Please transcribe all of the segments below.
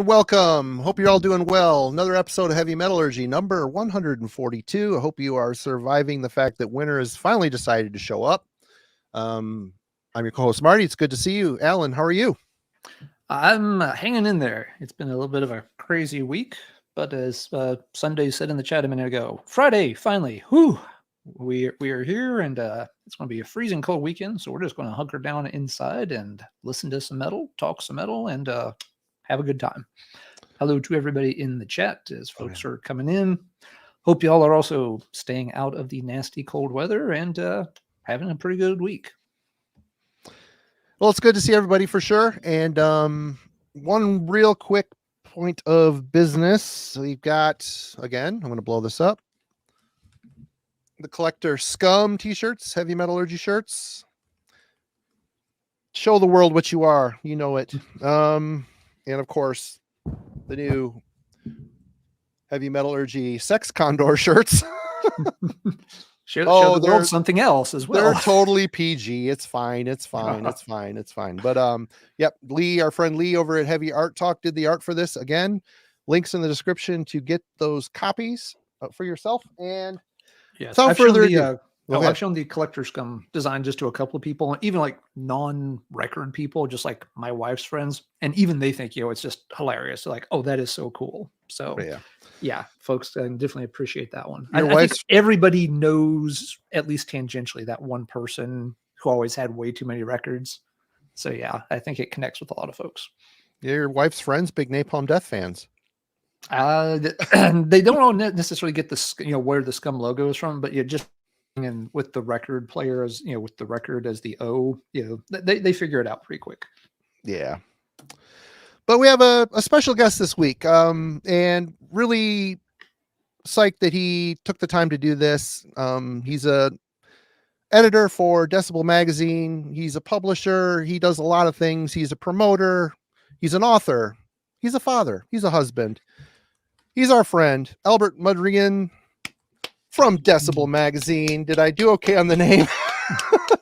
And welcome. Hope you're all doing well. Another episode of Heavy Metallurgy, number 142. I hope you are surviving the fact that winter has finally decided to show up. I'm your co-host, Marty. It's good to see you. Alan, how are you? I'm hanging in there. It's been a little bit of a crazy week, but as Sunday said in the chat a minute ago, Friday, finally, whew, we are here, and it's going to be a freezing cold weekend, so we're just going to hunker down inside and listen to some metal, talk some metal, and have a good time. Hello to everybody in the chat as folks are coming in. Hope y'all are also staying out of the nasty cold weather and having a pretty good week. Well, it's good to see everybody for sure. And one real quick point of business. We've got, again, I'm going to blow this up. The Collector Scum t-shirts, Heavy Metallurgy shirts. Show the world what you are. You know it. And of course, the new Heavy Metallurgy Sex Condor shirts. show the world something else as well. They're totally PG. It's fine. It's fine. It's fine. It's fine. But yep, Lee, our friend Lee over at Heavy Art Talk did the art for this. Again, links in the description to get those copies for yourself. And yes, I've shown the Collector Scum design just to a couple of people, even like non-record people, just like my wife's friends, and even they think, it's just hilarious. They're like, oh, that is so cool. So yeah, folks, I definitely appreciate that one. I think everybody knows, at least tangentially, that one person who always had way too many records. So yeah, I think it connects with a lot of folks. Your wife's friends, big Napalm Death fans. They don't necessarily get the where the Scum logo is from, but just and with the record player as with the record as the O, they figure it out pretty quick. Yeah. But we have a special guest this week, and really psyched that he took the time to do this. He's a editor for Decibel magazine. He's a publisher. He does a lot of things. He's a promoter. He's an author. He's a father. He's a husband. He's our friend, Albert Mudrian from Decibel magazine. Did I do okay on the name?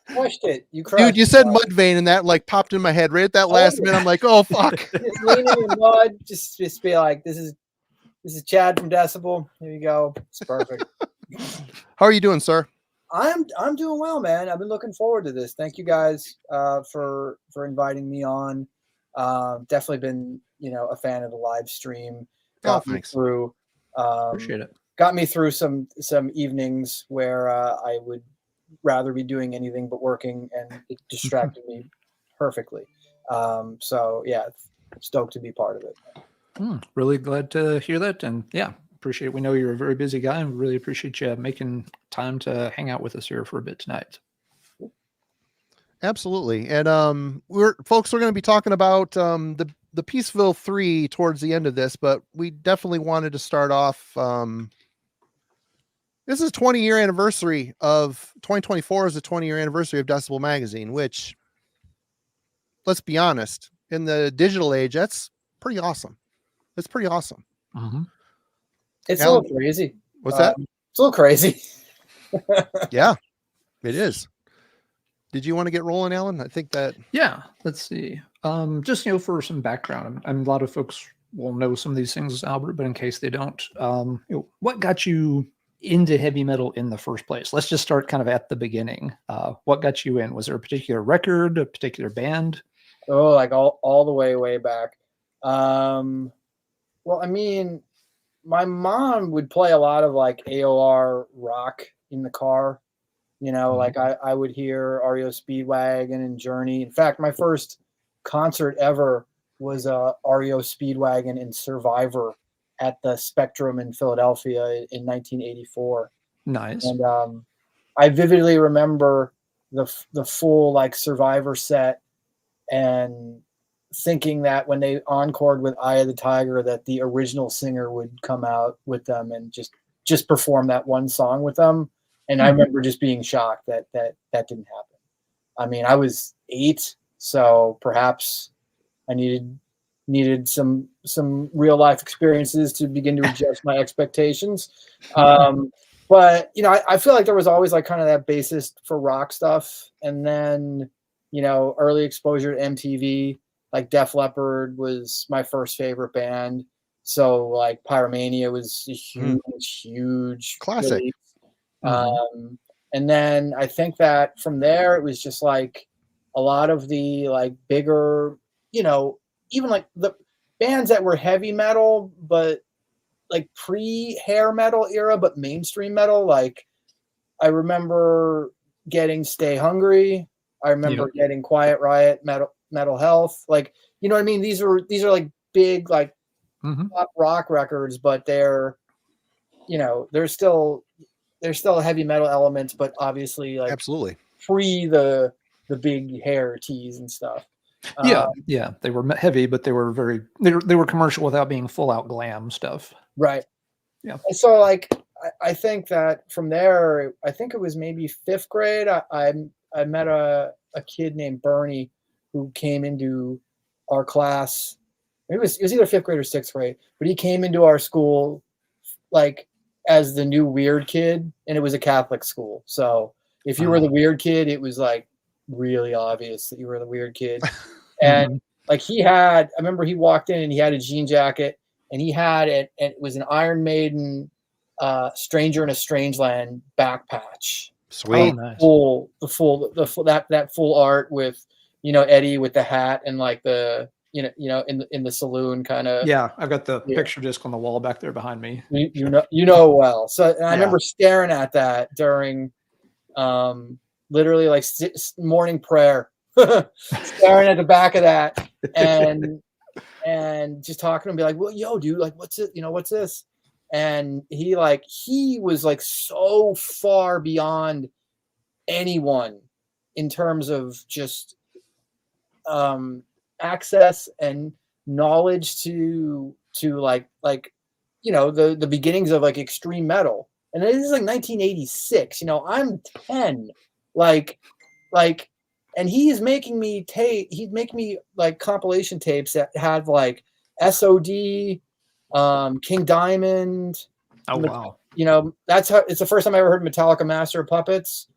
Crushed it. You crushed. Dude, you said Mudvayne, and that like popped in my head right at that last minute. I'm like, oh fuck. Just lean in your mud. Just be like, this is Chad from Decibel. Here you go. It's perfect. How are you doing, sir? I'm doing well, man. I've been looking forward to this. Thank you guys for inviting me on. Definitely been a fan of the live stream. Got me through. Appreciate it. Got me through some evenings where I would rather be doing anything but working, and it distracted me perfectly. So yeah, stoked to be part of it. Really glad to hear that, and yeah, appreciate it. We know you're a very busy guy, and really appreciate you making time to hang out with us here for a bit tonight. Absolutely. And we're going to be talking about the Peaceville 3 towards the end of this, but we definitely wanted to start off. This is 20-year anniversary of 2024 is the 20-year anniversary of Decibel magazine, which, let's be honest, in the digital age, that's pretty awesome. It's pretty awesome. Mm-hmm. It's a little crazy. What's that? It's a little crazy. Yeah, it is. Did you want to get rolling, Alan? I think that. Yeah, let's see. Just for some background, a lot of folks will know some of these things, Albert, but in case they don't, what got you into heavy metal in the first place? Let's just start kind of at the beginning. What got you in? Was there a particular record, a particular band? Oh, like all the way back. Well, I mean, my mom would play a lot of like AOR rock in the car. Like I would hear REO Speedwagon and Journey. In fact, my first concert ever was REO Speedwagon and Survivor at the Spectrum in Philadelphia in 1984. Nice. And I vividly remember the full like Survivor set, and thinking that when they encored with Eye of the Tiger, that the original singer would come out with them and just perform that one song with them. And I remember just being shocked that didn't happen. I mean, I was 8, so perhaps I needed some real life experiences to begin to adjust my expectations. But I feel like there was always like kind of that basis for rock stuff, and then early exposure to MTV, like Def Leppard was my first favorite band. So like Pyromania was a huge classic. release. And then I think that from there it was just like a lot of the like bigger, you know, even like the bands that were heavy metal, but like pre-hair metal era, but mainstream metal. Like I remember getting Stay Hungry. I remember getting Quiet Riot, Metal Health. Like, you know what I mean? These are like big like pop rock records, but they're, you know, there's still heavy metal elements, but obviously like absolutely pre the big hair tees and stuff. Yeah, they were heavy, but they were they were commercial without being full out glam stuff. Right. Yeah. And so like I think that from there, I think it was maybe 5th grade. I met a kid named Bernie who came into our class. It was either 5th grade or 6th grade, but he came into our school like as the new weird kid, and it was a Catholic school. So if you were the weird kid, it was like really obvious that you were the weird kid. And like I remember he walked in and he had a jean jacket, and he had it, and it was an Iron Maiden Stranger in a Strangeland back patch. Sweet. Nice. The full that full art with, you know, Eddie with the hat and like the you know in the saloon kind of. Yeah, I've got the picture disc on the wall back there behiring me. You know well. So and I remember staring at that during literally like morning prayer, staring at the back of that and just talking to him, be like, well, yo, dude, like, what's it? You know, what's this? And he was like so far beyond anyone in terms of just access and knowledge to like you know the beginnings of like extreme metal. And this is like 1986. You know, I'm 10. Like, and he's making me he'd make me like compilation tapes that had like SOD, King Diamond. Oh wow! You know, it's the first time I ever heard Metallica Master of Puppets,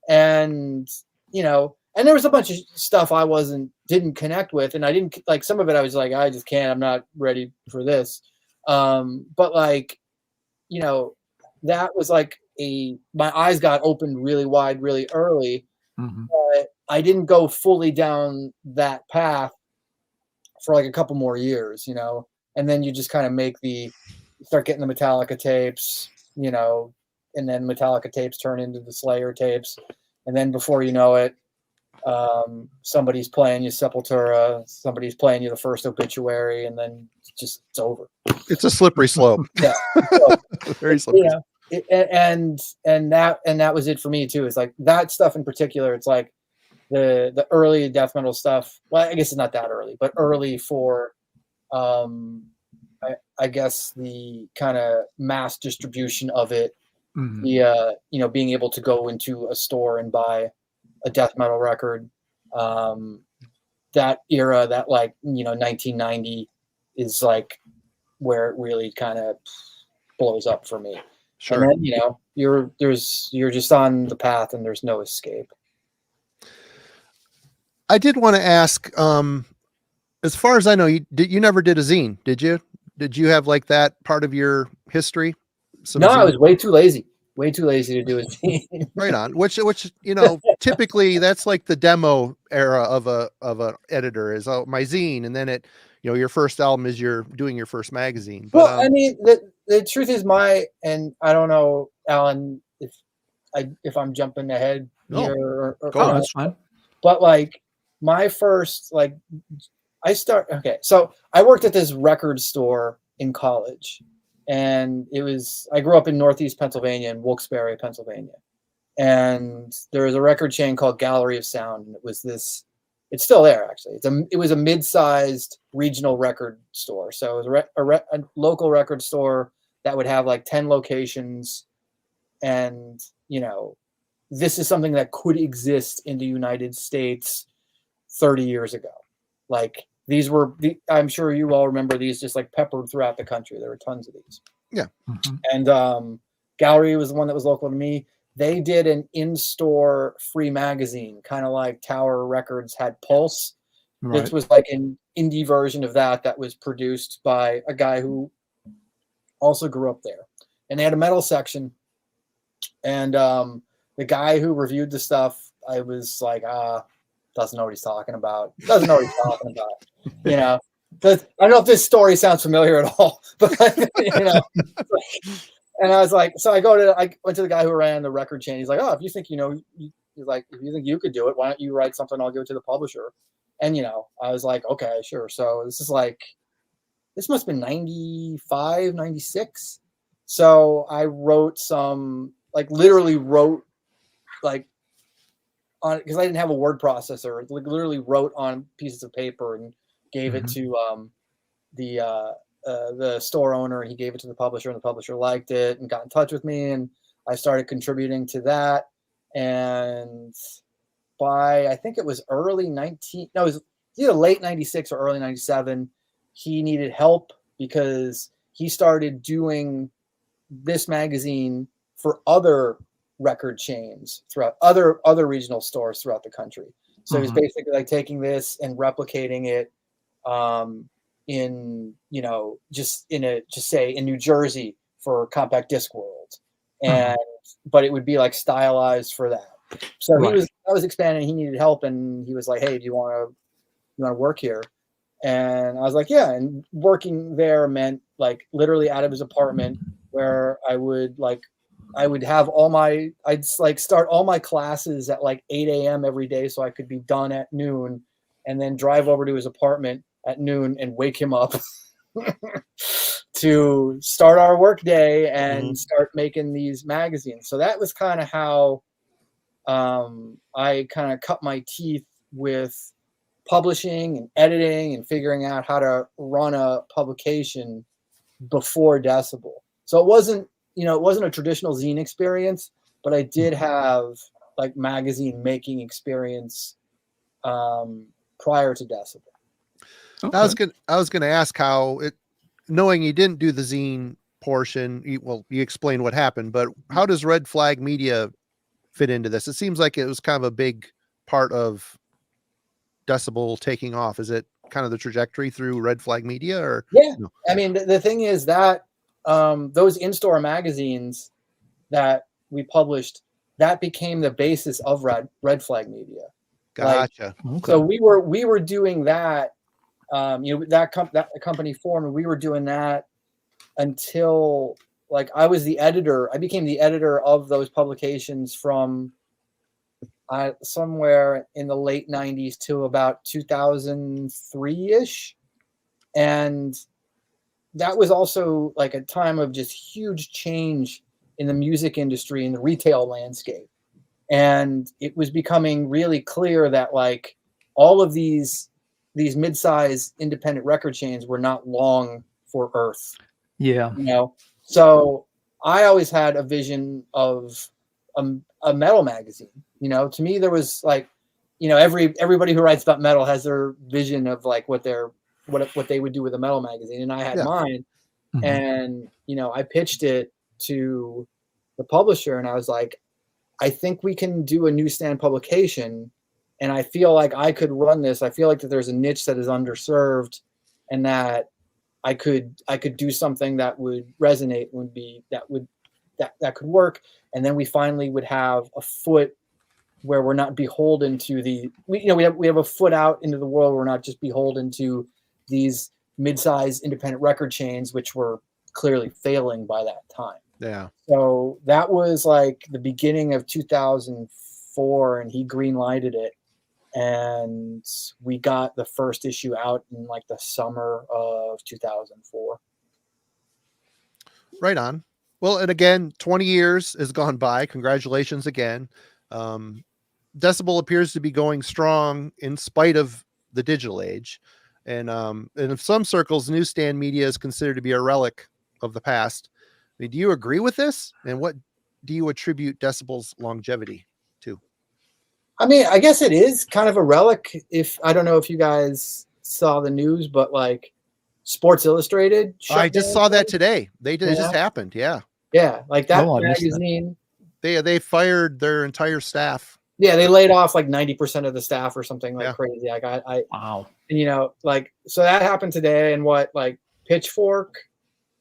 and you know, and there was a bunch of stuff I didn't connect with, and I didn't like some of it. I was like, I just can't. I'm not ready for this. But like, you know, that was like my eyes got opened really wide, really early. But I didn't go fully down that path for like a couple more years, you know, and then you just kind of start getting the Metallica tapes, you know, and then Metallica tapes turn into the Slayer tapes. And then before you know it, somebody's playing you Sepultura, somebody's playing you the first Obituary, and then it's over. It's a slippery slope. Yeah. Very slippery. You know, and that was it for me too. It's like that stuff in particular. It's like the early death metal stuff. Well, I guess it's not that early, but early for, I guess the kind of mass distribution of it. The you know, being able to go into a store and buy a death metal record. That era, that like, you know, 1990 is like where it really kind of blows up for me. Sure. And then, you know, you're just on the path and there's no escape. I did want to ask, as far as I know, you never did a zine, did you? Did you have like that part of your history? No, I was way too lazy to do a zine. Right on. Which you know, typically that's like the demo era of an editor is my zine, and then it, you know, your first album is you're doing your first magazine. But, well, I mean, the truth is and I don't know, Alan, if I'm jumping ahead here or go, that's fine. But like my first, like so I worked at this record store in college, and I grew up in Northeast Pennsylvania, in Wilkes-Barre, Pennsylvania. And there was a record chain called Gallery of Sound. And it's still there actually. It was a mid-sized regional record store. So it was a local record store that would have like 10 locations. And, you know, this is something that could exist in the United States 30 years ago. Like I'm sure you all remember these just like peppered throughout the country. There were tons of these. Yeah. And Gallery was the one that was local to me. They did an in-store free magazine, kind of like Tower Records had Pulse. Right. This was like in indie version of that was produced by a guy who also grew up there. And they had a metal section. And the guy who reviewed the stuff, I was like, doesn't know what he's talking about. Doesn't know what he's talking about. You know, I don't know if this story sounds familiar at all, but you know. And I was like, so I went to the guy who ran the record chain. He's like, oh, if you think, you know, he's like, if you think you could do it, why don't you write something? I'll give it to the publisher. And, you know, I was like, okay, sure. So this must have been 95, 96. So I wrote literally wrote on, because I didn't have a word processor, literally wrote on pieces of paper and gave it to the store owner. He gave it to the publisher, and the publisher liked it and got in touch with me, and I started contributing to that. And by, I think it was it was either late 96 or early 97, he needed help because he started doing this magazine for other record chains throughout other regional stores throughout the country. So he's basically like taking this and replicating it in, you know, just say in New Jersey for Compact Disc World, and but it would be like stylized for that. So I was expanding. He needed help, and he was like, "Hey, do you want to work here?" And I was like, "Yeah." And working there meant like literally out of his apartment, where I'd have I'd like start all my classes at like 8 a.m. every day, so I could be done at noon, and then drive over to his apartment at noon and wake him up to start our work day and start making these magazines. So that was kind of how I kind of cut my teeth with publishing and editing and figuring out how to run a publication before Decibel. So it wasn't a traditional zine experience, but I did have like magazine making experience prior to Decibel. Okay. I was gonna ask how it, knowing you didn't do the zine portion, you explained what happened, but how does Red Flag Media fit into this? It seems like it was kind of a big part of Decibel taking off. Is it kind of the trajectory through Red Flag Media, or? Yeah, no? I mean, the thing is that those in-store magazines that we published, that became the basis of Red Flag Media. Gotcha. Like, so we were doing that. That company formed, and we were doing that until like I was the editor. I became the editor of those publications from somewhere in the late 90s to about 2003-ish. And that was also like a time of just huge change in the music industry and the retail landscape. And it was becoming really clear that like all of these mid-size independent record chains were not long for Earth. Yeah. You know, so I always had a vision of a metal magazine. You know, to me, there was like, you know, everybody who writes about metal has their vision of like what they would do with a metal magazine. And I had mine. And, you know, I pitched it to the publisher, and I was like, I think we can do a newsstand publication, and I feel like I could run this. I feel like that there's a niche that is underserved, and that I could do something that would resonate, that could work. And then we finally would have a foot where we're not beholden to we have a foot out into the world. We're not just beholden to these mid-sized independent record chains, which were clearly failing by that time. Yeah. So that was like the beginning of 2004, and he green-lighted it. And we got the first issue out in like the summer of 2004. Right on. Well, and again, 20 years has gone by. Congratulations again. Decibel appears to be going strong in spite of the digital age. And in some circles, newsstand media is considered to be a relic of the past. I mean, do you agree with this? And what do you attribute Decibel's longevity to? I mean, I guess it is kind of a relic. I don't know if you guys saw the news, but like Sports Illustrated. I just saw that today. It just happened. Yeah. Yeah. Like that magazine. They fired their entire staff Yeah, they laid off like 90% of the staff or something like Yeah. crazy. Like Wow. and you know, like so that happened today, and what like Pitchfork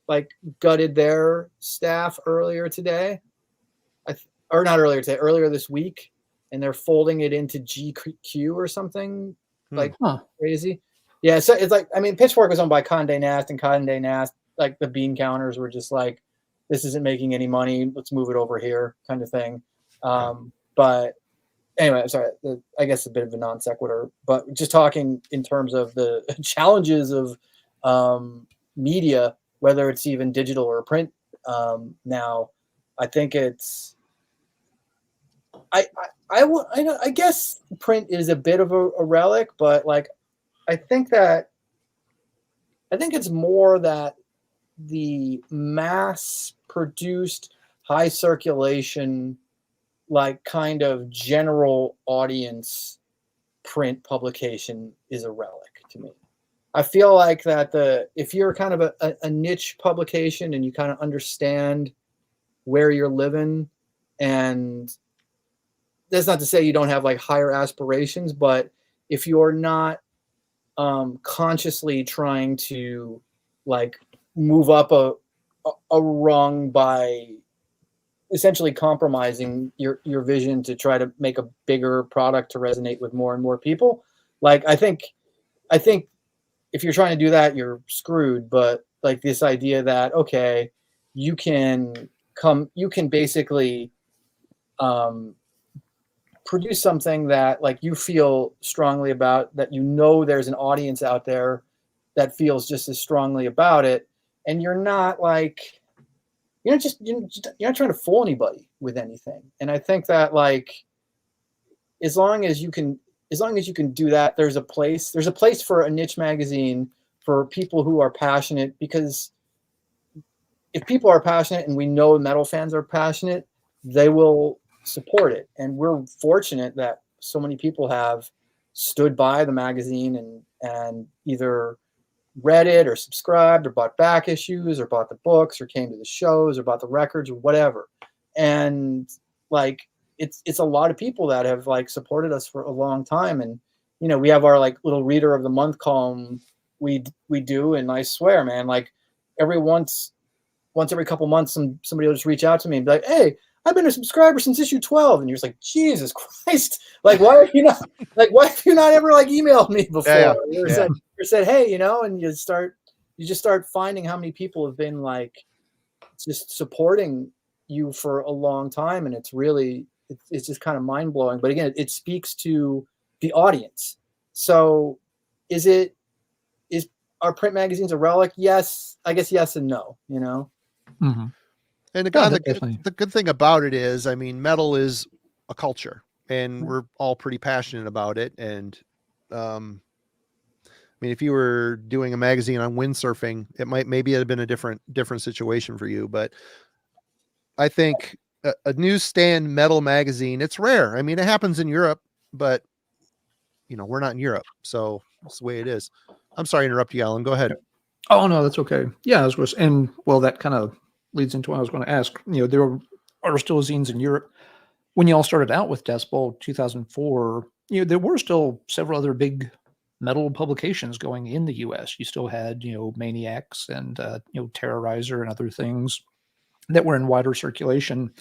like gutted their staff earlier today, or not earlier today, earlier this week, and they're folding it into GQ or something like crazy. Yeah, so it's like, I mean, Pitchfork was owned by Condé Nast, and Condé Nast, like the bean counters were just like, this isn't making any money, let's move it over here, kind of thing. But anyway, sorry, I guess a bit of a non sequitur, but just talking in terms of the challenges of media, whether it's even digital or print now, I think it's, I guess print is a bit of a relic, but like, I think it's more that the mass produced, high circulation, like kind of general audience print publication is a relic to me. I feel like that if you're kind of a niche publication and you kind of understand where you're living, and that's not to say you don't have like higher aspirations, but if you're not consciously trying to like move up a rung by essentially compromising your vision to try to make a bigger product to resonate with more and more people. Like, I think if you're trying to do that, you're screwed. But like this idea that, okay, you can basically produce something that like you feel strongly about, that you know there's an audience out there that feels just as strongly about it, and you're not trying to fool anybody with anything. And I think that like as long as you can do that, there's a place for a niche magazine for people who are passionate, because if people are passionate, and we know metal fans are passionate, they will support it. And we're fortunate that so many people have stood by the magazine and either read it or subscribed or bought back issues or bought the books or came to the shows or bought the records or whatever. And like it's a lot of people that have like supported us for a long time. And you know, we have our like little reader of the month column we do, and I swear, man, like once every couple months somebody will just reach out to me and be like, hey, I've been a subscriber since issue 12. And you're just like, Jesus Christ. Like, why have you not ever like emailed me before? Or said, hey, you know, and you just start finding how many people have been like just supporting you for a long time. And it's just kind of mind blowing. But again, it speaks to the audience. So is our print magazines a relic? Yes, I guess yes and no, you know? Mm-hmm. And the good thing about it is, I mean, metal is a culture, and we're all pretty passionate about it. And I mean, if you were doing a magazine on windsurfing, maybe it'd have been a different situation for you. But I think a newsstand metal magazine, it's rare. I mean, it happens in Europe, but you know, we're not in Europe, so that's the way it is. I'm sorry to interrupt you, Alan. Go ahead. Oh no, that's okay. Yeah, that kind of leads into what I was going to ask. You know, there are still zines in Europe. When you all started out with Decibel 2004, you know, there were still several other big metal publications going in the US. You still had, you know, Maniacs and, you know, Terrorizer and other things that were in wider circulation.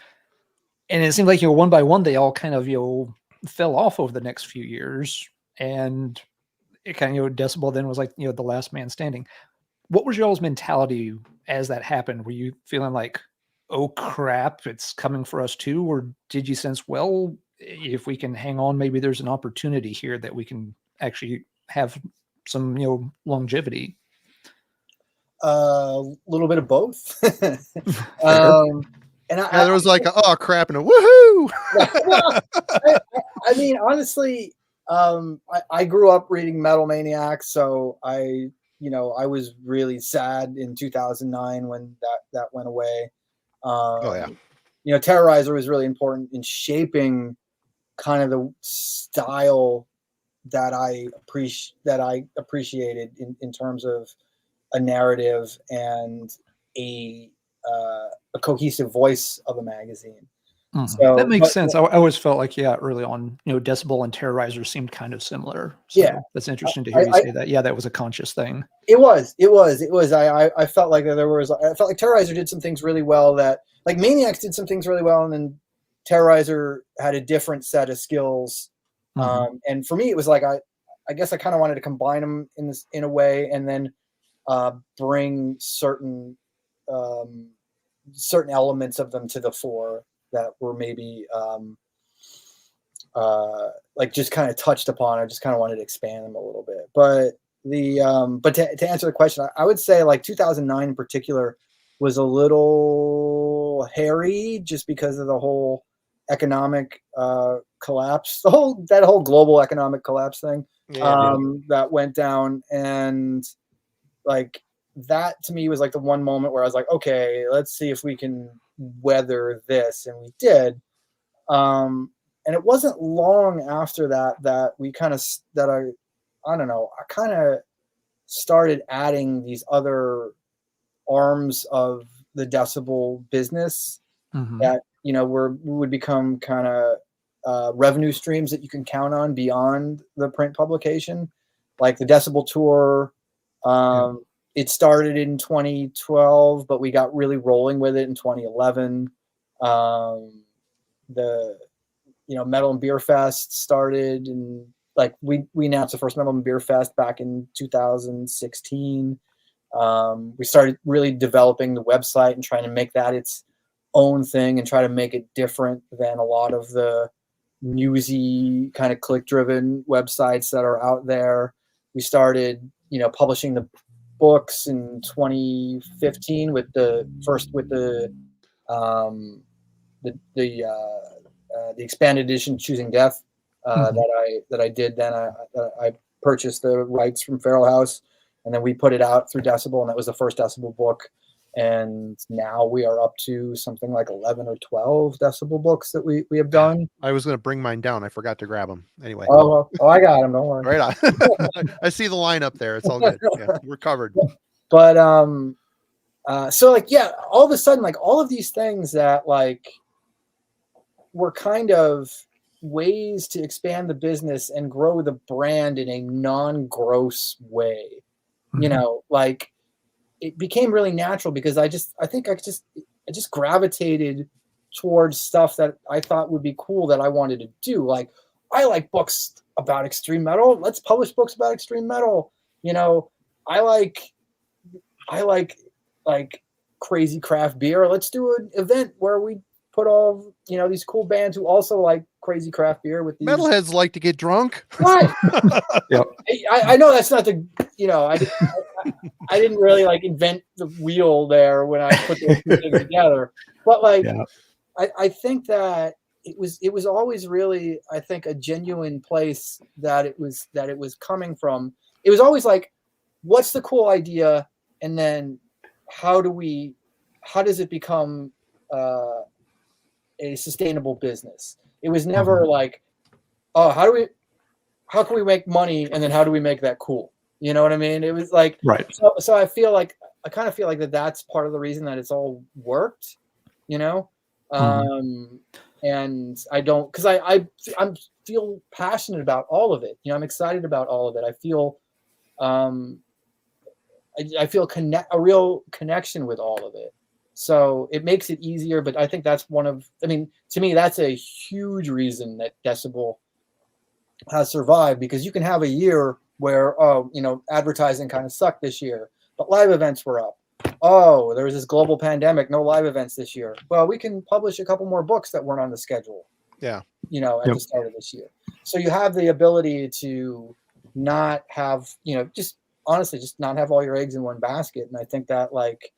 And it seemed like, you know, one by one, they all kind of, you know, fell off over the next few years. And it kind of, you know, Decibel then was like, you know, the last man standing. What was y'all's mentality as that happened? Were you feeling like, oh crap, it's coming for us too? Or did you sense, well, if we can hang on, maybe there's an opportunity here that we can actually have some, you know, longevity? A little bit of both. And there was like oh crap and a woohoo. I mean, honestly, I grew up reading Metal Maniacs, so I was really sad in 2009 when that went away. You know, Terrorizer was really important in shaping kind of the style that I appreciated in terms of a narrative and a cohesive voice of a magazine. So that makes but- sense. I always felt like, yeah, early on, Decibel and Terrorizer seemed kind of similar. So Yeah. that's interesting to hear you say that. Yeah, that was a conscious thing. It was. I felt like I felt like Terrorizer did some things really well that, like, Maniacs did some things really well, and then Terrorizer had a different set of skills. And for me, it was like, I guess I kind of wanted to combine them in a way, and then bring certain elements of them to the fore that were maybe like just kind of touched upon. I just kind of wanted to expand them a little bit, but to answer the question, I would say like 2009 in particular was a little hairy just because of the whole economic collapse, that whole global economic collapse thing that went down. And like that to me was like the one moment where I was like, okay, let's see if we can weather this. And we did. And it wasn't long after that we kind of, I don't know, I kind of started adding these other arms of the Decibel business that, would become kind of revenue streams that you can count on beyond the print publication, like the Decibel tour. It started in 2012, but we got really rolling with it in 2011. The Metal and Beer Fest started, and like we announced the first Metal and Beer Fest back in 2016. We started really developing the website and trying to make that its own thing and try to make it different than a lot of the newsy kind of click-driven websites that are out there. We started, publishing the books in 2015 with the expanded edition Choosing Death that I did. Then I purchased the rights from Feral House, and then we put it out through Decibel, and that was the first Decibel book. And now we are up to something like 11 or 12 Decibel books that we have done. I was going to bring mine down. I forgot to grab them. Anyway. Oh, I got them. Don't worry. Right on. I see the line up there. It's all good. Yeah, we're covered. But so like, yeah, all of a sudden, like all of these things that like were kind of ways to expand the business and grow the brand in a non-gross way, like it became really natural because I think I just gravitated towards stuff that I thought would be cool that I wanted to do. Like, I like books about extreme metal. Let's publish books about extreme metal. I like crazy craft beer. Let's do an event where we put all these cool bands who also like crazy craft beer with these metalheads like to get drunk. Right. Yep. I know that's not the I didn't really like invent the wheel there when I put those two things together, but like I think that it was always really, I think, a genuine place that it was coming from. It was always like, what's the cool idea, and then how does it become a sustainable business? It was never like, oh, how can we make money, and then how do we make that cool? You know what I mean? It was like, right. So I kind of feel like that's part of the reason that it's all worked, and I don't, because I feel passionate about all of it. I'm excited about all of it. I feel I feel a real connection with all of it. So it makes it easier, but I think that's to me, that's a huge reason that Decibel has survived, because you can have a year where, advertising kind of sucked this year, but live events were up. Oh, there was this global pandemic, no live events this year. Well, we can publish a couple more books that weren't on the schedule. Yeah. At the start of this year. So you have the ability to not have, just honestly, just not have all your eggs in one basket. And I think that, like,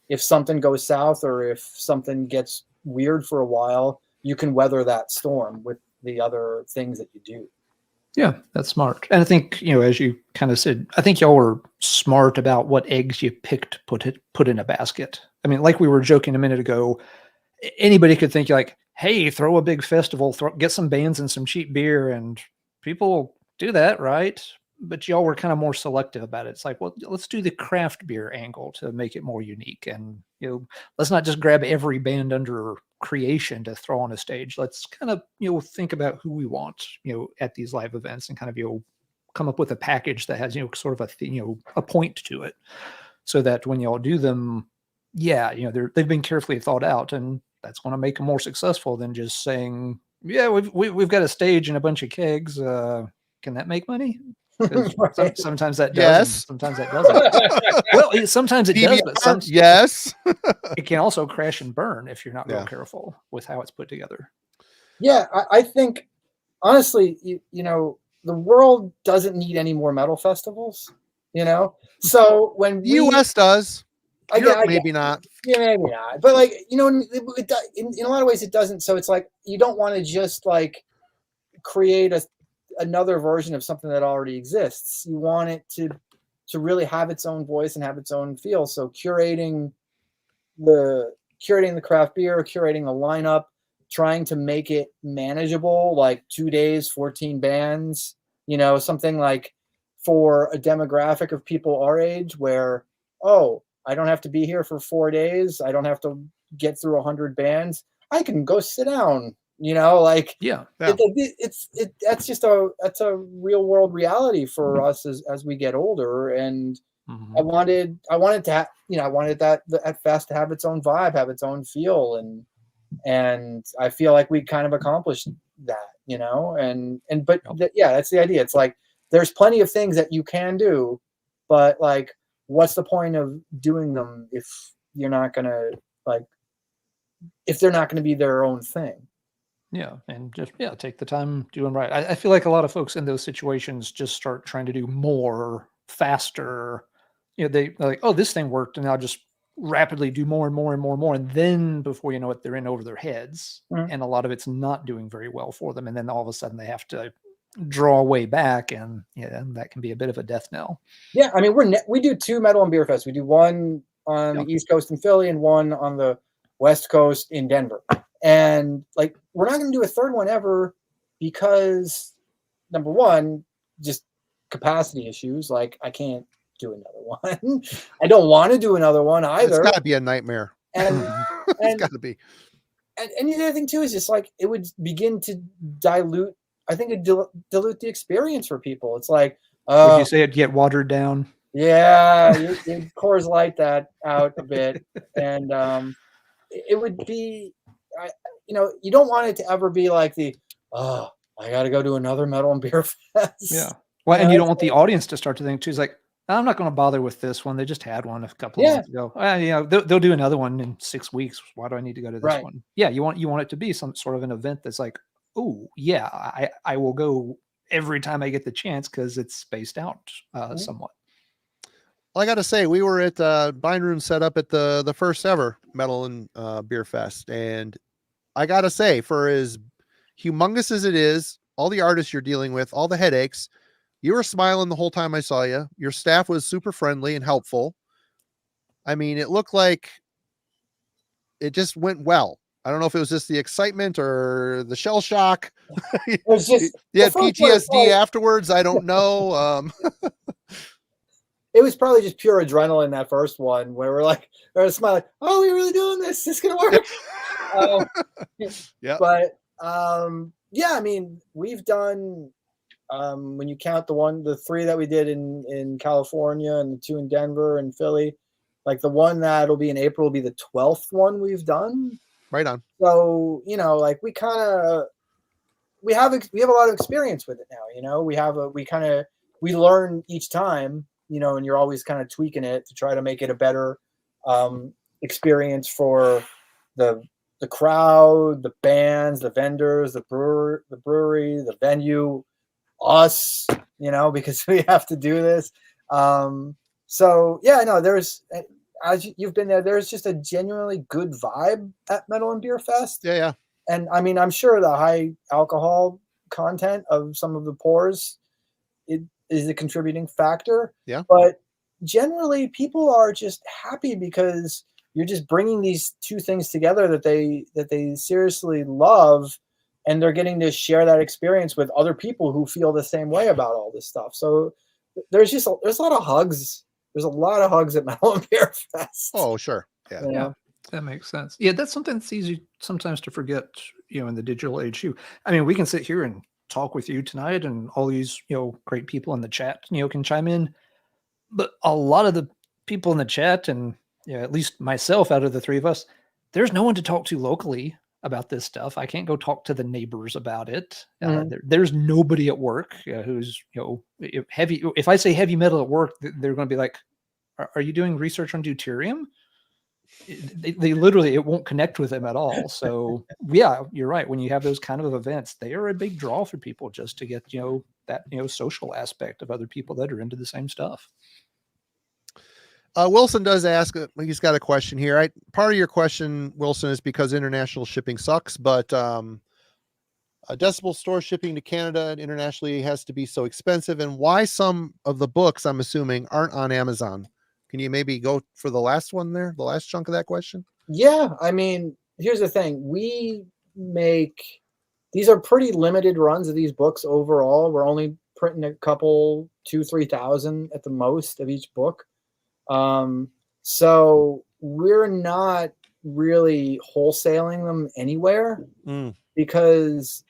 if something goes south or if something gets weird for a while, you can weather that storm with the other things that you do. Yeah, that's smart. And I think, as you kind of said, I think y'all were smart about what eggs you picked, put in a basket. I mean, like we were joking a minute ago, anybody could think like, hey, throw a big festival, get some bands and some cheap beer, and people do that, right? but y'all were kind of more selective about it. It's like, well, let's do the craft beer angle to make it more unique. And, let's not just grab every band under creation to throw on a stage. Let's kind of, think about who we want, at these live events and kind of, come up with a package that has, sort of a point to it, so that when y'all do them, they've been carefully thought out, and that's going to make them more successful than just saying, yeah, we've got a stage and a bunch of kegs. Can that make money? Right. Sometimes that does, Yes. and sometimes that doesn't. Well, sometimes it does, but yes, it can also crash and burn if you're not real Yeah. careful with how it's put together. Yeah, I think honestly, the world doesn't need any more metal festivals. So when the U.S. does. Europe, maybe not. Yeah, maybe not. But like, in a lot of ways it doesn't. So it's like, you don't want to just like create another version of something that already exists. You want it to really have its own voice and have its own feel. So curating the craft beer, curating the lineup, trying to make it manageable, like 2 days, 14 bands, something like for a demographic of people our age where, I don't have to be here for 4 days. I don't have to get through 100 bands. I can go sit down, like, that's a real world reality for us as we get older. And I wanted that fest to have its own vibe, have its own feel. And I feel like we kind of accomplished that, that's the idea. It's like, there's plenty of things that you can do, but like, what's the point of doing them if you're not going to if they're not going to be their own thing? Yeah. And just, take the time doing right. I feel like a lot of folks in those situations just start trying to do more faster. They're like, oh, this thing worked, and I'll just rapidly do more and more and more and more. And then before you know it, they're in over their heads. And a lot of it's not doing very well for them. And then all of a sudden they have to draw way back, and that can be a bit of a death knell. Yeah, I mean, we do 2 Metal and Beer Fest. We do one on the East Coast in Philly and one on the West Coast in Denver. And like, we're not going to do a third one ever because, number one, just capacity issues. Like, I can't do another one. I don't want to do another one either. It's got to be a nightmare. And it's got to be. And the other thing too is just like, it would begin to dilute. I think it dilute the experience for people. It's like, would you say it'd get watered down? Yeah, you Coors Light that out a bit, and it would be, you don't want it to ever be like I got to go to another Metal and Beer Fest. Yeah, well, and you don't want the audience to start to think too. It's like, I'm not going to bother with this one. They just had one a couple of months ago. They'll do another one in 6 weeks. Why do I need to go to this one? Yeah, you want it to be some sort of an event that's like, oh yeah, I will go every time I get the chance because it's spaced out somewhat. Well, I got to say, we were at Bind Room set up at the first ever Metal and Beer Fest, and I got to say, for as humongous as it is, all the artists you're dealing with, all the headaches, you were smiling the whole time I saw you. Your staff was super friendly and helpful. I mean, it looked like it just went well. I don't know if it was just the excitement or the shell shock. It was just, you had PTSD afterwards. I don't know. It was probably just pure adrenaline that first one where we're smiling. Oh, we're really doing this. This is going to work. Yeah. But I mean, we've done, when you count the 3 that we did in California and the 2 in Denver and Philly, like the one that'll be in April will be the 12th one we've done. Right on. So, like we have a lot of experience with it now, we learn each time, and you're always kind of tweaking it to try to make it a better experience for the crowd, the bands, the vendors, the brewery, the venue, us, because we have to do this. There's, as you've been there, there's just a genuinely good vibe at Metal and Beer Fest. Yeah. And I mean, I'm sure the high alcohol content of some of the pours is a contributing factor. Yeah. But generally, people are just happy because you're just bringing these 2 things together that they seriously love, and they're getting to share that experience with other people who feel the same way about all this stuff. So there's a lot of hugs. There's a lot of hugs at Metal and Beer Fest. Oh, sure. Yeah. You know? That makes sense. Yeah, that's something that's easy sometimes to forget, in the digital age too. I mean, we can sit here and talk with you tonight and all these, great people in the chat, can chime in. But a lot of the people in the chat and at least myself out of the three of us, there's no one to talk to locally about this stuff. I can't go talk to the neighbors about it. There's nobody at work who's, heavy. If I say heavy metal at work, they're going to be like, are you doing research on deuterium? They literally, it won't connect with them at all. So yeah, you're right. When you have those kind of events, they are a big draw for people just to get, that, social aspect of other people that are into the same stuff. Wilson does ask, he's got a question here. Part of your question, Wilson, is because international shipping sucks, but Decibel store shipping to Canada and internationally has to be so expensive, and why some of the books, I'm assuming, aren't on Amazon. Can you maybe go for the last one there, the last chunk of that question? Yeah, I mean, here's the thing. These are pretty limited runs of these books overall. We're only printing a couple, 2,000-3,000 at the most of each book. So we're not really wholesaling them anywhere because,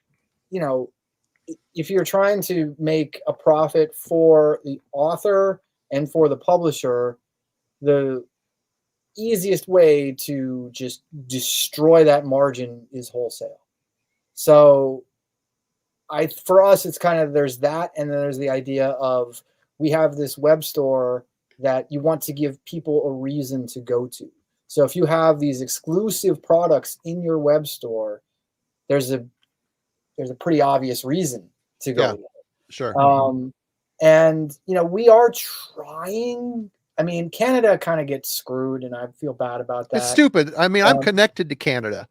if you're trying to make a profit for the author and for the publisher, the easiest way to just destroy that margin is wholesale. So for us, it's kind of, there's that. And then there's the idea of, we have this web store that you want to give people a reason to go to. So if you have these exclusive products in your web store, there's a pretty obvious reason to go. Yeah, sure. And we are trying. I mean, Canada kind of gets screwed, and I feel bad about that. It's stupid. I mean, I'm connected to Canada,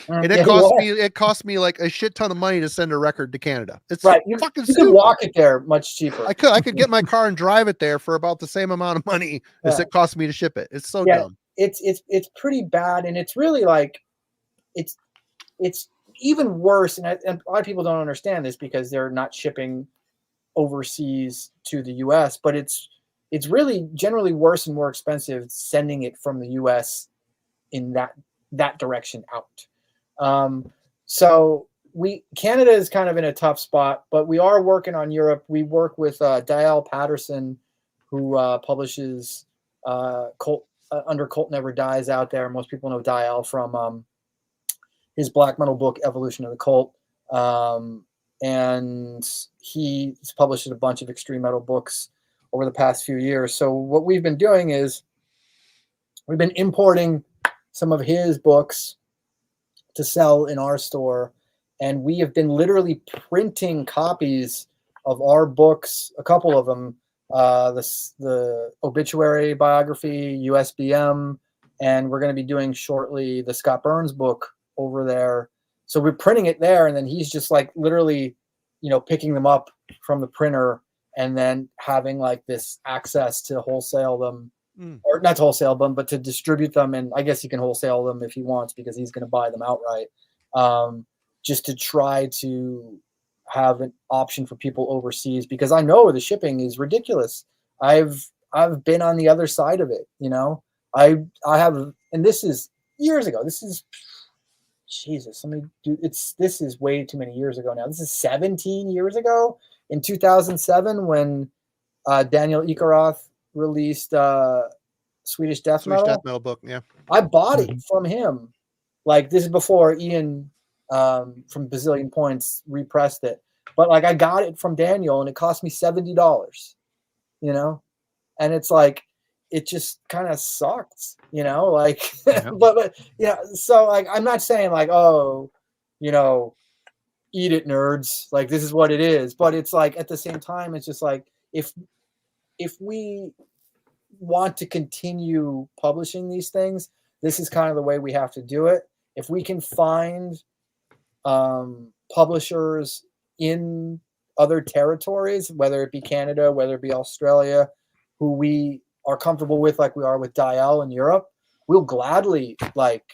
and it cost me like a shit ton of money to send a record to Canada. It's right. Fucking you stupid. Could walk it there much cheaper. I could get my car and drive it there for about the same amount of money as it cost me to ship it. It's so dumb. It's pretty bad, and it's really like it's even worse. And a lot of people don't understand this because they're not shipping overseas to the U.S., but it's really generally worse and more expensive sending it from the U.S. in that direction out. So Canada is kind of in a tough spot, but we are working on Europe. We work with Dial Patterson, who publishes Cult under Cult Never Dies out there. Most people know Dial from his black metal book Evolution of the Cult, and he's published a bunch of extreme metal books over the past few years. So what we've been doing is we've been importing some of his books to sell in our store, and we have been literally printing copies of our books, a couple of them, the obituary biography, USBM, and we're going to be doing shortly the Scott Burns book over there. So we're printing it there, and then he's just like literally, picking them up from the printer and then having like this access to wholesale them, or not to wholesale them, but to distribute them. And I guess he can wholesale them if he wants because he's going to buy them outright, just to try to have an option for people overseas, because I know the shipping is ridiculous. I've been on the other side of it. I have, and this is years ago. This is Jesus. This is way too many years ago now. This is 17 years ago in 2007 when Daniel Ikaroth released Swedish Death Metal book. Yeah, I bought it from him. Like, this is before Ian from Bazillion Points repressed it, but like I got it from Daniel and it cost me $70. And it's like, it just kind of sucks, like, Yeah. but so like, I'm not saying like, oh, eat it, nerds, like this is what it is. But it's like, at the same time, it's just like, if we want to continue publishing these things, this is kind of the way we have to do it. If we can find publishers in other territories, whether it be Canada, whether it be Australia, who we are comfortable with, like we are with Dial in Europe, we'll gladly like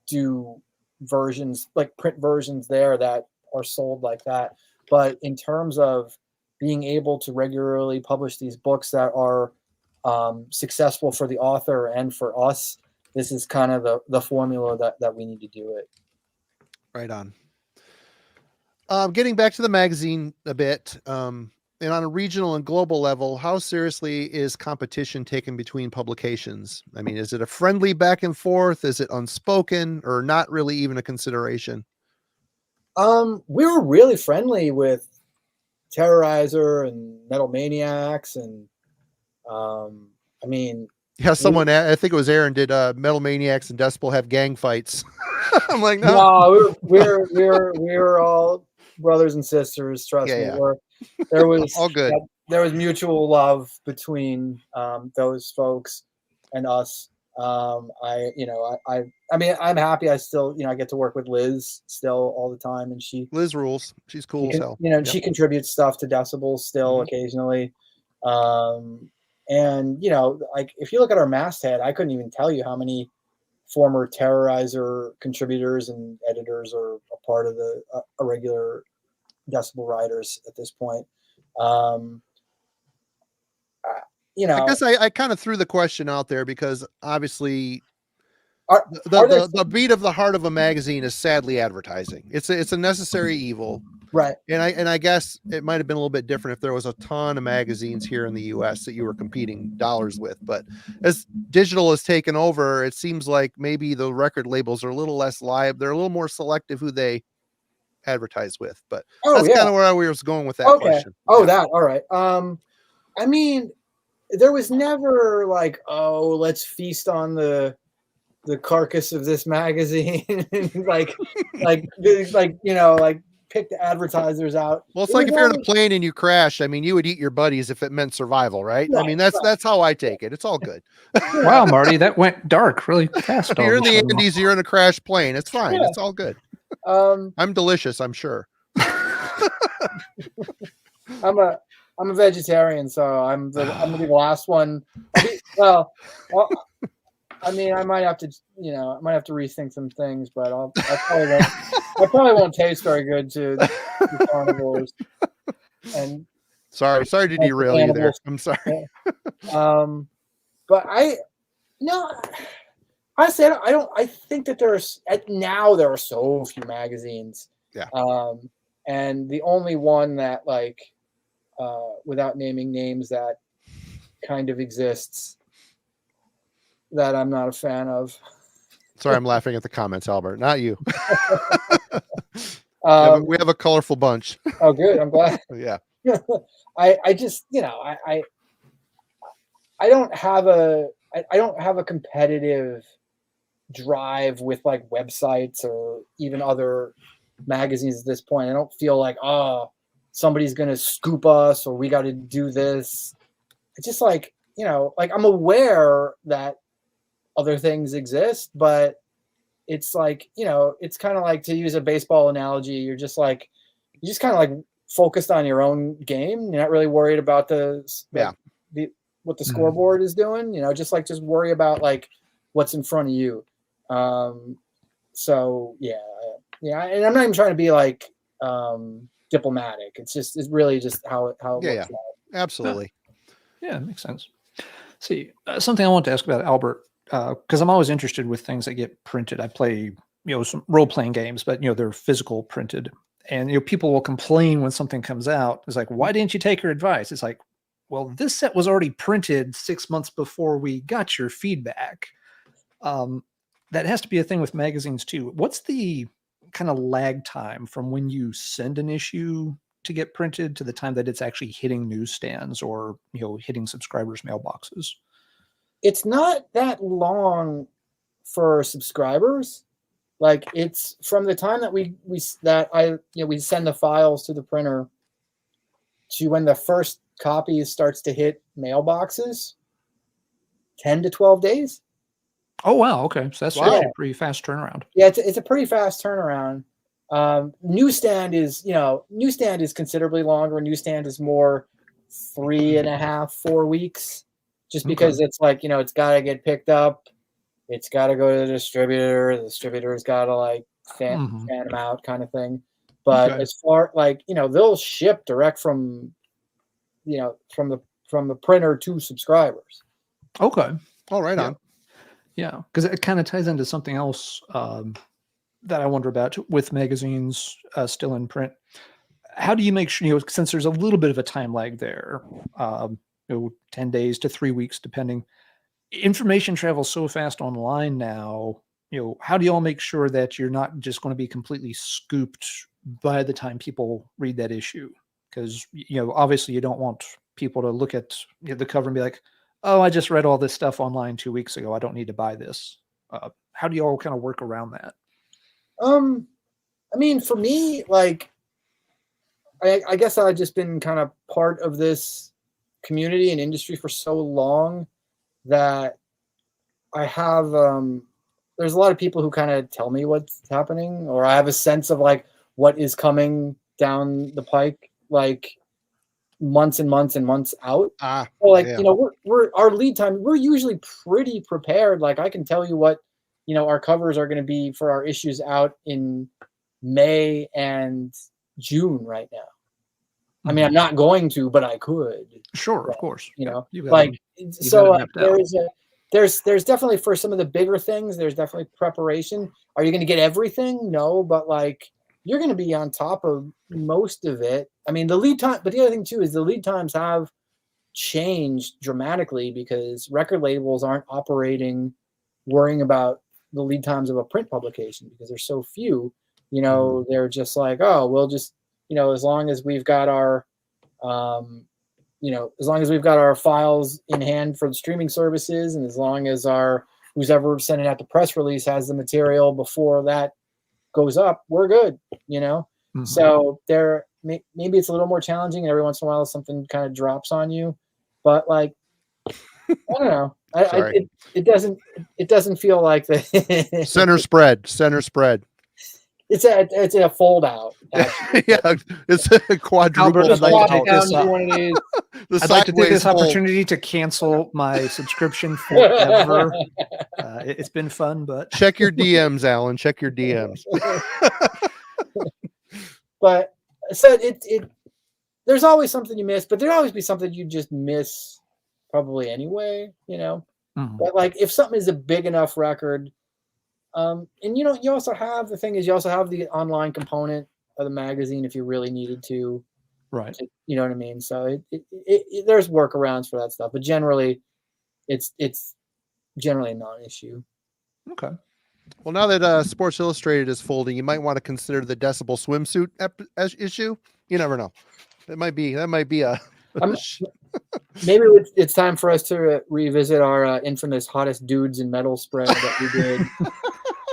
do versions, like print versions there that are sold like that. But in terms of being able to regularly publish these books that are successful for the author and for us, this is kind of the formula that we need to do it. Right on. Getting back to the magazine a bit, and on a regional and global level, how seriously is competition taken between publications? I mean, is it a friendly back and forth? Is it unspoken or not really even a consideration? We were really friendly with Terrorizer and Metal Maniacs, and I mean, Yeah, someone, I think it was Aaron, did Metal Maniacs and Decibel have gang fights? I'm like, no. no, we're all brothers and sisters. Trust me. Yeah. There was all good. There was mutual love between those folks and us. I mean, I'm happy. I still, I get to work with Liz still all the time, and Liz rules. She's cool as hell. She contributes stuff to Decibel still occasionally. And like if you look at our masthead, I couldn't even tell you how many former Terrorizer contributors and editors are a part of the regular Decibel writers at this point. I guess I kind of threw the question out there because obviously the beat of the heart of a magazine is sadly advertising. It's a necessary evil. Right. And I guess it might have been a little bit different if there was a ton of magazines here in the US that you were competing dollars with. But as digital has taken over, it seems like maybe the record labels are a little less live. They're a little more selective who they advertise with. But that's kind of where I was going with that question. Oh, yeah. That. All right. I mean, there was never like, oh, let's feast on the carcass of this magazine. like pick the advertisers out. Well, it's like if you're in a plane and you crash, I mean, you would eat your buddies if it meant survival, right? I mean, that's how I take it. It's all good. Wow, Marty, that went dark really fast. You're in the Andes, you're in a crashed plane. It's fine. Yeah. It's all good. I'm delicious, I'm sure. I'm a vegetarian, so I'm gonna be the last one. Well, I mean, I might have to rethink some things, but I probably won't taste very good to carnivores. And sorry to derail you there. I'm sorry. But honestly, I think that there are so few magazines. Yeah. And the only one that without naming names that kind of exists that I'm not a fan of. Sorry, I'm laughing at the comments, Albert. Not you. We have a colorful bunch. Oh, good. I'm glad. Yeah. I just, I don't have a competitive drive with like websites or even other magazines at this point. I don't feel like, oh, somebody's going to scoop us or we got to do this. It's just like, I'm aware that other things exist, but it's like, it's kind of like, to use a baseball analogy, you're just kind of like focused on your own game. You're not really worried about what the scoreboard is doing, just worry about like what's in front of you. So yeah. And I'm not even trying to be like diplomatic. It's really just how it works out. Absolutely. Yeah, it makes sense. See, something I want to ask about Albert, because I'm always interested with things that get printed. I play, some role-playing games, but they're physical printed, and people will complain when something comes out. It's like, why didn't you take your advice? It's like, well, this set was already printed 6 months before we got your feedback. That has to be a thing with magazines too. What's the kind of lag time from when you send an issue to get printed to the time that it's actually hitting newsstands or hitting subscribers' mailboxes? It's not that long for subscribers. Like, it's from the time that we send the files to the printer to when the first copy starts to hit mailboxes, 10 to 12 days. Oh, wow. Okay. So that's actually a pretty fast turnaround. Yeah, it's a pretty fast turnaround. Newsstand is considerably longer. Newsstand is more 3.5, 4 weeks, just because it's like, it's got to get picked up. It's got to go to the distributor. The distributor's got to like fan them out kind of thing. But as far they'll ship direct from from the printer to subscribers. Okay. All right, on. Yeah, because it kind of ties into something else that I wonder about with magazines still in print. How do you make sure, since there's a little bit of a time lag there, 10 days to 3 weeks, depending, information travels so fast online now, how do you all make sure that you're not just going to be completely scooped by the time people read that issue? Because, obviously you don't want people to look at the cover and be like, oh, I just read all this stuff online 2 weeks ago. I don't need to buy this. How do you all kind of work around that? I mean, for me, like, I guess I've just been kind of part of this community and industry for so long that I have, there's a lot of people who kind of tell me what's happening, or I have a sense of like what is coming down the pike, like months and months and months out. So like, yeah. we're our lead time, we're usually pretty prepared. Like I can tell you what, our covers are going to be for our issues out in May and June right now. I mean, I'm not going to, but I could. Sure, of course. Like, so there's definitely, for some of the bigger things, there's definitely preparation. Are you going to get everything? No, but like you're going to be on top of most of it. I mean, the lead time, but the other thing too is the lead times have changed dramatically because record labels aren't operating worrying about the lead times of a print publication because there's so few. They're just like, oh, we'll just, as long as we've got our as long as we've got our files in hand for the streaming services, and as long as who's ever sending out the press release has the material before that goes up, we're good. So maybe it's a little more challenging, and every once in a while something kind of drops on you, but like I don't know. It doesn't feel like the center spread. It's a fold out. Yeah, it's a quadruple. Albert, The I'd like to take this opportunity to cancel my subscription forever. It's been fun, but check your DMs, Alan. Check your DMs. But so there's always something you miss, but there'll always be something you just miss probably anyway. But like if something is a big enough record. And you also have you also have the online component of the magazine if you really needed to, right? You know what I mean? So there's workarounds for that stuff, but generally, it's generally a non-issue. Okay. Well, now that Sports Illustrated is folding, you might want to consider the Decibel swimsuit issue. You never know. That might be a. Maybe it's time for us to revisit our infamous hottest dudes in metal spread that we did.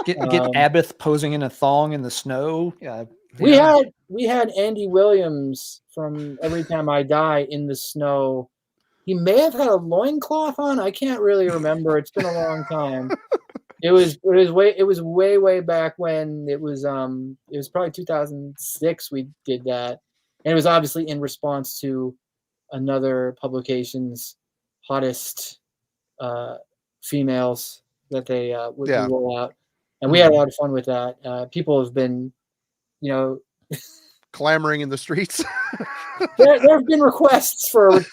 Get Abbott posing in a thong in the snow. Yeah, we had Andy Williams from Every Time I Die in the snow. He may have had a loincloth on. I can't really remember. It's been a long time. It was way back when it was probably 2006 we did that, and it was obviously in response to another publication's hottest females that they would roll out. And we had a lot of fun with that. People have been, clamoring in the streets. there have been requests for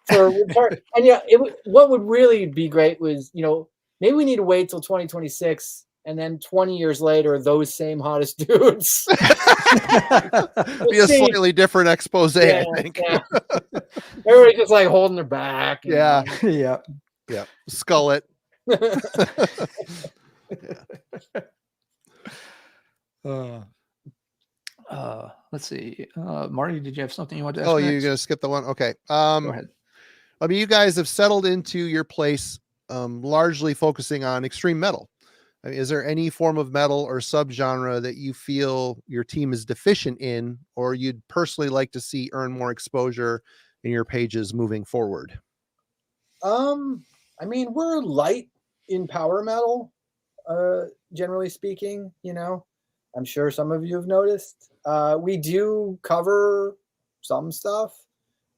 return. And what would really be great was, maybe we need to wait till 2026, and then 20 years later, those same hottest dudes. Be a slightly different expose, I think. Yeah. Everybody just like holding their back. Yeah. Yeah. Skull it. Let's see. Marty, did you have something you wanted to ask? Oh, you're going to skip the one? Okay. Go ahead. I mean, you guys have settled into your place, largely focusing on extreme metal. I mean, is there any form of metal or subgenre that you feel your team is deficient in, or you'd personally like to see earn more exposure in your pages moving forward? I mean, we're light in power metal, generally speaking. I'm sure some of you have noticed. We do cover some stuff.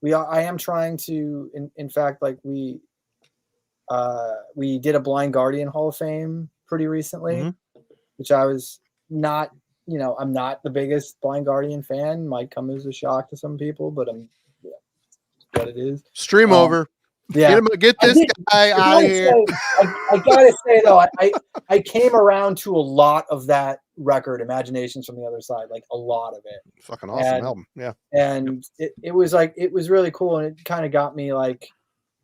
I am trying to, in fact, like we did a Blind Guardian Hall of Fame pretty recently, which I was not, I'm not the biggest Blind Guardian fan. Might come as a shock to some people, but what it is. Stream over. Yeah, Get this guy out of here. I gotta say though, I came around to a lot of that record, Imaginations from the Other Side, like a lot of it. Fucking awesome album. Yeah. And it was like, it was really cool, and it kind of got me like,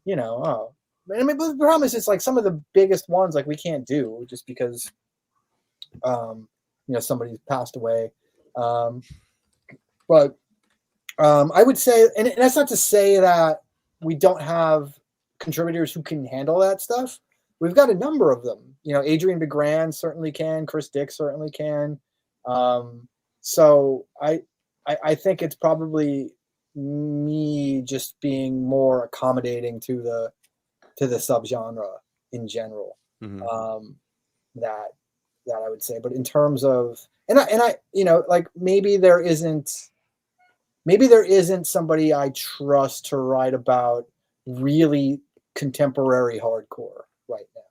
you know, oh, I mean, but the problem is, it's like some of the biggest ones like we can't do just because, you know, somebody's passed away. But I would say, and that's not to say that we don't have contributors who can handle that stuff. We've got a number of them. You know, Adrian DeGrand certainly can. Chris Dick certainly can. So I think it's probably me just being more accommodating to the subgenre in general. That I would say. But in terms of, and I you know, like maybe there isn't somebody I trust to write about really contemporary hardcore right now.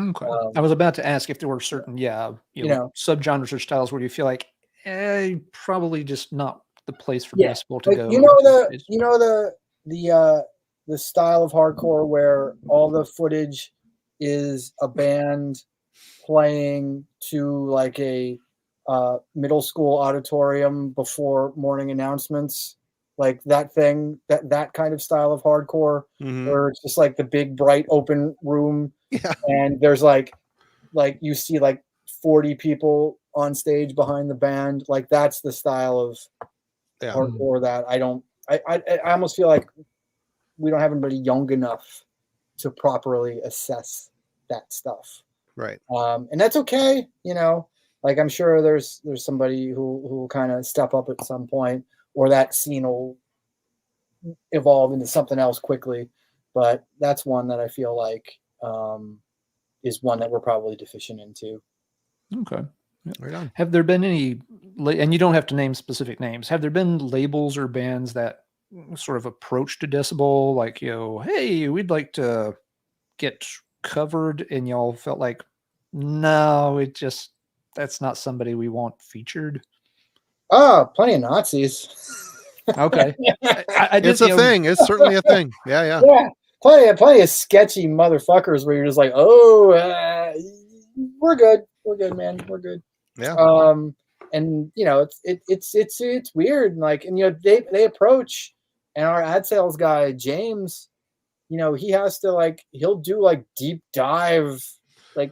Okay. I was about to ask if there were certain, you know, subgenres or styles where you feel like, probably just not the place for Decibel to like, go. You know the style of hardcore where all the footage is a band playing to like a middle school auditorium before morning announcements, like that thing, that kind of style of hardcore, where it's just like the big bright open room, and there's like you see like 40 people on stage behind the band. Like that's the style of hardcore that I almost feel like we don't have anybody young enough to properly assess that stuff. Right. And that's okay, you know. Like I'm sure there's somebody who will kind of step up at some point, or that scene will evolve into something else quickly. But that's one that I feel like is one that we're probably deficient into. Okay. Right on. Have there been any, and you don't have to name specific names, have there been labels or bands that sort of approach to Decibel, like, you know, hey, we'd like to get covered, and y'all felt like, no, that's not somebody we want featured? Plenty of Nazis. Okay. It's a thing. It's certainly a thing. Yeah. Yeah. Plenty of sketchy motherfuckers where you're just like, oh, we're good, man, we're good. Yeah. And you know, it's weird. Like, and you know, they approach, and our ad sales guy James, you know, he has to like, he'll do like deep dive like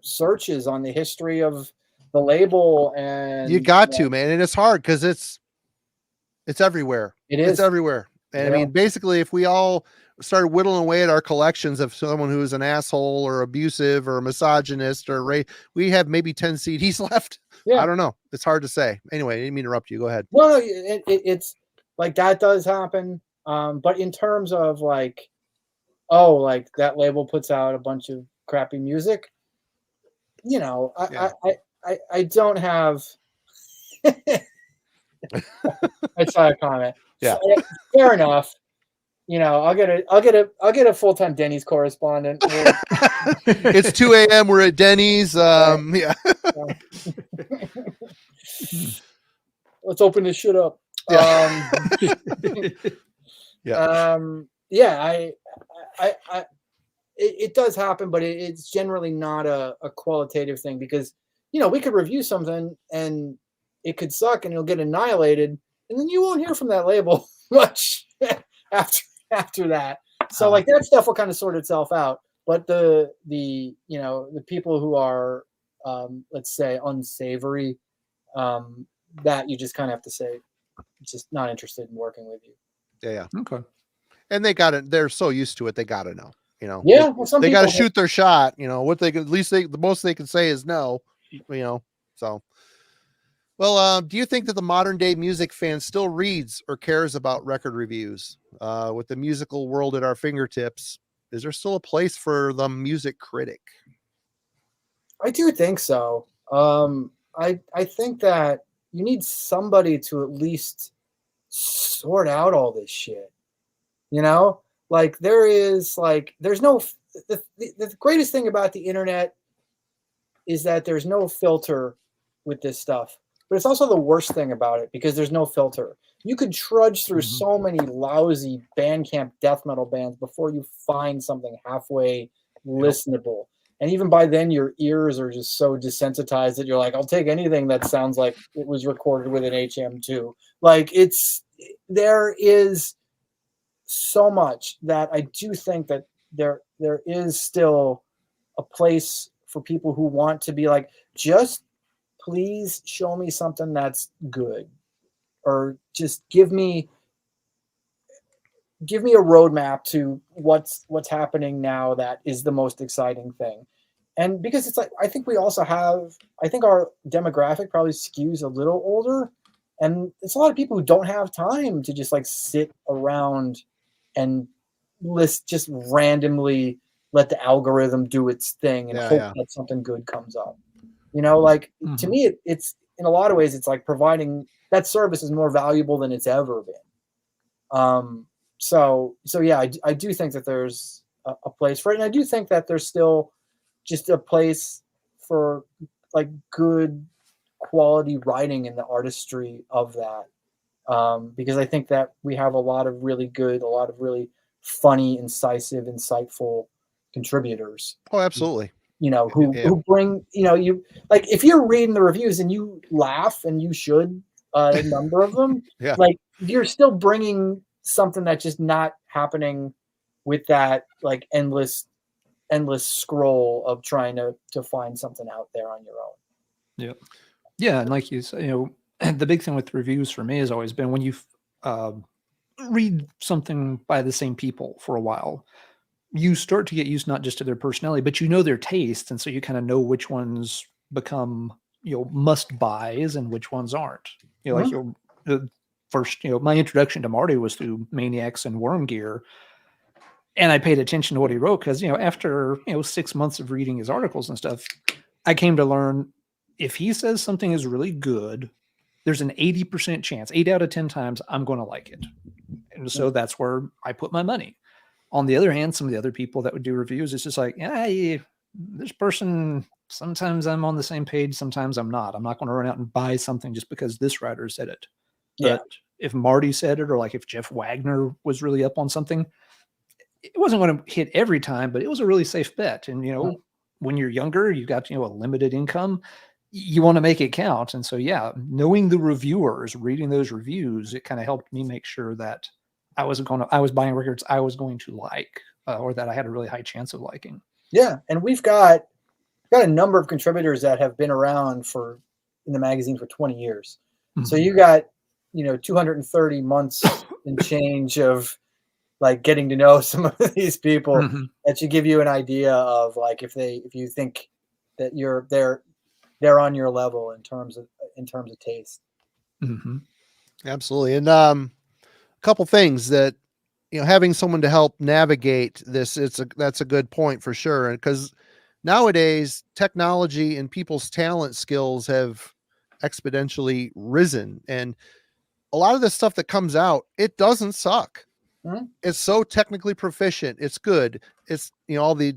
searches on the history of the label, and you got to, man, and it's hard because it's everywhere. It's everywhere. And I mean, basically, if we all started whittling away at our collections of someone who is an asshole or abusive or misogynist or we have maybe 10 CDs left. I don't know. It's hard to say. Anyway, I didn't mean to interrupt you. Go ahead. Well, it's like that does happen. But in terms of like, oh, like that label puts out a bunch of crappy music, you know, I don't have. I saw a comment. Yeah. So, fair enough. You know, I'll get a full-time Denny's correspondent. It's 2 a.m. We're at Denny's. Yeah. Let's open this shit up. It does happen, but it's generally not a qualitative thing, because, you know, we could review something and it could suck and it'll get annihilated, and then you won't hear from that label much after that. So like that stuff will kind of sort itself out. But the you know, the people who are let's say unsavory, that you just kind of have to say, just not interested in working with you. Yeah. Okay. And they got it. They're so used to it. They got to know, you know. Yeah. They got to shoot their shot. You know what they could, at least the most they can say is no, you know. So, well, do you think that the modern day music fan still reads or cares about record reviews? With the musical world at our fingertips, is there still a place for the music critic? I do think so. I think that you need somebody to at least sort out all this shit. You know, like there's no, the greatest thing about the internet is that there's no filter with this stuff, but it's also the worst thing about it, because there's no filter. you could trudge through Mhm. so many lousy Bandcamp death metal bands before you find something halfway listenable. And even by then, your ears are just so desensitized that you're like, I'll take anything that sounds like it was recorded with an HM2. Like there is so much that I do think that there is still a place for people who want to be like, just please show me something that's good, or just give me a roadmap to what's happening now that is the most exciting thing. And because it's like, I think our demographic probably skews a little older, and it's a lot of people who don't have time to just like sit around and just randomly let the algorithm do its thing and hope that something good comes up. Like to me, it's in a lot of ways, it's like providing that service is more valuable than it's ever been. So yeah, I do think that there's a place for it. And I do think that there's still just a place for like good quality writing in the artistry of that. Because I think that we have a lot of really funny, incisive, insightful contributors. Oh, absolutely. Who bring, you like, if you're reading the reviews and you laugh, and you should, a number of them, like you're still bringing something that's just not happening with that like endless scroll of trying to find something out there on your own. Yeah. And like you said, the big thing with reviews for me has always been when you read something by the same people for a while, you start to get used not just to their personality, but their tastes. And so you kind of know which ones become, must buys and which ones aren't. The first, my introduction to Marty was through Maniacs and Worm Gear. And I paid attention to what he wrote because, after, 6 months of reading his articles and stuff, I came to learn if he says something is really good, there's an 80% chance, 8 out of 10 times, I'm going to like it. And so that's where I put my money. On the other hand, some of the other people that would do reviews, it's just like, this person, sometimes I'm on the same page, sometimes I'm not. I'm not going to run out and buy something just because this writer said it. Yeah. But if Marty said it, or like if Jeff Wagner was really up on something, it wasn't going to hit every time, but it was a really safe bet. And, when you're younger, you've got, a limited income, you want to make it count. And so, knowing the reviewers, reading those reviews, it kind of helped me make sure that I was buying records I was going to like, or that I had a really high chance of liking. Yeah. And we've got a number of contributors that have been around in the magazine for 20 years. Mm-hmm. So you got, 230 months and change of like getting to know some of these people that should give you an idea of like, if you think that they're on your level in terms of taste. Mm-hmm. Absolutely. And, a couple things that, having someone to help navigate this, that's a good point for sure. And because nowadays technology and people's talent skills have exponentially risen, and a lot of the stuff that comes out, it doesn't suck. Mm-hmm. It's so technically proficient. It's good. It's, all the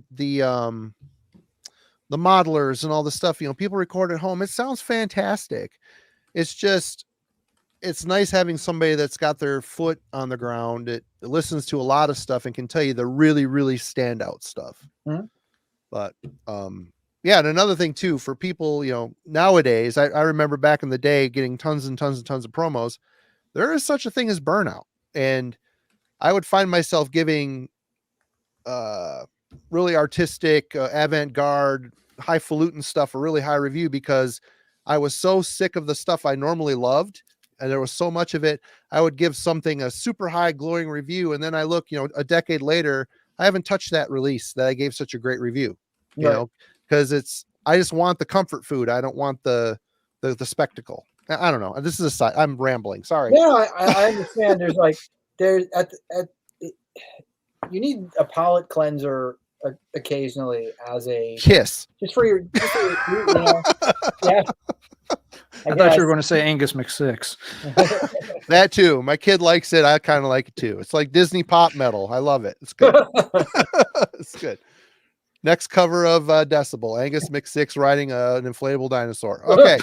modelers and all the stuff, people record at home. It sounds fantastic. It's just, it's nice having somebody that's got their foot on the ground. It listens to a lot of stuff and can tell you the really, really standout stuff. Mm-hmm. But, and another thing too, for people, nowadays, I remember back in the day getting tons and tons and tons of promos. There is such a thing as burnout. And I would find myself giving, really artistic, avant-garde, highfalutin stuff a really high review because I was so sick of the stuff I normally loved, and there was so much of it. I would give something a super high glowing review, and then I look, a decade later, I haven't touched that release that I gave such a great review, because I just want the comfort food. I don't want the spectacle. I don't know. This is a side. I'm rambling. Sorry. Yeah, I understand. You need a palate cleanser occasionally as a kiss, just for your yeah. I thought you were going to say Angus McSix. That too. My kid likes it. I kind of like it too. It's like Disney pop metal. I love it. It's good. It's good. Next cover of Decibel, Angus McSix riding an inflatable dinosaur. Okay.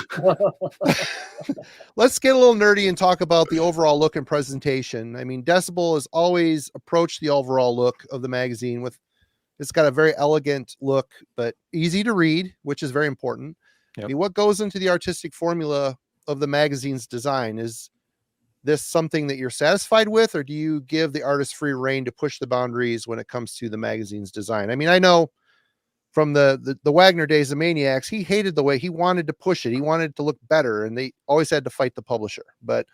Let's get a little nerdy and talk about the overall look and presentation. I mean, Decibel has always approached the overall look of the magazine with, it's got a very elegant look, but easy to read, which is very important. Yep. I mean, what goes into the artistic formula of the magazine's design? Is this something that you're satisfied with, or do you give the artist free reign to push the boundaries when it comes to the magazine's design? I mean, I know from the Wagner days of Maniacs, he hated the way he wanted to push it. He wanted it to look better, and they always had to fight the publisher. But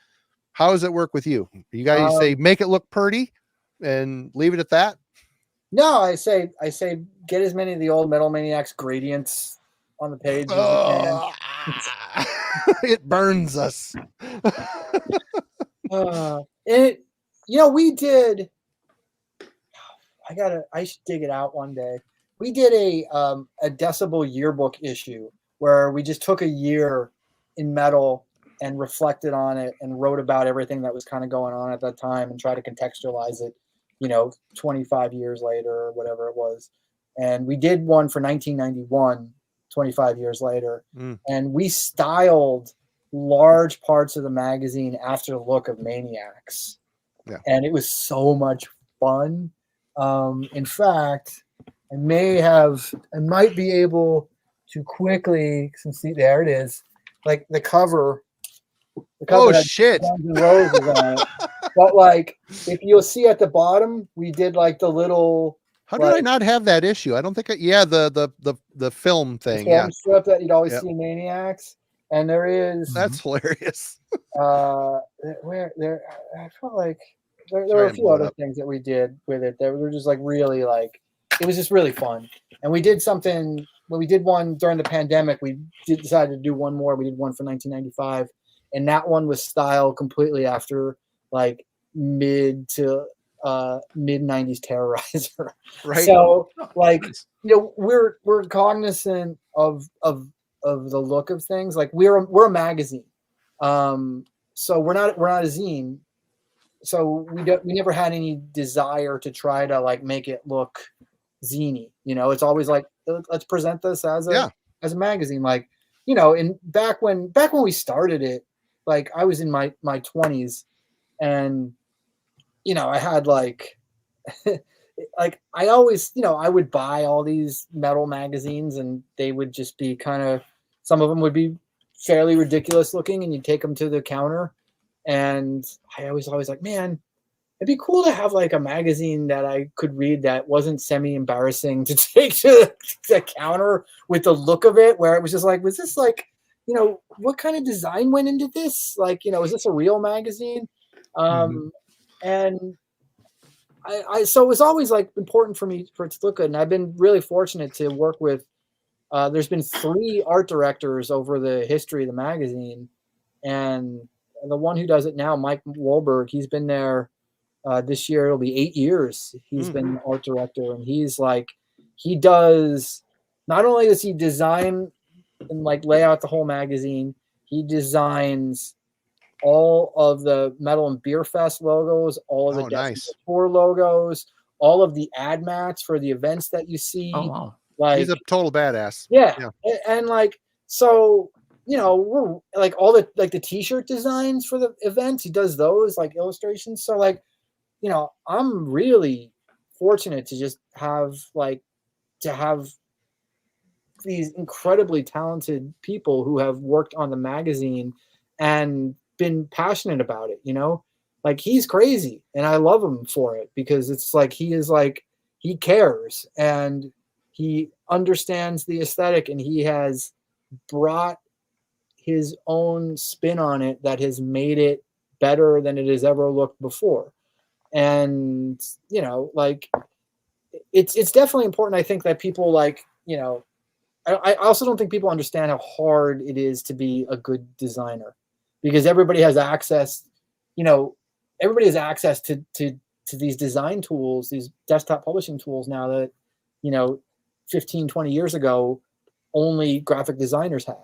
how does it work with you? You guys say make it look pretty and leave it at that? No, I say get as many of the old Metal Maniacs gradients on the page as you can. It burns us. We did. I should dig it out one day. We did a Decibel yearbook issue where we just took a year in metal and reflected on it and wrote about everything that was kind of going on at that time and try to contextualize it, 25 years later or whatever it was. And we did one for 1991, 25 years later. And we styled large parts of the magazine after the look of Maniacs. Yeah. And it was so much fun. In fact, I might be able to quickly, there it is, like the cover. Oh shit! Guns N' Roses on it. But like, if you'll see at the bottom, we did like the little. How did I not have that issue? I don't think. The film thing. The film strip that you'd always see Maniacs, and there is. That's hilarious. Where there, I felt like there were a few other things that we did with it that were just like really like. It was just really fun. And we did something when we did one during the pandemic. We decided to do one more. We did one for 1995, and that one was styled completely after like mid 90s Terrorizer. Right. So like we're cognizant of the look of things. Like we're a magazine, so we're not a zine. So we never had any desire to try to like make it look zine. It's always like, let's present this as a magazine. Like, and back when we started it, like I was in my 20s, and I had like like I always, I would buy all these metal magazines, and they would just be kind of, some of them would be fairly ridiculous looking, and you'd take them to the counter, and I was always like, man, it'd be cool to have like a magazine that I could read that wasn't semi-embarrassing to take to the counter with the look of it, where it was just like, was this like, what kind of design went into this? Like, is this a real magazine? And so it was always like important for me for it to look good. And I've been really fortunate to work with, there's been 3 art directors over the history of the magazine. And the one who does it now, Mike Wahlberg, he's been there. This year it'll be 8 years he's been art director, and he's like, he does, not only does he design and like lay out the whole magazine, he designs all of the Metal and Beer Fest logos, all of the tour logos, all of the ad mats for the events that you see. Oh wow. Like, he's a total badass. Yeah. And like, so we're like all the like the t-shirt designs for the events, he does those like illustrations. So like, I'm really fortunate to just have these incredibly talented people who have worked on the magazine and been passionate about it, like he's crazy and I love him for it, because it's like, he cares and he understands the aesthetic, and he has brought his own spin on it that has made it better than it has ever looked before. And like it's definitely important. I think that people like, I also don't think people understand how hard it is to be a good designer, because everybody has access to these design tools, these desktop publishing tools now that 15, 20 years ago only graphic designers had.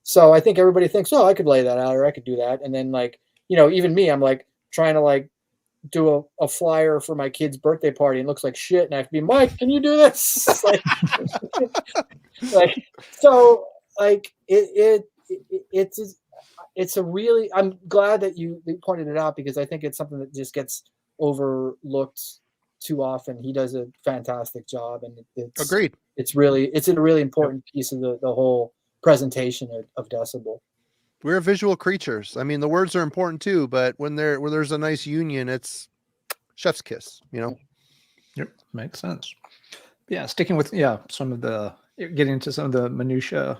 So I think everybody thinks, oh, I could lay that out, or I could do that. And then like, even me, I'm like trying to like do a flyer for my kid's birthday party and it looks like shit, and I have to be, Mike, can you do this? like so like it's a really, I'm glad that you pointed it out, because I think it's something that just gets overlooked too often. He does a fantastic job, and it's Agreed. It's a really important piece of the whole presentation of Decibel. We're visual creatures. I mean, the words are important too, but when there's a nice union, it's chef's kiss, you know? Yep. Makes sense. Yeah. Sticking with, some of the, getting into some of the minutia.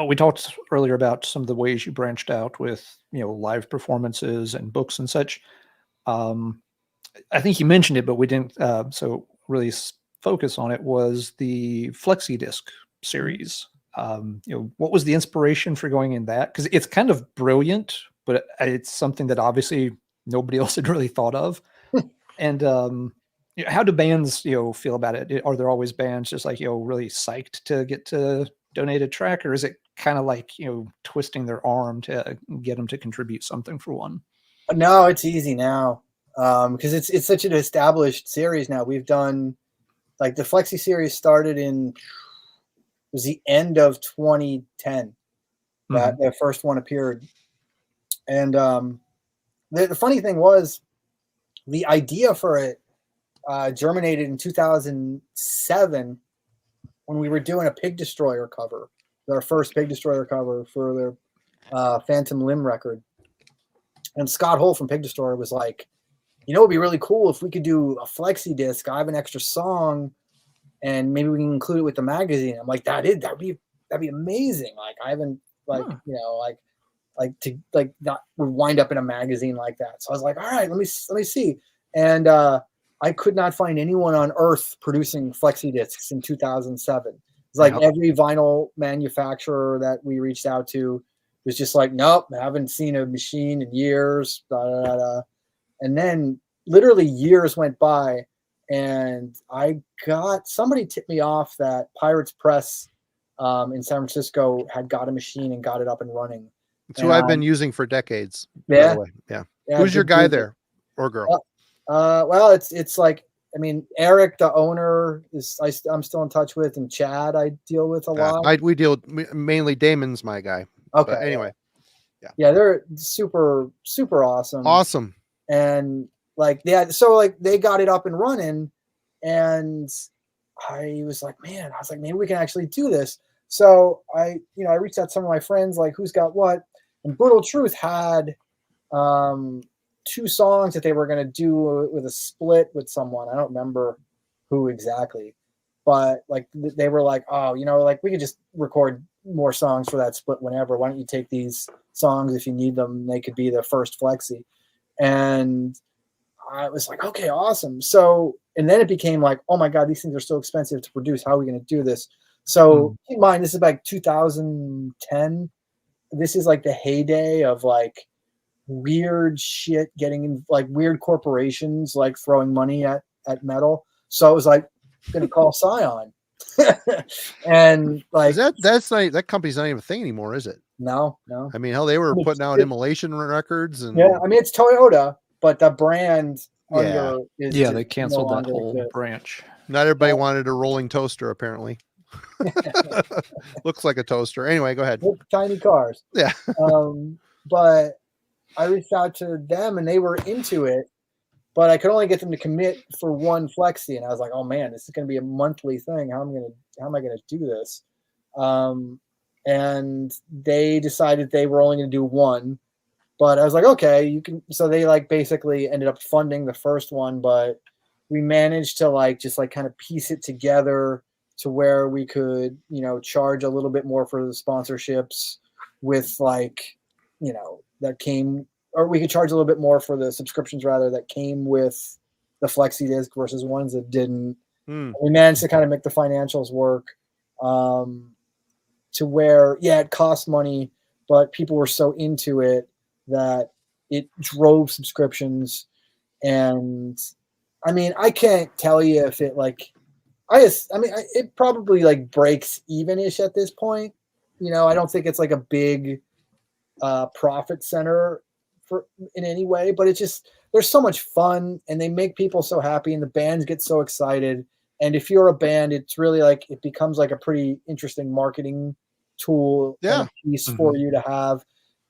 We talked earlier about some of the ways you branched out with, live performances and books and such. I think you mentioned it, but we didn't, so really focus on it, was the flexi disc series. What was the inspiration for going in that? Because it's kind of brilliant, but it's something that obviously nobody else had really thought of. And how do bands, feel about it? Are there always bands just like, really psyched to get to donate a track, or is it kind of like, twisting their arm to get them to contribute something for one? No, it's easy now, because it's such an established series now. We've done, like, the flexi series started was the end of 2010 that the first one appeared. And the funny thing was, the idea for it germinated in 2007 when we were doing a Pig Destroyer cover, our first Pig Destroyer cover for their Phantom Limb record. And Scott Hull from Pig Destroyer was like, it'd be really cool if we could do a flexi disc. I have an extra song, and maybe we can include it with the magazine. I'm like, that'd be amazing. Like, I haven't not would wind up in a magazine like that. So I was like, all right, let me see. And I could not find anyone on earth producing flexi discs in 2007. It's like every vinyl manufacturer that we reached out to was just like, nope, I haven't seen a machine in years. And then literally years went by, and somebody tipped me off that Pirates Press in San Francisco had got a machine and got it up and running. It's who I've been using for decades. Yeah. By the way. Yeah. Who's your guy there, or girl? Well, it's like, I mean, Eric, the owner, I'm still in touch with, and Chad I deal with a lot. We deal with, mainly Damon's my guy. Okay. But anyway. Yeah, they're super, super awesome. Awesome. And so they got it up and running, and I was like, maybe we can actually do this. So I reached out to some of my friends, like, who's got what, and Brutal Truth had 2 songs that they were going to do with a split with someone. I don't remember who exactly, but like they were like, oh, we could just record more songs for that split whenever. Why don't you take these songs if you need them? They could be the first flexi. And I was like, okay, awesome. So, and then it became like, oh my God, these things are so expensive to produce. How are we going to do this? So keep in mind, this is like 2010. This is like the heyday of like weird shit getting in, like weird corporations like throwing money at metal. So I was like, going to call Scion. And like, that company's not even a thing anymore, is it? No. I mean, hell, they were putting out Immolation records, and I mean, it's Toyota, but the brand under is they canceled that whole branch. Not everybody wanted a rolling toaster, apparently. Looks like a toaster. Anyway, go ahead. Tiny cars. Yeah. But I reached out to them, and they were into it, but I could only get them to commit for one flexi, and I was like, oh man, this is going to be a monthly thing. How am I going to do this? And they decided they were only going to do one, but I was like, okay, you can. So they like basically ended up funding the first one, but we managed to just kind of piece it together to where we could, charge a little bit more for the sponsorships with that came, or we could charge a little bit more for the subscriptions rather that came with the flexi disc versus ones that didn't. We managed to kind of make the financials work to where, it cost money, but people were so into it that it drove subscriptions. And I mean, I can't tell you if it it probably breaks even-ish at this point. I don't think it's a big profit center in any way, but it's just they're so much fun, and they make people so happy, and the bands get so excited. And if you're a band, it's really like it becomes like a pretty interesting marketing tool and a piece for you to have.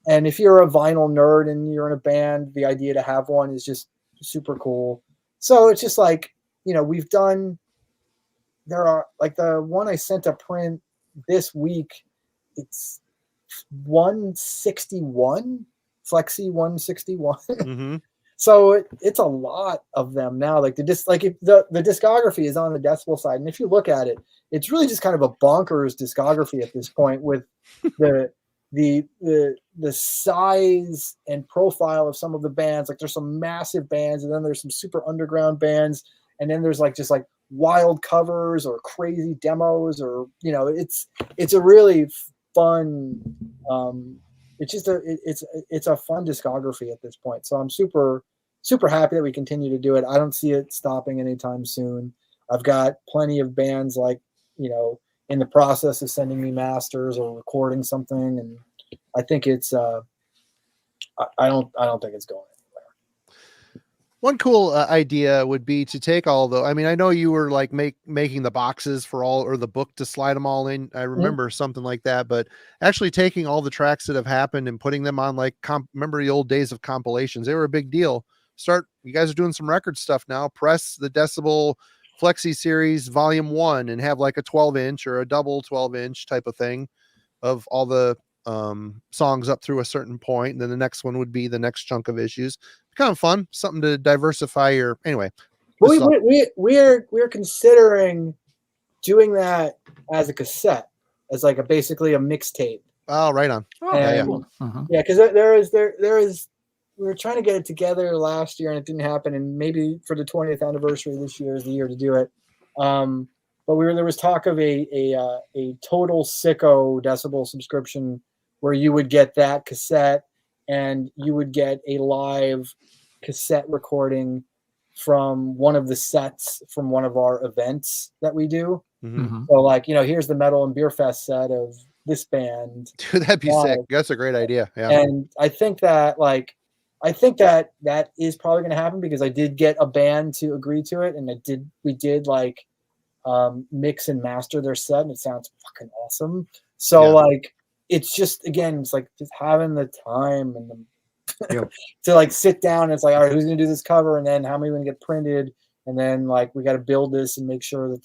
And if you're a vinyl nerd and you're in a band, the idea to have one is just super cool. So it's just like, we've done, there are like the one I sent to print this week, it's 161, flexi 161. Mm-hmm. So it's a lot of them now. Like the discography is on the Decibel side, and if you look at it, it's really just kind of a bonkers discography at this point, with the size and profile of some of the bands. Like there's some massive bands, and then there's some super underground bands, and then there's like just like wild covers or crazy demos, or it's a really fun. It's a fun discography at this point. So I'm super happy that we continue to do it. I don't see it stopping anytime soon. I've got plenty of bands like, in the process of sending me masters or recording something. And I think it's, I don't think it's going anywhere. One cool idea would be to take I mean, I know you were like making the boxes for all, or the book to slide them all in. I remember something like that, but actually taking all the tracks that have happened and putting them on like, remember the old days of compilations? They were a big deal. You guys are doing some record stuff now. Press the Decibel Flexi Series Volume 1 and have like a 12-inch or a double 12-inch type of thing of all the songs up through a certain point, and then the next one would be the next chunk of issues. Kind of fun, something to diversify your. Anyway, we're considering doing that as a cassette, as like basically a mixtape. Oh, right on. Oh, yeah. Cool. Uh-huh. Yeah, because there is. We were trying to get it together last year, and it didn't happen. And maybe for the 20th anniversary this year is the year to do it. But there was talk of a total sicko Decibel subscription where you would get that cassette and you would get a live cassette recording from one of the sets from one of our events that we do. Mm-hmm. So like, here's the Metal and Beer Fest set of this band. Dude, that'd be sick. That's a great idea. Yeah. And I think that is probably going to happen, because I did get a band to agree to it, and we did like mix and master their set, and it sounds fucking awesome. So like, it's just, again, it's like just having the time and to like sit down, and it's like, all right, who's going to do this cover, and then how many are going to get printed, and then like we got to build this and make sure that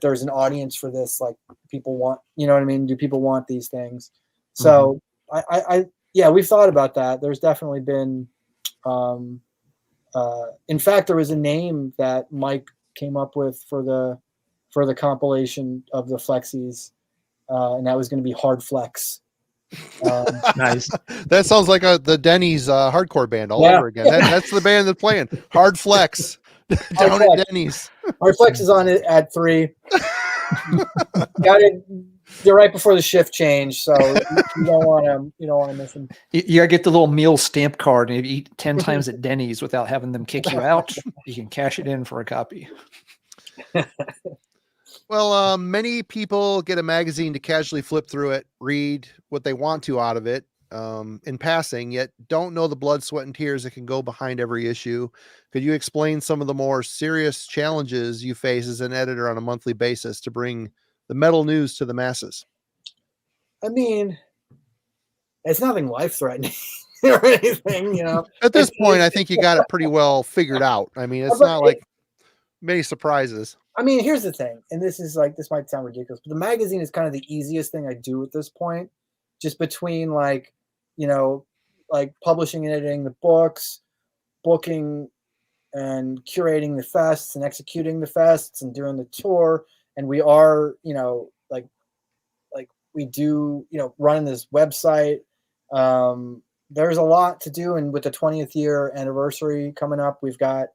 there's an audience for this. Like people want, you know what I mean? Do people want these things? So yeah, we've thought about that. There's definitely been, in fact, there was a name that Mike came up with for the compilation of the Flexis, and that was going to be Hard Flex. Nice. That sounds like the Denny's hardcore band all over again. That's the band that's playing Hard Flex down at Denny's. Hard Flex is on it at 3. Got it. They're right before the shift change, so you don't want to miss them. You gotta get the little meal stamp card, and if you eat 10 times at Denny's without having them kick you out, you can cash it in for a copy. Well, many people get a magazine to casually flip through it, read what they want to out of it in passing, yet don't know the blood, sweat, and tears that can go behind every issue. Could you explain some of the more serious challenges you face as an editor on a monthly basis to bring the metal news to the masses? I mean, it's nothing life-threatening or anything, At this point, I think you got it pretty well figured out. I mean, it's not like many surprises. I mean, here's the thing, and this might sound ridiculous, but the magazine is kind of the easiest thing I do at this point, just between like publishing and editing the books, booking and curating the fests and executing the fests and doing the tour. And we are, we do, running this website. There's a lot to do. And with the 20th year anniversary coming up, we've got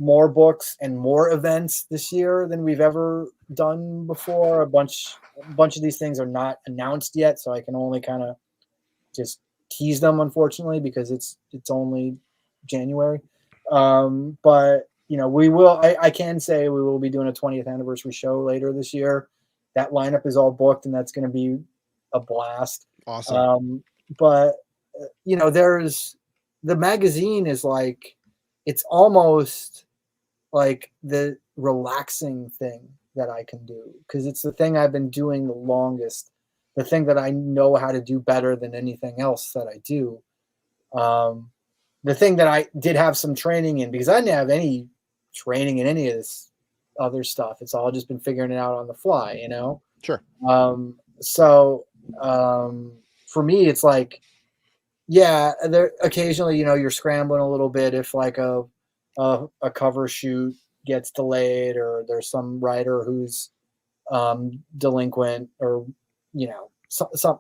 more books and more events this year than we've ever done before. A bunch of these things are not announced yet, so I can only kind of just tease them, unfortunately, because it's only January. But we will. I can say we will be doing a 20th anniversary show later this year. That lineup is all booked, and that's going to be a blast. Awesome. But there's the magazine is like, it's almost like the relaxing thing that I can do, because it's the thing I've been doing the longest, the thing that I know how to do better than anything else that I do. The thing that I did have some training in, because I didn't have any training in any of this other stuff. It's all just been figuring it out on the fly, you know? Sure. So for me, it's like, yeah, there occasionally, you know, you're scrambling a little bit if like a cover shoot gets delayed, or there's some writer who's delinquent, or you know,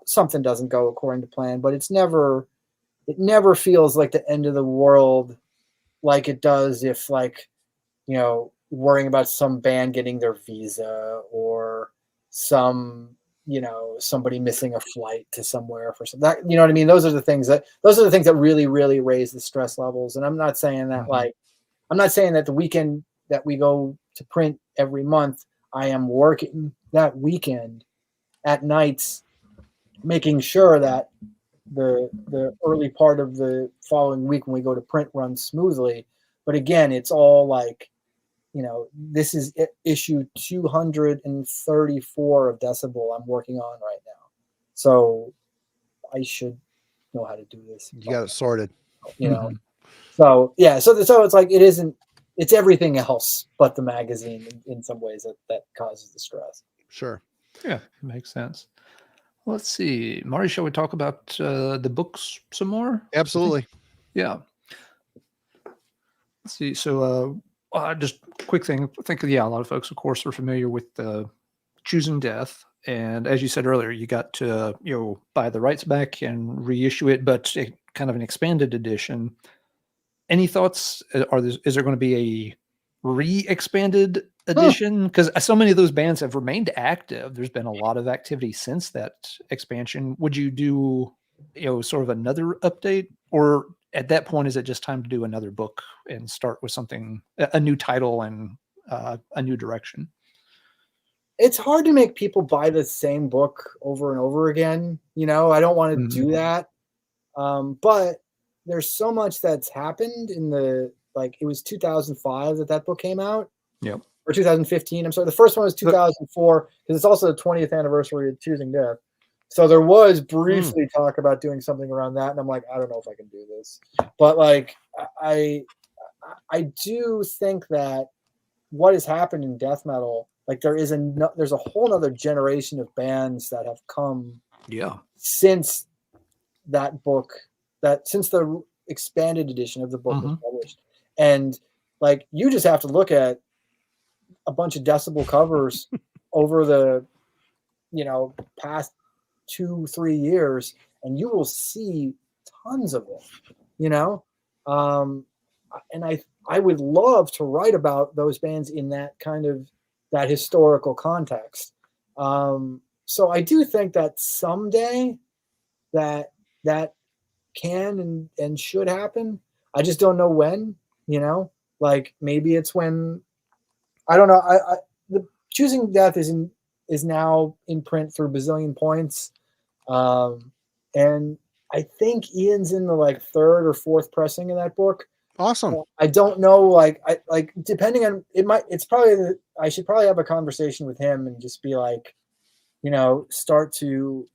something doesn't go according to plan. But it never feels like the end of the world, like it does if, like, you know, worrying about some band getting their visa, or some, you know, somebody missing a flight to somewhere for some, that, you know what I mean? Those are the things that really, really raise the stress levels. And I'm not saying that I'm not saying that the weekend that we go to print every month, I am working that weekend at nights, making sure that the early part of the following week when we go to print runs smoothly. But again, it's all like, you know, this is issue 234 of Decibel I'm working on right now. So I should know how to do this. You got it sorted. You know? So yeah, so it's like, it's everything else but the magazine in some ways that causes the stress. Sure. Yeah, makes sense. Let's see, Mari, shall we talk about the books some more? Absolutely. Yeah. Let's see. So just quick thing. I think, yeah, a lot of folks, of course, are familiar with Choosing Death. And as you said earlier, you got to, you know, buy the rights back and reissue it, but kind of an expanded edition. Any thoughts? Is there going to be a re-expanded edition? Because so many of those bands have remained active. There's been a lot of activity since that expansion. Would you do, you know, sort of another update, or at that point, is it just time to do another book and start with something, a new title and a new direction? It's hard to make people buy the same book over and over again. You know, I don't want to do that. But there's so much that's happened in the, like, it was 2005 that book came out. Yep. Or 2015. I'm sorry. The first one was 2004, because it's also the 20th anniversary of Choosing Death. So there was briefly talk about doing something around that. And I'm like, I don't know if I can do this. But like, I do think that what has happened in death metal, like there's a whole other generation of bands that have come since that book, since the expanded edition of the book was published. And like, you just have to look at a bunch of Decibel covers over the, you know, past 2-3 years, and you will see tons of them, you know? And I would love to write about those bands in that kind of, that historical context. So I do think that someday that can and should happen. I just don't know when, you know, like maybe it's when, I don't know. The Choosing Death is now in print through Bazillion Points. And I think Ian's in the like 3rd or 4th pressing of that book. Awesome. I don't know, like, depending on I should probably have a conversation with him and just be like, you know, start to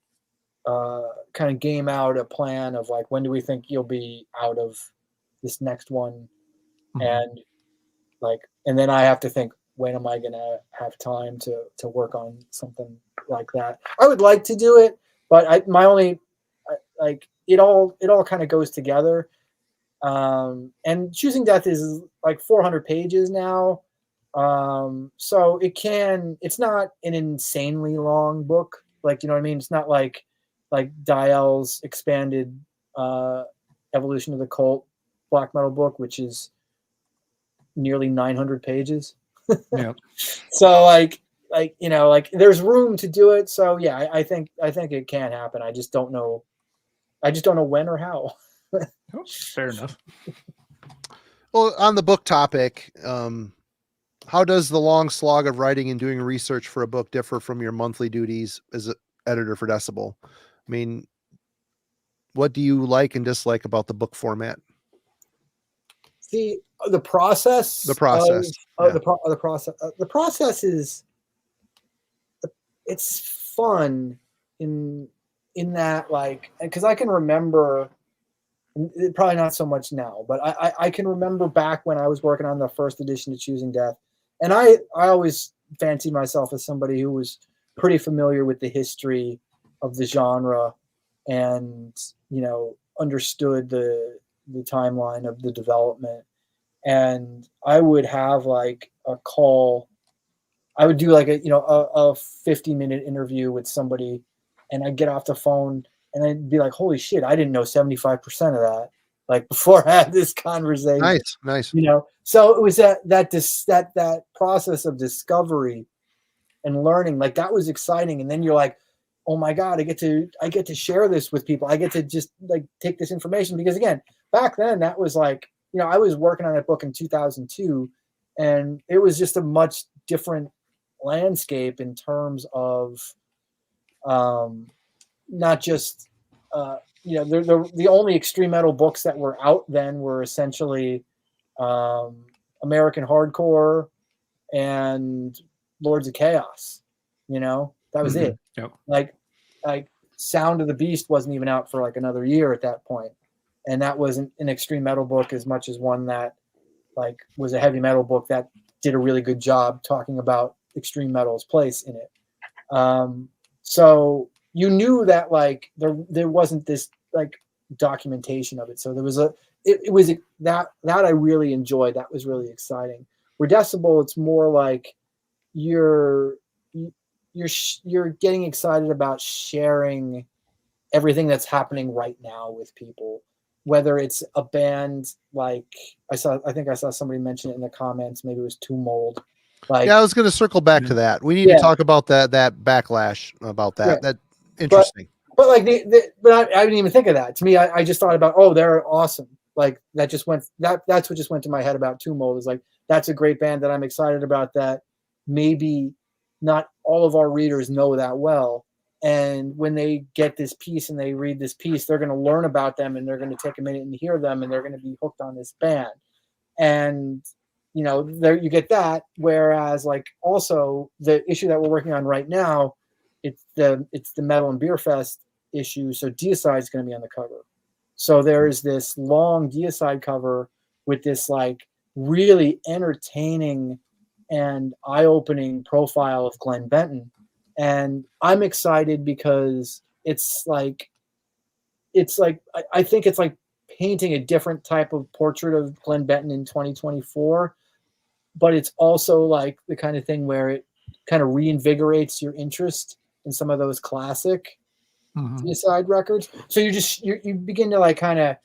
kind of game out a plan of like, when do we think you'll be out of this next one? And like, and then I have to think, when am I going to have time to work on something like that? I would like to do it, but it all kind of goes together. And Choosing Death is like 400 pages now. So it's not an insanely long book. Like, you know what I mean? It's not like Dial's expanded Evolution of the Cult black metal book, which is nearly 900 pages. Yeah. So like, you know, like there's room to do it. So yeah, I think it can happen. I just don't know when or how. Fair enough. Well, on the book topic, how does the long slog of writing and doing research for a book differ from your monthly duties as an editor for Decibel? I mean, what do you like and dislike about the book format? See, the process. The process. The process is. It's fun in that, like, because I can remember, probably not so much now, but I can remember back when I was working on the first edition of Choosing Death, and I always fancied myself as somebody who was pretty familiar with the history of the genre, and understood the timeline of the development, and I would have like a call. I would do like a 50-minute interview with somebody, and I'd get off the phone and I'd be like, holy shit, I didn't know 75% of that, like, before I had this conversation. Nice. So it was that process of discovery and learning, like, that was exciting. And then you're like, oh my God, I get to share this with people. I get to just like take this information, because again, back then that was like, I was working on that book in 2002, and it was just a much different landscape in terms of not just the only extreme metal books that were out then were essentially American hardcore and Lords of Chaos. That was it. Yep. Like Sound of the Beast wasn't even out for like another year at that point, and that wasn't an extreme metal book as much as one that like was a heavy metal book that did a really good job talking about extreme metal's place in it. So you knew that like there wasn't this like documentation of it. So there was that I really enjoyed. That was really exciting. Where Decibel, it's more like you're getting excited about sharing everything that's happening right now with people. Whether it's a band like I think I saw somebody mention it in the comments. Maybe it was Two Mold. Like, yeah, I was going to circle back to that. We need to talk about that backlash about that. That interesting. But like I didn't even think of that. To me, I just thought about, oh, they're awesome. Like that just went that's what just went to my head about Two Mold, is like, that's a great band that I'm excited about, that maybe not all of our readers know that well. And when they get this piece and they read this piece, they're going to learn about them, and they're going to take a minute and hear them, and they're going to be hooked on this band. And there you get that. Whereas like also the issue that we're working on right now, it's the Metal and Beer Fest issue. So Deicide is going to be on the cover. So there's this long Deicide cover with this like really entertaining and eye-opening profile of Glenn Benton. And I'm excited because it's like I think it's like painting a different type of portrait of Glenn Benton in 2024, but it's also like the kind of thing where it kind of reinvigorates your interest in some of those classic Deicide records. So you begin to like kind of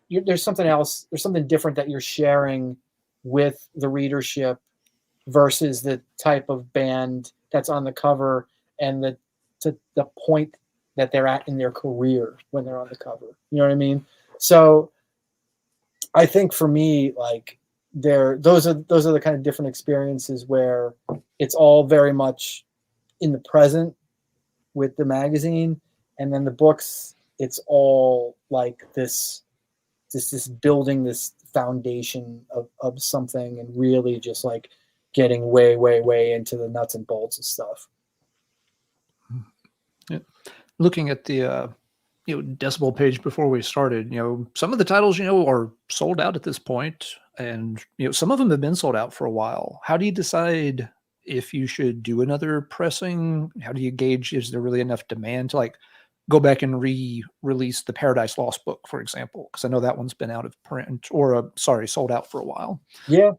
there's something else, there's something different that you're sharing with the readership versus the type of band that's on the cover and the point that they're at in their career when they're on the cover. You know what I mean? So I think for me, like those are the kind of different experiences where it's all very much in the present with the magazine, and then the books, it's all like this building this foundation of something, and really just like getting way into the nuts and bolts of stuff. Yeah. Looking at the Decibel page before we started, some of the titles are sold out at this point, and some of them have been sold out for a while. How do you decide if you should do another pressing? How do you gauge, is there really enough demand to like go back and re-release the Paradise Lost book, for example? Because I know that one's been out of print, or sold out for a while. Yeah.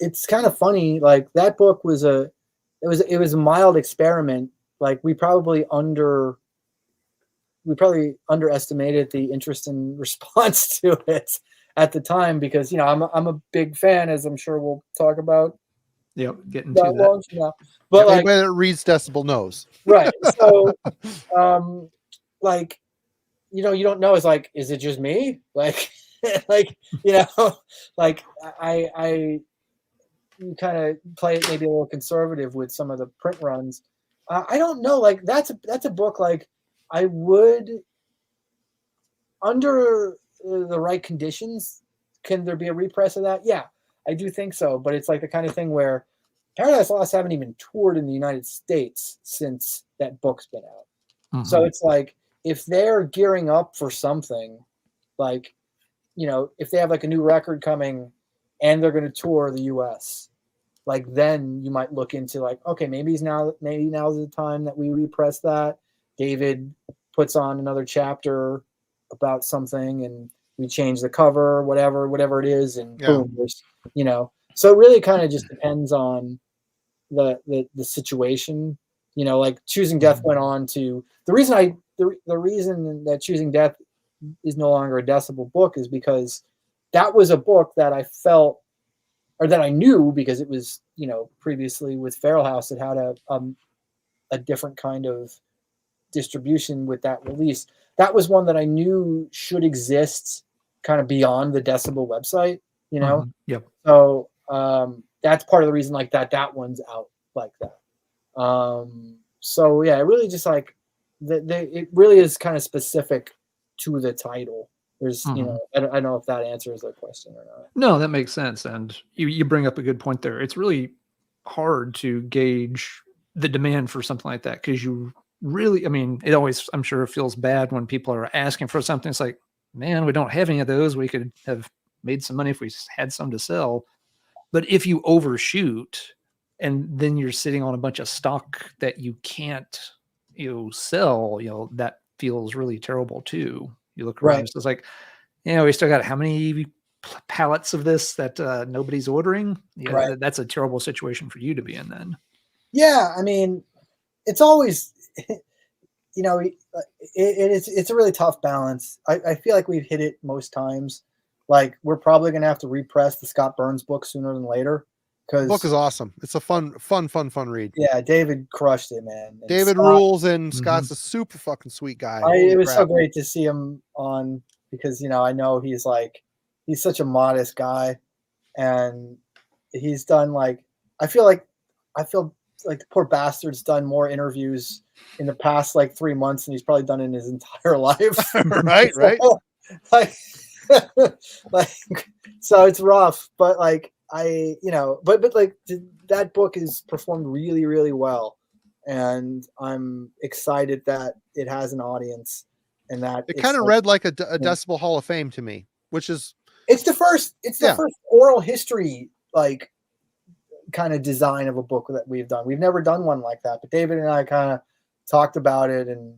It's kind of funny. Like that book was a mild experiment. Like we probably underestimated the interest and response to it at the time, because I'm a big fan, as I'm sure we'll talk about. Yep, getting to that. Now. But like, anybody that reads Decibel knows. Right. So like, you don't know, it's like, is it just me? Like like, like I kind of play it maybe a little conservative with some of the print runs. I don't know. Like that's a book like I would under the right conditions, can there be a repress of that? Yeah, I do think so. But it's like the kind of thing where Paradise Lost haven't even toured in the United States since that book's been out. So it's like, if they're gearing up for something, like, you know, if they have like a new record coming and they're going to tour the US, like, then you might look into like, okay, maybe now's the time that we repress that. David puts on another chapter about something and we change the cover, whatever it is, and boom, there's, you know. So it really kind of just depends on the situation, you know. Like Choosing Death went on to the reason that Choosing Death is no longer a Decibel book is because that was a book that I felt, or that I knew, because it was, you know, previously with Feral House, it had a different kind of distribution with that release. That was one that I knew should exist kind of beyond the Decibel website, you know? Yep. So that's part of the reason like that one's out like that. So yeah, it really just like it really is kind of specific to the title. There's, you know, I don't know if that answers the question or not. No, that makes sense. And you bring up a good point there. It's really hard to gauge the demand for something like that, because you really, I mean, it always, I'm sure it feels bad when people are asking for something. It's like, man, we don't have any of those. We could have made some money if we had some to sell. But if you overshoot and then you're sitting on a bunch of stock that you can't, you know, sell, you know, that feels really terrible too. You look around, it's like, you know, we still got how many pallets of this that nobody's ordering? Yeah, that's a terrible situation for you to be in then. Yeah, I mean, it's always, you know, it's a really tough balance. I feel like we've hit it most times. Like, we're probably going to have to repress the Scott Burns book sooner than later. The book is awesome. It's a fun read. Yeah, David crushed it, man. And David rules, and Scott's a super fucking sweet guy. It was so great to see him on, because, you know, I know he's such a modest guy, and he's done like, I feel like the poor bastard's done more interviews in the past like 3 months than he's probably done in his entire life. right. So it's rough, but like, but like that book is performed really, really well, and I'm excited that it has an audience, and that it kind of read like a Decibel Hall of Fame to me, which is the first oral history like kind of design of a book that we've done. We've never done one like that, but David and I kind of talked about it, and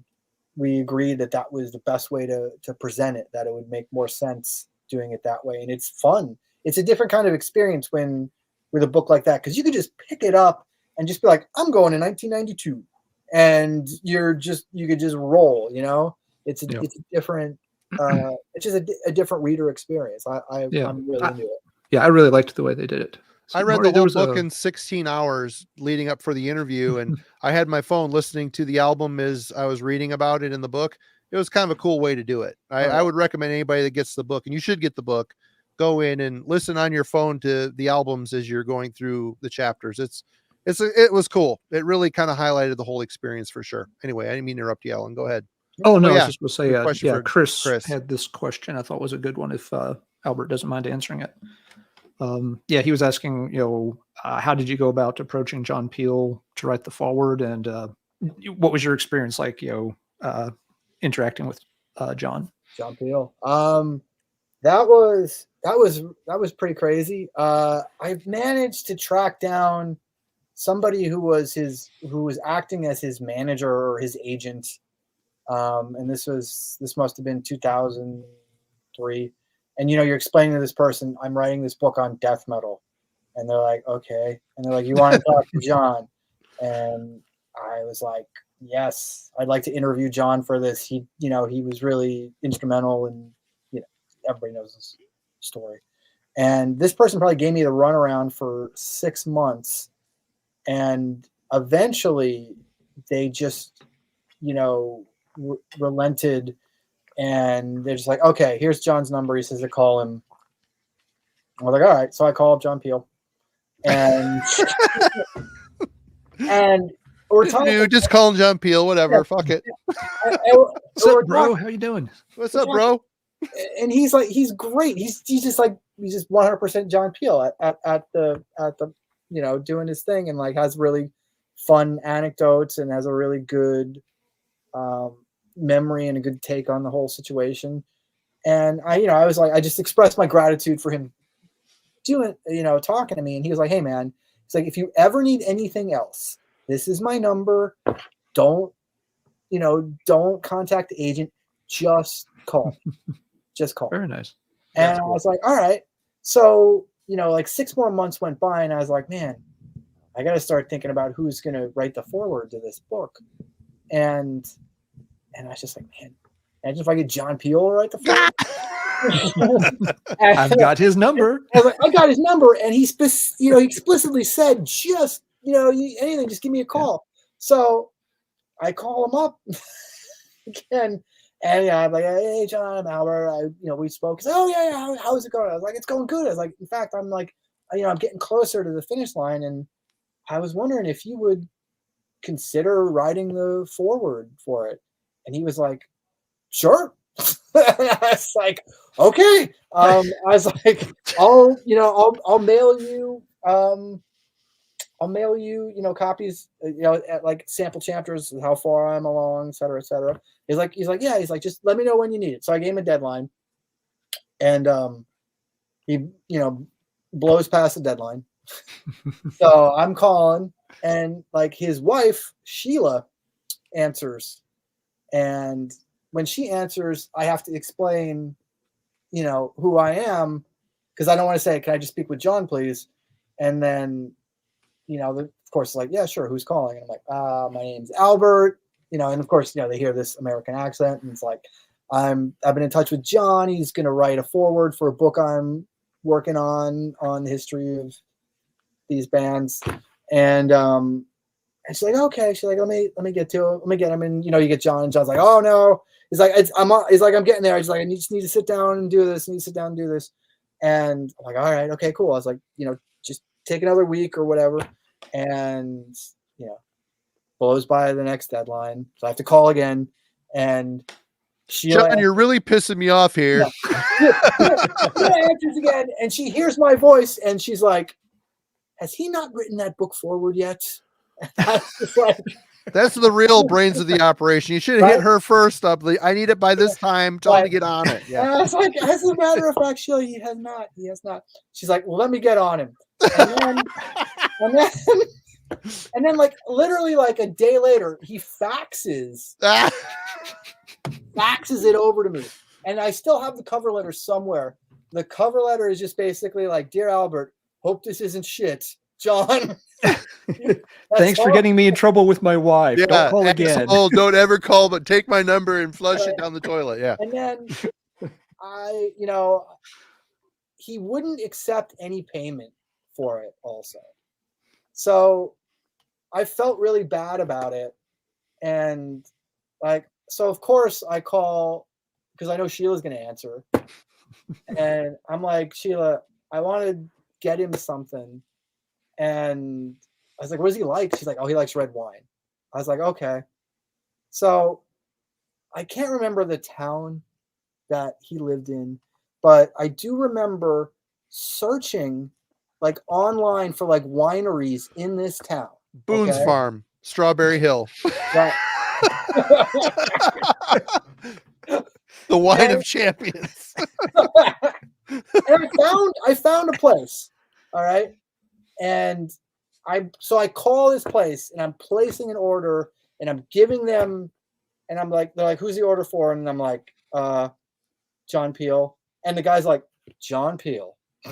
we agreed that was the best way to present it, that it would make more sense doing it that way, and it's fun. It's a different kind of experience with a book like that, because you could just pick it up and just be like, I'm going in 1992, and you could just roll. You know, it's a different, it's just a different reader experience. I'm really into it. Yeah, I really liked the way they did it. So I read the whole book in 16 hours leading up for the interview, and I had my phone listening to the album as I was reading about it in the book. It was kind of a cool way to do it. I would recommend anybody that gets the book, and you should get the book, go in and listen on your phone to the albums as you're going through the chapters. It was cool. It really kind of highlighted the whole experience for sure. Anyway, I didn't mean to interrupt you, Alan. Go ahead. Oh no, I was just going to say, Chris had this question I thought was a good one, if Albert doesn't mind answering it. He was asking, you know, how did you go about approaching John Peel to write the foreword, and what was your experience like, you know, interacting with John Peel? That was pretty crazy. I've managed to track down somebody who was acting as his manager or his agent, and this must have been 2003. And, you know, you're explaining to this person, I'm writing this book on death metal. And they're like, okay. And they're like, you want to talk to John? And I was like, yes, I'd like to interview John for this. He was really instrumental, and, you know, everybody knows this story. And this person probably gave me the runaround for 6 months. And eventually they just, you know, relented. And they're just like, okay, here's John's number. He says to call him. I was like, all right. So I called John Peel, and we're talking. Dude, just call him John Peel, whatever. Fuck it. What's up, bro? How you doing? What's up, bro? and he's great. He's just 100% John Peel at the doing his thing, and like has really fun anecdotes and has a really good memory and a good take on the whole situation. And I was like, I just expressed my gratitude for him doing, talking to me. And he was like, hey man, he's like, if you ever need anything else, this is my number. Don't contact the agent. Just call. Just call. Very nice. And That's I cool. was like, all right. So, like 6 more months went by and I was like, man, I got to start thinking about who's going to write the foreword to this book. And I was just like, man, imagine if I get John Peel to write the foreword. I've got his number. I was like, I got his number. And he explicitly said, just, anything, just give me a call. Yeah. So I call him up again. And I'm like, hey, John, I'm Albert. We spoke. He said, oh, yeah. How's it going? I was like, it's going good. I was like, in fact, I'm like, I'm getting closer to the finish line. And I was wondering if you would consider writing the foreword for it. And he was like, sure. I was like, okay. I was like, I'll mail you. I'll mail you, copies, at like sample chapters, how far I'm along, et cetera, et cetera. He's like, yeah, he's like, just let me know when you need it. So I gave him a deadline, and he, blows past the deadline. So I'm calling, and like his wife, Sheila, answers. And when she answers, I have to explain, who I am, because I don't want to say, can I just speak with John, please? And then, of course, like, yeah, sure, who's calling? And I'm like, my name's Albert, and of course, they hear this American accent, and it's like, I've been in touch with John. He's going to write a foreword for a book I'm working on the history of these bands. And she's like, okay. She's like, let me get to it. Let me get him. And, you get John, and John's like, oh no. He's like, I'm getting there. He's like, I just need to sit down and do this. And I'm like, all right, okay, cool. I was like, just take another week or whatever. And, blows by the next deadline. So I have to call again. And John, you're really pissing me off here. Sheila answers again, and she hears my voice, and she's like, has he not written that book forward yet? That's the real brains of the operation. You should have hit her first up. I need it by this time. Tell him to get on it. Yeah. And I was like, as a matter of fact, Sheila, he has not. She's like, well, let me get on him. And then like literally like a day later, he faxes it over to me. And I still have the cover letter somewhere. The cover letter is just basically like, dear Albert, hope this isn't shit. John. Thanks for getting me in trouble with my wife. Yeah, don't call again. Don't ever call, but take my number and flush it down the toilet. Yeah. And then he wouldn't accept any payment for it also. So I felt really bad about it. And so of course I call, because I know Sheila's going to answer. And I'm like, Sheila, I want to get him something. And I was like, what does he like? She's like, oh, he likes red wine. I was like, okay. So I can't remember the town that he lived in, but I do remember searching like online for like wineries in this town. Boone's Farm, Strawberry Hill. The wine of champions. And I found a place. All right. And I call this place, and I'm placing an order, and I'm giving them, and I'm like, they're like, who's the order for? And I'm like, John Peel. And the guy's like, John Peel. I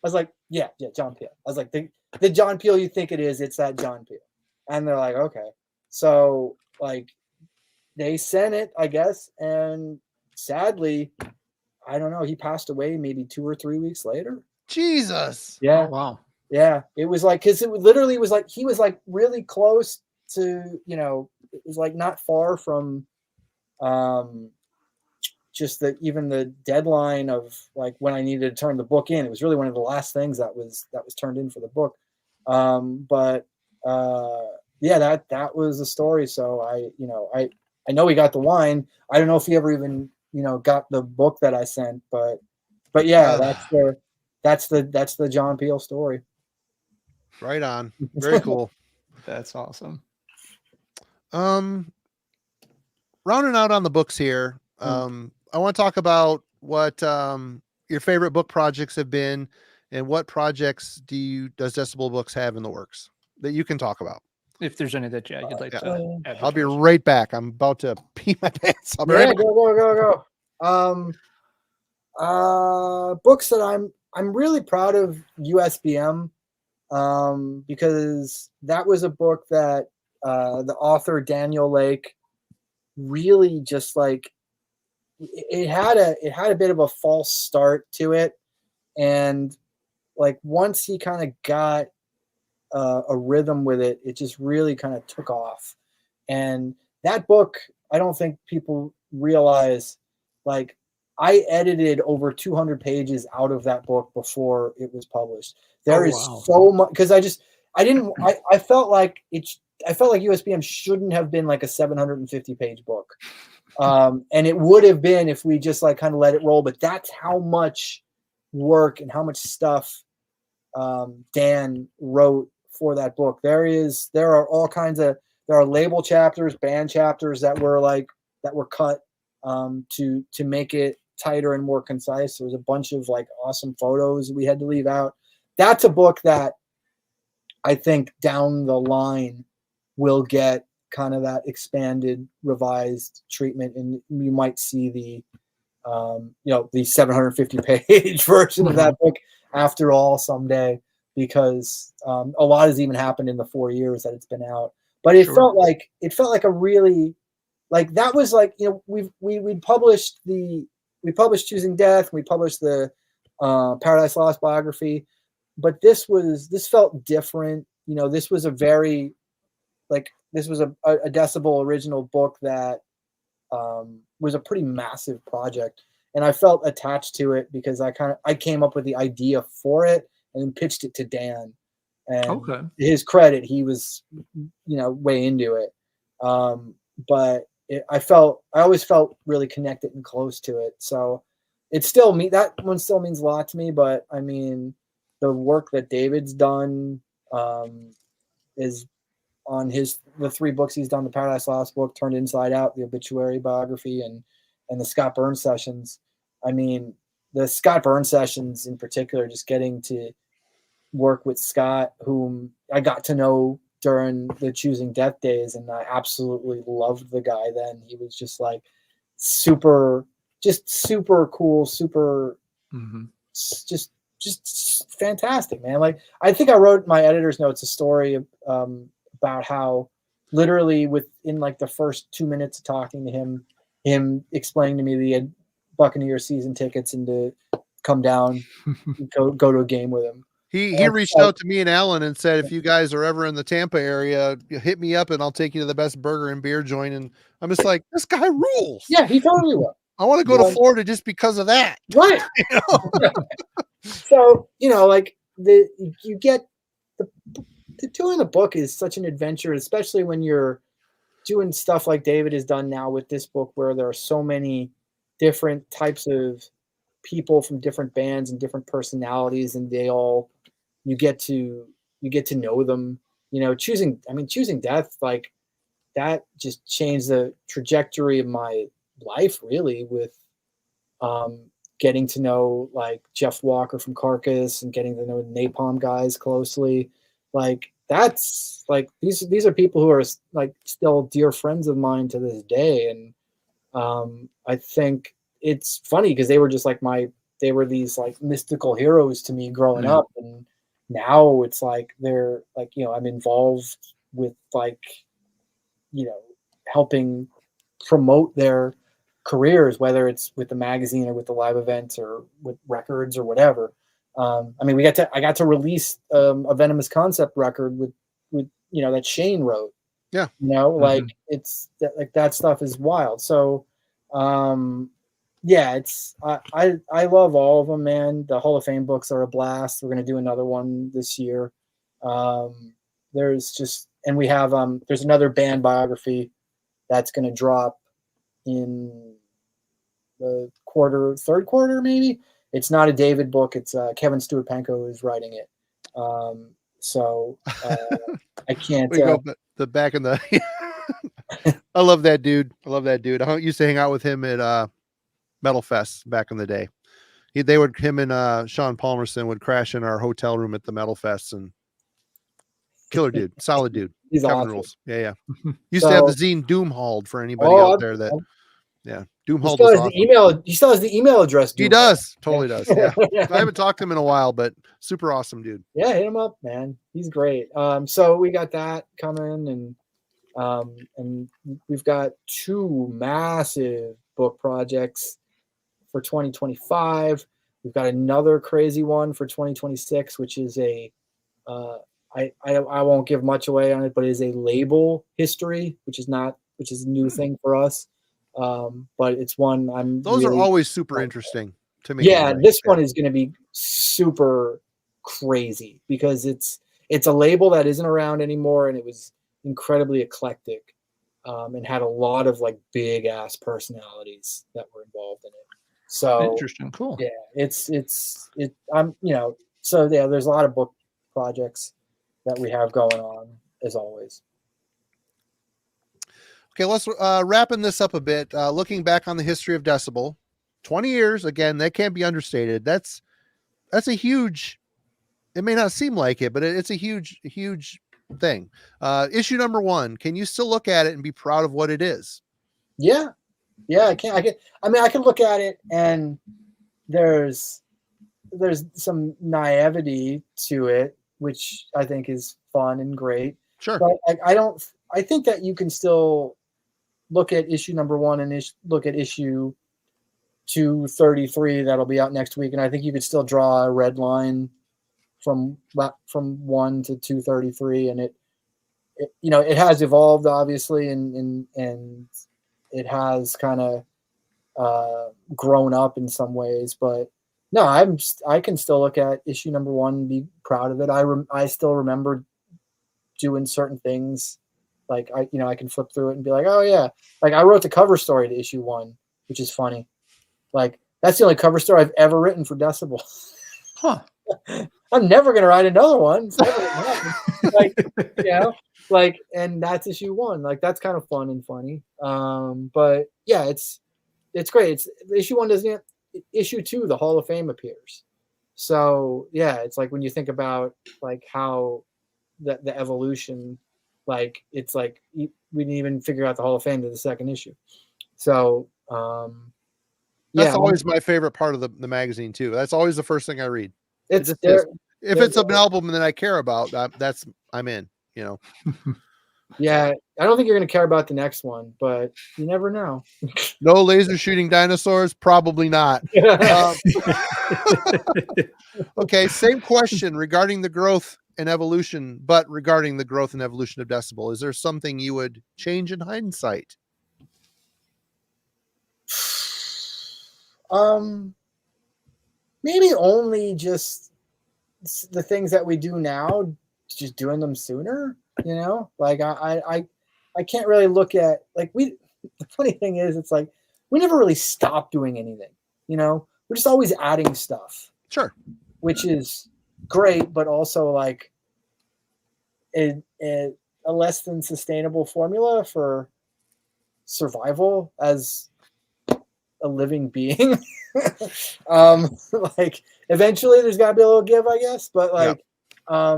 was like, yeah, John Peel. I was like, the John Peel you think it is, it's that John Peel. And they're like, okay. So like they sent it, I guess, and sadly, I don't know, he passed away maybe 2 or 3 weeks later. Jesus. Yeah. Oh, wow. Yeah. It was like, because it literally was like, he was like really close to, it was like not far from just even the deadline of like when I needed to turn the book in. It was really one of the last things that was turned in for the book. But that was the story. So I know he got the wine. I don't know if he ever even got the book that I sent, but yeah, Ah. that's the John Peel story. Right on. Very cool. That's awesome. Rounding out on the books here, I want to talk about what your favorite book projects have been, and what projects does Decibel Books have in the works that you can talk about. If there's any that you'd like to add. I'll be right back. I'm about to pee my pants. I'll be Yeah, right back. go. Books that I'm really proud of USBM, because that was a book that the author Daniel Lake really just like it had a bit of a false start to it, and like once he kind of got a rhythm with it, it just really kind of took off. And that book, I don't think people realize, like I edited over 200 pages out of that book before it was published. There is so much, because I felt like USBM shouldn't have been like a 750 page book. And it would have been if we just like kind of let it roll, but that's how much work and how much stuff Dan wrote for that book. There are all kinds of, there are label chapters, band chapters that were cut to make it tighter and more concise. There was a bunch of like awesome photos we had to leave out. That's a book that I think down the line will get kind of that expanded, revised treatment, and you might see the the 750 page version of that book after all someday, because a lot has even happened in the 4 years that it's been out. But it felt like a really, like that was like, we published Choosing Death, we published the Paradise Lost biography, but this felt different. This was a very, like, this was a Decibel original book that was a pretty massive project, and I felt attached to it because I came up with the idea for it and then pitched it to Dan. And to his credit, he was way into it. But I always felt really connected and close to it. So it's still that one still means a lot to me. But I mean, the work that David's done is on the 3 books he's done: the Paradise Lost book, Turned Inside Out, the obituary biography, and the Scott Burns sessions. I mean, the Scott Burns sessions in particular, just getting to work with Scott, whom I got to know during the Choosing Death days, and I absolutely loved the guy then. He was just like super cool, super just fantastic, man. Like, I think I wrote in my editor's notes a story about how literally within like the first 2 minutes of talking to him explaining to me that he had Buccaneer season tickets and to come down and go to a game with him. He reached out to me and Alan and said, if you guys are ever in the Tampa area, hit me up and I'll take you to the best burger and beer joint. And I'm just like, this guy rules. Yeah, he totally will. I want to go to Florida just because of that. Right. So, like you get doing the book is such an adventure, especially when you're doing stuff like David has done now with this book, where there are so many different types of people from different bands and different personalities, and you get to know them. Choosing Death, like that just changed the trajectory of my life, really, with getting to know like Jeff Walker from Carcass and getting to know the Napalm guys closely. Like, that's like, these are people who are like still dear friends of mine to this day. And I think it's funny because they were just like they were these like mystical heroes to me growing up. And now it's like, they're like, I'm involved with like, helping promote their careers, whether it's with the magazine or with the live events or with records or whatever. I mean, I got to release a Venomous concept record with that Shane wrote. Yeah. Like it's like that stuff is wild. So yeah, it's I love all of them, man. The Hall of Fame books are a blast. We're gonna do another one this year. We have there's another band biography that's gonna drop in third quarter maybe. It's not a David book. It's Kevin Stewart Penko who's writing it. So I can't. We go the back in the. I love that dude. I used to hang out with him at Metal Fest back in the day. Him and Sean Palmerson would crash in our hotel room at the Metal Fest, and killer dude, solid dude. He's Kevin awesome. rules. Yeah. Used to have the zine Doomhauled for anybody out there that. Yeah, He Doomhauled still was has awesome. the email. He still has the email address. He Doomhauled. does. Totally does. Yeah. I haven't talked to him in a while, but super awesome dude. Yeah, hit him up, man. He's great. So we got that coming, and we've got 2 massive book projects for 2025. We've got another crazy one for 2026, which is I won't give much away on it, but it is a label history, which is a new thing for us. But it's one Those really, are always super interesting to me. yeah, anyway. this one is going to be super crazy because it's a label that isn't around anymore, and it was incredibly eclectic, and had a lot of like big ass personalities that were involved in it. So Interesting, cool. yeah, so yeah, there's a lot of book projects that we have going on as always. Okay, let's wrapping this up a bit. Looking back on the history of Decibel, 20 years again. That can't be understated. That's a huge. It may not seem like it, but it's a huge thing. Issue number 1. Can you still look at it and be proud of what it is? Yeah, I can. I can look at it, and there's some naivety to it, which I think is fun and great. Sure. But I think that you can still look at issue number 1 and look at issue 233 that'll be out next week, and I think you could still draw a red line from 1 to 233, and it it has evolved obviously, and it has kind of grown up in some ways, but no, I can still look at issue number 1 and be proud of it. I still remember doing certain things, like I can flip through it and be like, oh yeah, like I wrote the cover story to issue 1, which is funny. Like that's the only cover story I've ever written for Decibel. Huh. I'm never gonna write another one. It's never gonna happen. Like and that's issue 1. Like that's kind of fun and funny. But yeah, it's great. It's issue 1 doesn't. Issue 2, the Hall of Fame appears. So yeah, it's like when you think about like how the evolution, like it's like we didn't even figure out the Hall of Fame to the second issue. So that's always my favorite part of the magazine too. That's always the first thing I read. If it's an album that I care about, I'm in. Yeah, I don't think you're going to care about the next one, but you never know. No laser shooting dinosaurs? Probably not. Okay, same question regarding the growth and evolution, but regarding the growth and evolution of Decibel, is there something you would change in hindsight? Maybe only just the things that we do now, just doing them sooner. Like I can't really look at the funny thing is it's like we never really stop doing anything. We're just always adding stuff. Sure. Which is great, but also like a less than sustainable formula for survival as a living being. Like eventually there's got to be a little give, I guess, but like I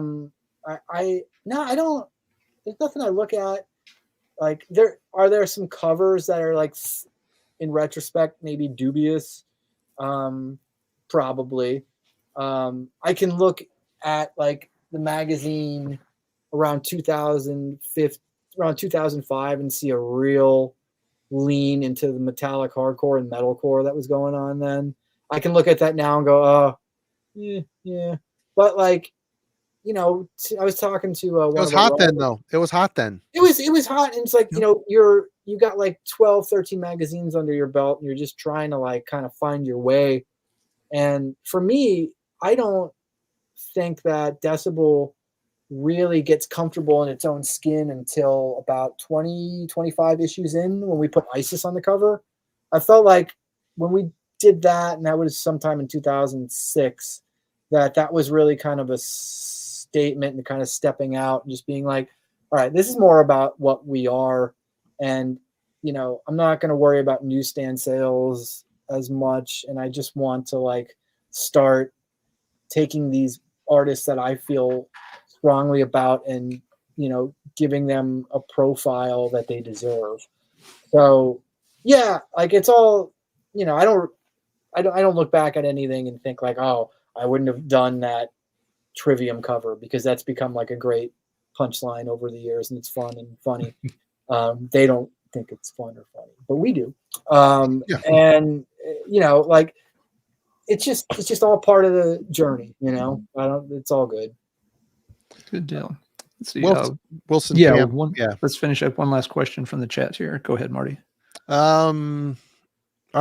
don't. There's nothing I look at. Like there are some covers that are like in retrospect maybe dubious. Probably. I can look at like the magazine around 2005 and see a real lean into the metallic hardcore and metalcore that was going on then. I can look at that now and go, oh, yeah. But like, I was talking to it was hot then, though. It was hot then. It was hot, and it's like you got like 12, 13 magazines under your belt, and you're just trying to like kind of find your way. And for me, I don't think that Decibel really gets comfortable in its own skin until about 20, 25 issues in when we put ISIS on the cover. I felt like when we did that, and that was sometime in 2006, that was really kind of a statement and kind of stepping out and just being like, all right, this is more about what we are. And, you know, I'm not going to worry about newsstand sales as much. And I just want to like start taking these artists that I feel strongly about and, you know, giving them a profile that they deserve. So yeah, like it's all, you know, I don't look back at anything and think like, oh, I wouldn't have done that Trivium cover, because that's become like a great punchline over the years and it's fun and funny. They don't think it's fun or funny, but we do. Yeah. And you know, like it's just all part of the journey, you know. It's all good. Good deal. Let's see. Wilson Yeah, Camp. Let's finish up one last question from the chat here. Go ahead, Marty. Are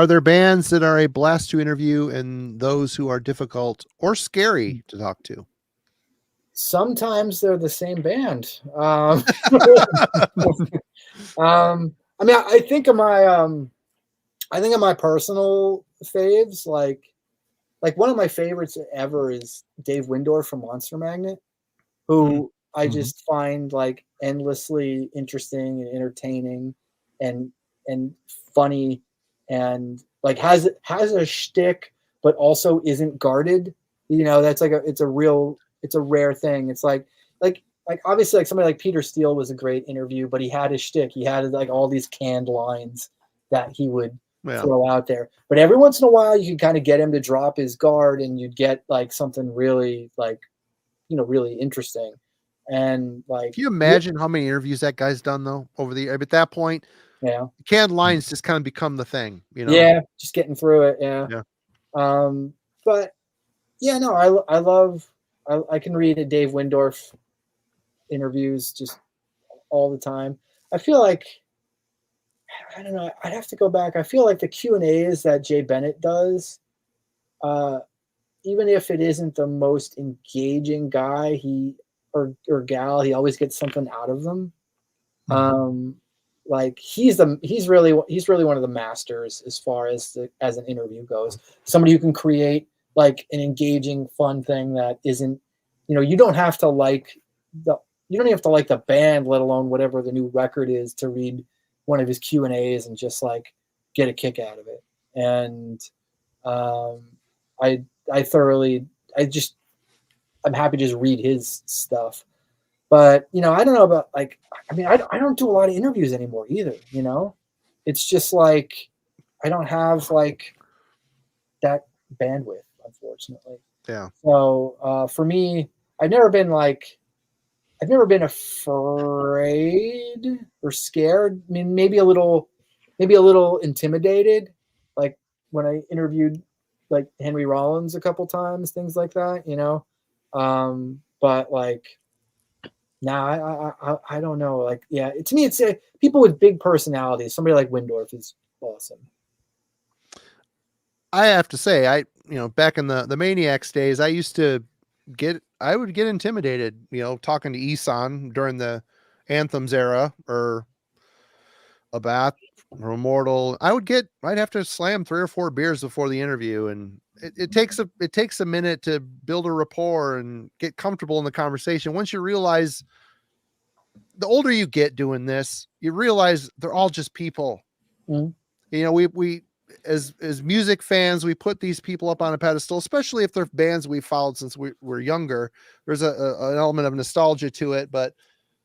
there bands that are a blast to interview and those who are difficult or scary to talk to? Sometimes they're the same band. I mean, I think of my personal faves, like one of my favorites ever is Dave Windorf from Monster Magnet, who I just find like endlessly interesting and entertaining and funny, and like has a shtick, but also isn't guarded. You know, that's like it's a rare thing. It's like obviously like somebody like Peter Steele was a great interview, but he had his shtick. He had like all these canned lines that he would throw out there. But every once in a while you could kind of get him to drop his guard and you'd get like something really like, you know, really interesting. And like, can you imagine how many interviews that guy's done though over the year? At that point, yeah, canned lines just kind of become the thing, you know? Yeah, just getting through it. Yeah. But yeah, no, I can read a Dave Windorf interviews just all the time. I feel like, I don't know, I'd have to go back. I feel like the Q&As that Jay Bennett does, even if it isn't the most engaging guy or gal, he always gets something out of them. Like he's really one of the masters as far as an interview goes. Somebody who can create like an engaging, fun thing that isn't, you know, you don't even have to like the band, let alone whatever the new record is, to read one of his Q&As and just like get a kick out of it. And I'm happy to just read his stuff. But, you know, I don't know about like, I mean, I don't do a lot of interviews anymore either, you know? It's just like, I don't have like that bandwidth, unfortunately. Yeah. So for me, I've never been afraid or scared. I mean, maybe a little intimidated, like when I interviewed like Henry Rollins a couple times, things like that, you know? But like, I don't know. Like, yeah, to me, it's people with big personalities. Somebody like Windorf is awesome. I have to say, back in the Maniacs days, I would get intimidated, you know, talking to Isan during the Anthems era or Abath or Immortal. I'd have to slam 3 or 4 beers before the interview. And it takes a minute to build a rapport and get comfortable in the conversation. Once you realize, the older you get doing this, you realize they're all just people. You know, we as music fans, we put these people up on a pedestal, especially if they're bands we followed since we were younger. There's an element of nostalgia to it, but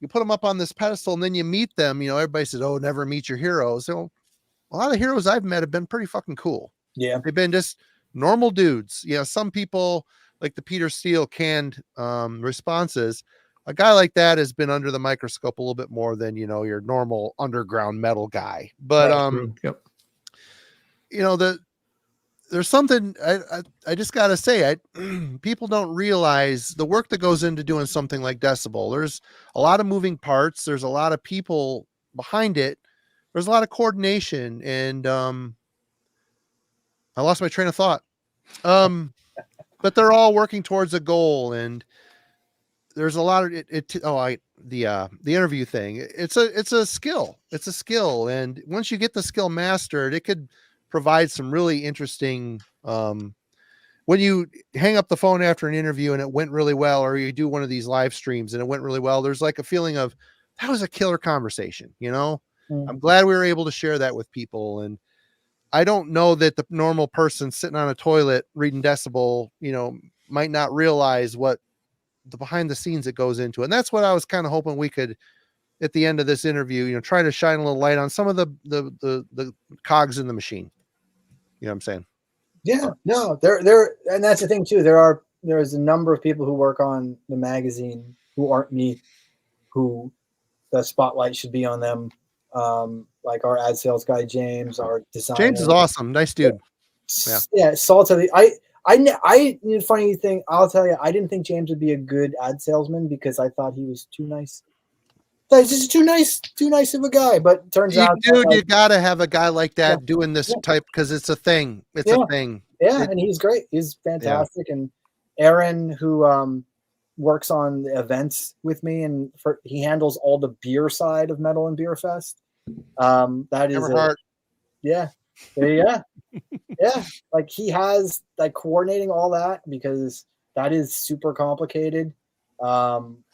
you put them up on this pedestal and then you meet them. You know, everybody says, "Oh, never meet your heroes." So a lot of heroes I've met have been pretty fucking cool. Yeah, they've been just normal dudes. You know, some people like the Peter Steele canned responses. A guy like that has been under the microscope a little bit more than, you know, your normal underground metal guy. But you know, there's something I just gotta say, people don't realize the work that goes into doing something like Decibel. There's a lot of moving parts. There's a lot of people behind it. There's a lot of coordination, and I lost my train of thought. But they're all working towards a goal, and there's a lot of the interview thing. It's a skill. It's a skill, and once you get the skill mastered, it could provides some really interesting, when you hang up the phone after an interview and it went really well, or you do one of these live streams and it went really well, there's like a feeling of that was a killer conversation. I'm glad we were able to share that with people. And I don't know that the normal person sitting on a toilet reading Decibel, might not realize what the behind the scenes that goes into it. And that's what I was kind of hoping we could, at the end of this interview, try to shine a little light on some of the cogs in the machine. You know what I'm saying? Yeah, no, there, and that's the thing too. There's a number of people who work on the magazine who aren't me, who the spotlight should be on them. Like our ad sales guy, James, our designer. James is awesome. Nice dude. Yeah. Salt of the, funny thing, I'll tell you, I didn't think James would be a good ad salesman because I thought he was too nice. He's just too nice of a guy. But turns out, dude, you gotta have a guy like that doing this type, because it's a thing. It's a thing. Yeah, and he's great. He's fantastic. Yeah. And Aaron, who works on the events with me, and he handles all the beer side of Metal and Beer Fest. That is yeah. Yeah. Yeah. Like he has like coordinating all that, because that is super complicated.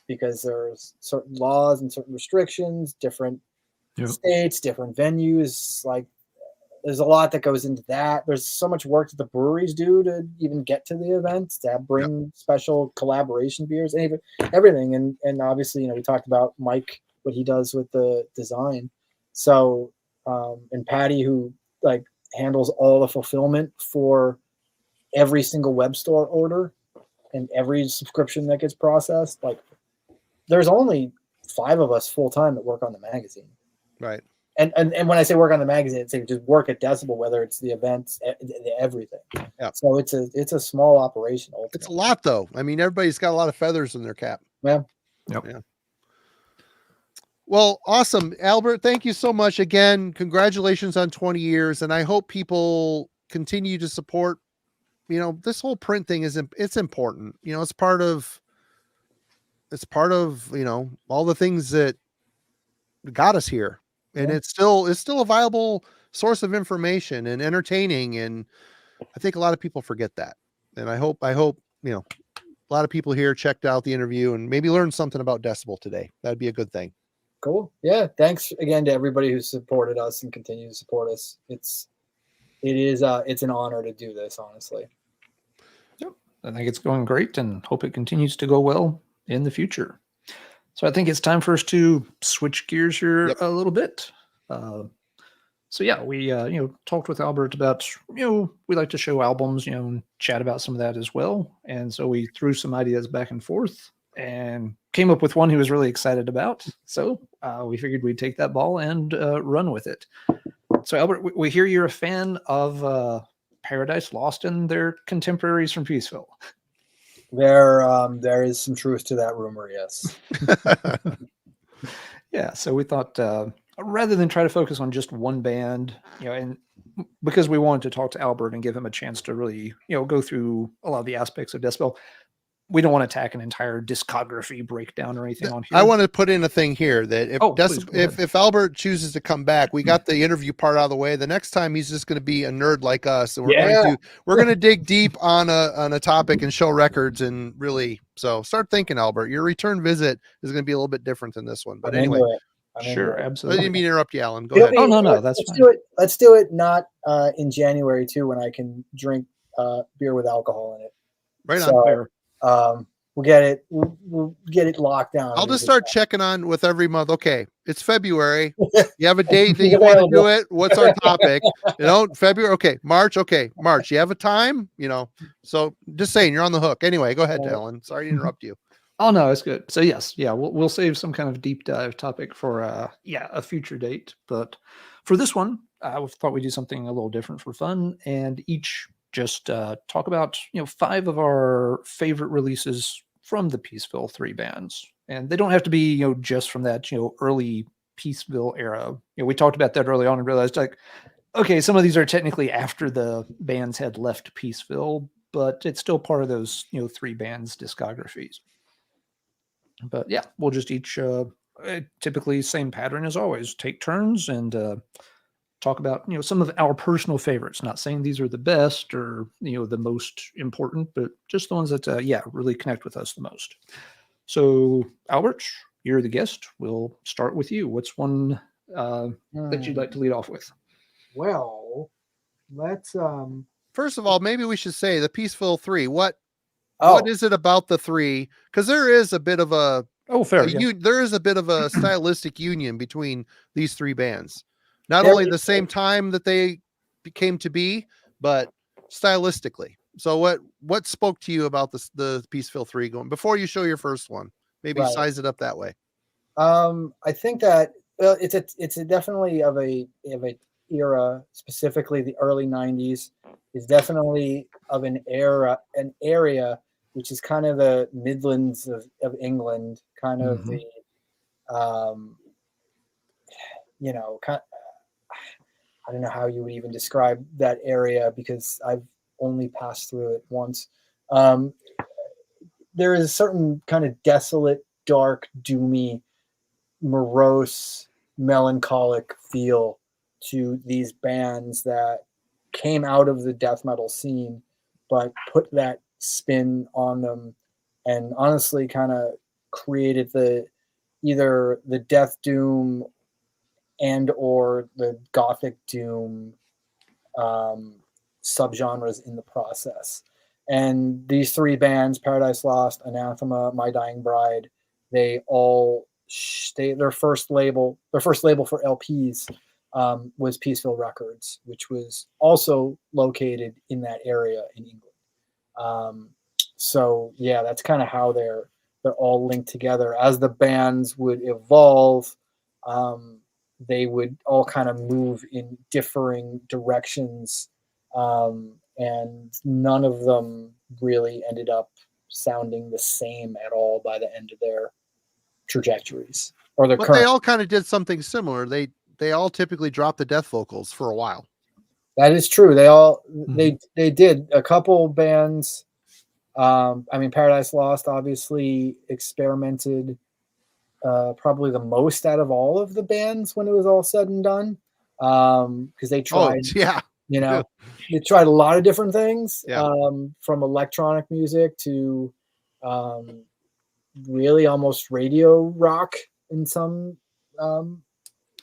Because there's certain laws and certain restrictions, different states, different venues. Like there's a lot that goes into that. There's so much work that the breweries do to even get to the events, to bring special collaboration beers, and everything. And obviously, we talked about Mike, what he does with the design. So, and Patty, who like handles all the fulfillment for every single web store order and every subscription that gets processed. Like there's only 5 of us full time that work on the magazine. Right. And when I say work on the magazine, it's like just work at Decibel, whether it's the events, everything. Yeah. So it's a small operation. Ultimately. It's a lot though. I mean, everybody's got a lot of feathers in their cap. Yeah. Yep. Yeah. Well, awesome. Albert, thank you so much again. Congratulations on 20 years. And I hope people continue to support, this whole print thing it's important. It's part of, all the things that got us here. And it's still a viable source of information and entertaining. And I think a lot of people forget that. And I hope, a lot of people here checked out the interview and maybe learned something about Decibel today. That'd be a good thing. Cool. Yeah. Thanks again to everybody who supported us and continue to support us. It's an honor to do this, honestly. Yep. I think it's going great and hope it continues to go well in the future. So I think it's time for us to switch gears here a little bit. So yeah, we talked with Albert about we like to show albums, and chat about some of that as well. And so we threw some ideas back and forth and came up with one he was really excited about. So we figured we'd take that ball and run with it. So Albert, we hear you're a fan of Paradise Lost and their contemporaries from Peaceville. There is some truth to that rumor, yes. Yeah, so we thought rather than try to focus on just one band, and because we wanted to talk to Albert and give him a chance to really, go through a lot of the aspects of Decibel, we don't want to attack an entire discography breakdown or anything on here. I want to put in a thing here that if Albert chooses to come back, we got the interview part out of the way. The next time he's just going to be a nerd like us, and we're going to dig deep on a topic and show records and really. So start thinking, Albert. Your return visit is going to be a little bit different than this one. But anyway, sure, absolutely. I didn't mean to interrupt you, Alan. Go ahead. Oh no, that's fine. Let's do it. Not in January too, when I can drink beer with alcohol in it. Right on. Fair. We'll get it locked down. I'll just start checking on with every month. Okay, it's February. You have a date that you want to do it. What's our topic? February. Okay, March. Okay, March. You have a time. So just saying, you're on the hook. Anyway, go ahead, Alan. Sorry to interrupt you. Oh no, it's good. So yes, we'll save some kind of deep dive topic for a future date. But for this one, I thought we'd do something a little different for fun, and each just talk about 5 of our favorite releases from the Peaceville 3 bands, and they don't have to be just from that early Peaceville era. We talked about that early on and realized okay, some of these are technically after the bands had left Peaceville, but it's still part of those 3 bands discographies. But yeah, we'll just each typically same pattern as always, take turns and talk about, some of our personal favorites. Not saying these are the best or, the most important, but just the ones that, really connect with us the most. So, Albert, you're the guest. We'll start with you. What's one that you'd like to lead off with? Well, let's First of all, maybe we should say the Peaceville Three. What Oh, is it about the three? Because there is a bit of a fair. there is a bit of a stylistic union between these three bands. Not There only is. the same time that they came to be, but stylistically. So what spoke to you about the Peaceville Three going before you show your first one? Maybe Right. size it up that way. I think that it's definitely of a era, specifically the early '90s, is definitely of an area which is kind of the Midlands of England, kind of the I don't know how you would even describe that area because I've only passed through it once. There is a certain kind of desolate, dark, doomy, morose, melancholic feel to these bands that came out of the death metal scene, but put that spin on them and honestly kind of created either the death doom and or the gothic doom subgenres in the process. And these three bands, Paradise Lost, Anathema, My Dying Bride, they all their first label for LPs was Peaceville Records, which was also located in that area in England. So yeah, that's kind of how they're all linked together. As the bands would evolve, they would all kind of move in differing directions, and none of them really ended up sounding the same at all by the end of their trajectories or their But current. they all kind of did something similar. They all typically dropped the death vocals for a while. That is true. They all they did. A couple bands. I mean, Paradise Lost obviously experimented probably the most out of all of the bands when it was all said and done, because they tried. They tried a lot of different things, from electronic music to really almost radio rock in some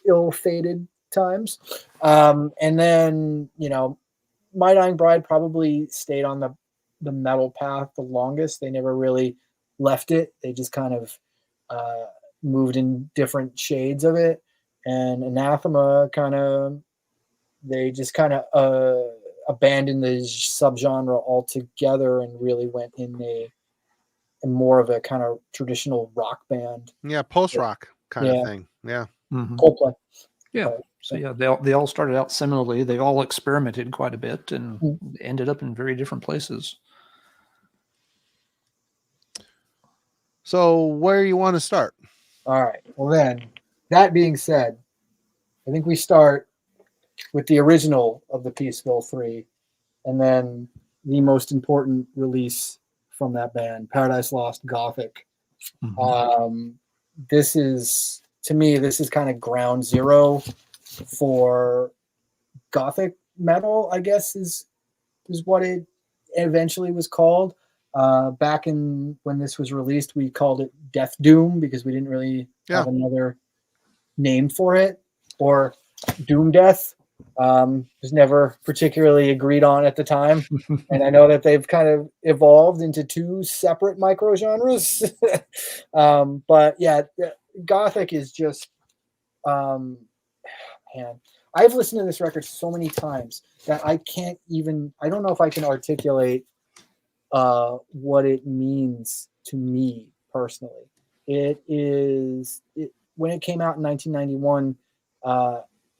ill-fated times. And then, My Dying Bride probably stayed on the metal path the longest. They never really left it. They just kind of moved in different shades of it. And Anathema they just kind of abandoned the subgenre altogether and really went in more of a kind of traditional rock band. Yeah, post-rock kind of thing. Yeah. Coldplay. Yeah. So yeah, they all started out similarly. They all experimented quite a bit and ended up in very different places. So where you want to start? All right. Well then, that being said, I think we start with the original of the Peaceville Three, and then the most important release from that band, Paradise Lost, Gothic. This is, to me, kind of ground zero for Gothic metal, I guess is what it eventually was called. Back in when this was released, we called it Death Doom because we didn't really have another name for it, or Doom Death. Was never particularly agreed on at the time. And I know that they've kind of evolved into two separate micro genres. But yeah, Gothic is just, man, I've listened to this record so many times that I don't know if I can articulate what it means to me personally. When it came out in 1991,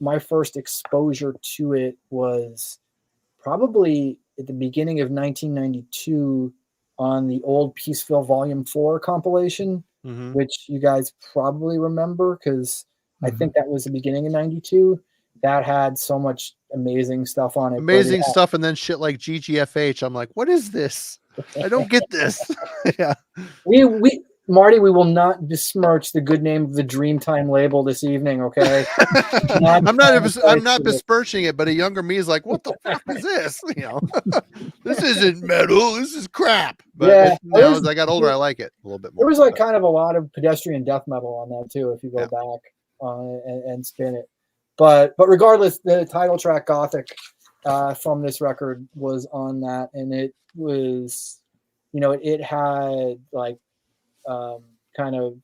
my first exposure to it was probably at the beginning of 1992 on the old Peaceville Volume 4 compilation, which you guys probably remember because I think that was the beginning of 92. That had so much amazing stuff on it. Amazing stuff, and then shit like GGFH. I'm like, what is this? I don't get this. Yeah. Marty, we will not besmirch the good name of the Dreamtime label this evening, okay? I'm not besmirching it, but a younger me is like, what the fuck is this? You know, this isn't metal. This is crap. But Yeah, now as I got older, I like it a little bit more. There was like kind of a lot of pedestrian death metal on that too, if you go Yeah. back and spin it. But regardless, the title track Gothic from this record was on that, and it was, you know, it had like kind of,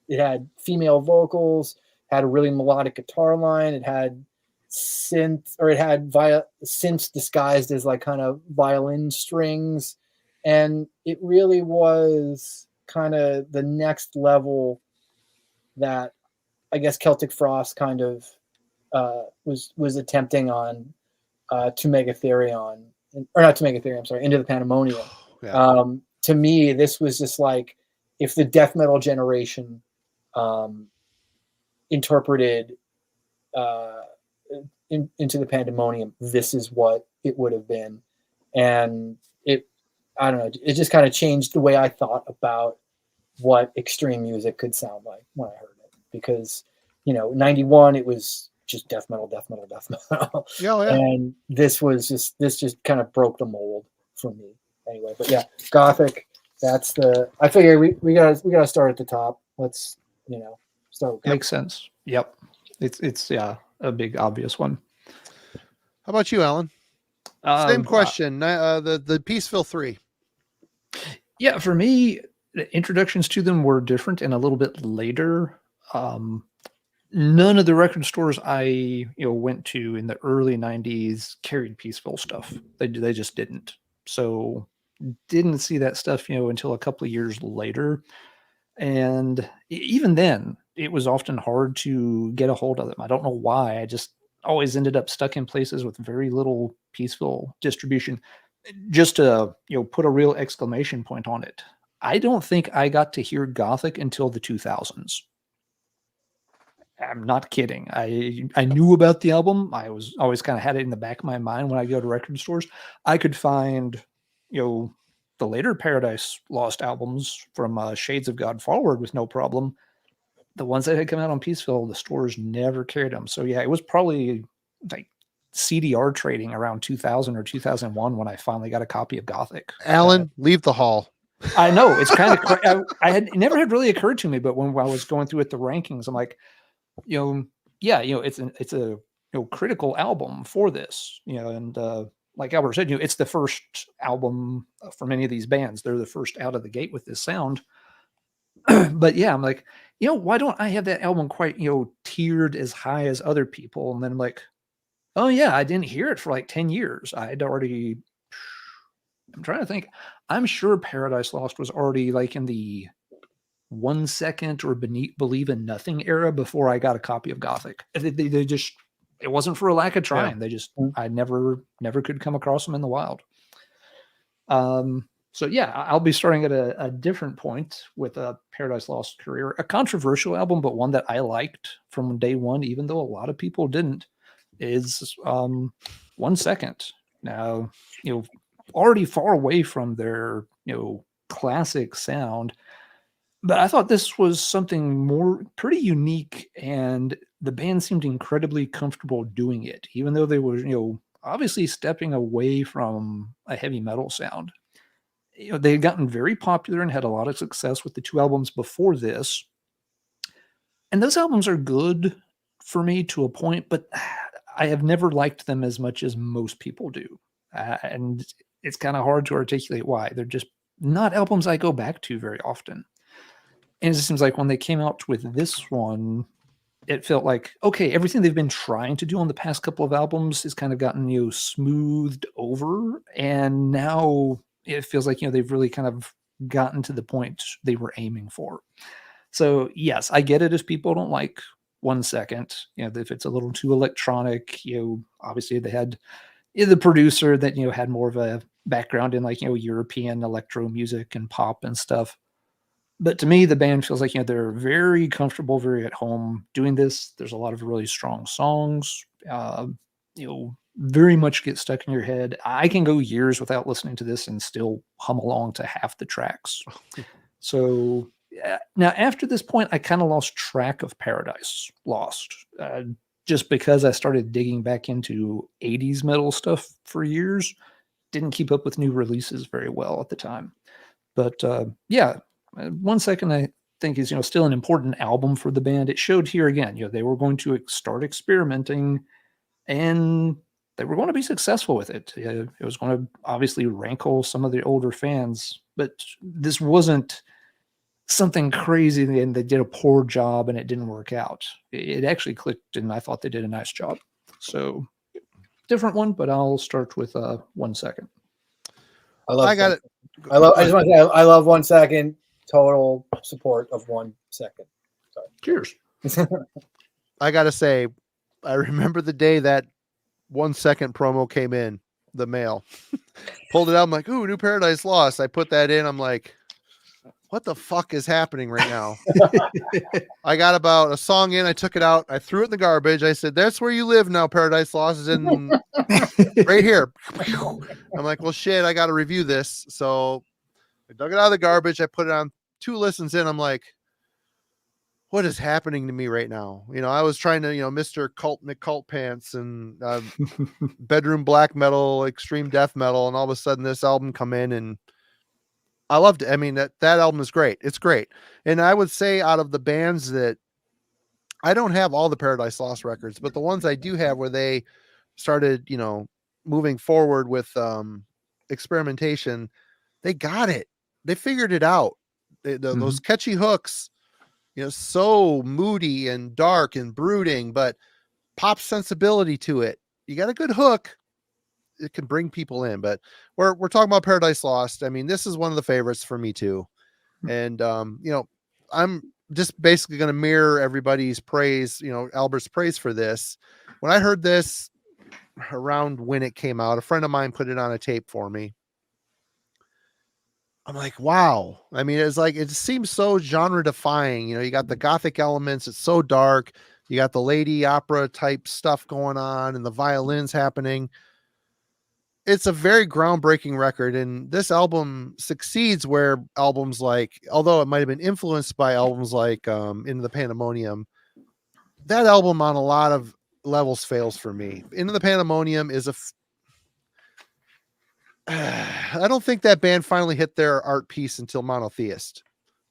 it had female vocals, had a really melodic guitar line, it had synth, or it had synths disguised as like kind of violin strings, and it really was kind of the next level that I guess Celtic Frost kind of was attempting on to Megatherion, or not to Megatherion, I'm sorry, Into the Pandemonium. Yeah. To me, this was just like if the death metal generation interpreted Into the Pandemonium, this is what it would have been. And it, I don't know, it just kind of changed the way I thought about what extreme music could sound like when I heard it. Because, you know, 91, it was just death metal. Yeah. And this just kind of broke the mold for me anyway. But yeah, Gothic, that's I figure we gotta start at the top. Let's, you know, start with Makes sense. Yep. It's a big obvious one. How about you, Alan? Same question. The Peaceville Three. Yeah, for me, the introductions to them were different and a little bit later. None of the record stores I went to in the early 90s carried Peaceville stuff. They just didn't. So didn't see that stuff until a couple of years later. And even then, it was often hard to get a hold of them. I don't know why. I just always ended up stuck in places with very little Peaceville distribution. Just to put a real exclamation point on it, I don't think I got to hear Gothic until the 2000s. I'm not kidding. I knew about the album. I was always kind of had it in the back of my mind when I go to record stores. I could find, the later Paradise Lost albums from Shades of God forward with no problem. The ones that had come out on Peaceville, the stores never carried them. So yeah, it was probably like CDR trading around 2000 or 2001 when I finally got a copy of Gothic. Alan, leave the hall. I know it's kind of it never had really occurred to me, but when I was going through the rankings, I'm like, it's a critical album for this, and like Albert said, it's the first album for many of these bands. They're the first out of the gate with this sound. But yeah, I'm like, why don't I have that album quite, tiered as high as other people? And then I'm like, oh yeah, I didn't hear it for like 10 years. I'm trying to think. I'm sure Paradise Lost was already like in the 1 second or Believe in Nothing era before I got a copy of Gothic. They just, it wasn't for a lack of trying. Yeah. They just, I never could come across them in the wild. So yeah, I'll be starting at a different point with a Paradise Lost career, a controversial album, but one that I liked from day one, even though a lot of people didn't, is 1 second. Now, already far away from their, classic sound, but I thought this was something pretty unique, and the band seemed incredibly comfortable doing it, even though they were, obviously stepping away from a heavy metal sound. They had gotten very popular and had a lot of success with the two albums before this. And those albums are good for me to a point, but I have never liked them as much as most people do. And it's kind of hard to articulate why. They're just not albums I go back to very often. And it just seems like when they came out with this one, it felt like, okay, everything they've been trying to do on the past couple of albums has kind of gotten, smoothed over. And now it feels like, they've really kind of gotten to the point they were aiming for. So yes, I get it if people don't like 1 second, if it's a little too electronic, obviously they had the producer that, had more of a background in like, European electro music and pop and stuff. But to me, the band feels like, they're very comfortable, very at home doing this. There's a lot of really strong songs, very much get stuck in your head. I can go years without listening to this and still hum along to half the tracks. So Yeah. Now, after this point, I kind of lost track of Paradise Lost, just because I started digging back into 80s metal stuff for years. Didn't keep up with new releases very well at the time. But yeah, 1 second I think is still an important album for the band. It showed here again, they were going to start experimenting, and they were going to be successful with it. It was going to obviously rankle some of the older fans, but this wasn't something crazy and they did a poor job and it didn't work out. It actually clicked, and I thought they did a nice job. So different one, but I'll start with 1 second. I got it. I just want to say I love 1 second. Total support of 1 second. Sorry. Cheers. I gotta say, I remember the day that 1 second promo came in the mail. Pulled it out. I'm like, ooh, new Paradise Lost. I put that in. I'm like, what the fuck is happening right now? I got about a song in. I took it out. I threw it in the garbage. I said, that's where you live now. Paradise Lost is in right here. I'm like, well, shit, I got to review this. So I dug it out of the garbage. I put it on 2 listens in. I'm like, what is happening to me right now? I was trying to, Mr. Cult McCult Pants and bedroom black metal, extreme death metal. And all of a sudden this album come in and I loved it. I mean, that album is great. It's great. And I would say out of the bands that I don't have all the Paradise Lost records, but the ones I do have where they started, moving forward with experimentation, they got it. They figured it out. Those catchy hooks, so moody and dark and brooding, but pop sensibility to it. You got a good hook. It can bring people in, but we're talking about Paradise Lost. I mean, this is one of the favorites for me too. And, I'm just basically going to mirror everybody's praise, Albert's praise for this. When I heard this around when it came out, a friend of mine put it on a tape for me. I'm like, wow. I mean, it's like, it seems so genre defying. You got the Gothic elements. It's so dark. You got the lady opera type stuff going on and the violins happening. It's a very groundbreaking record, and this album succeeds where albums like, although it might have been influenced by albums like Into the Pandemonium, that album on a lot of levels fails for me. Into the Pandemonium is I don't think that band finally hit their art piece until Monotheist.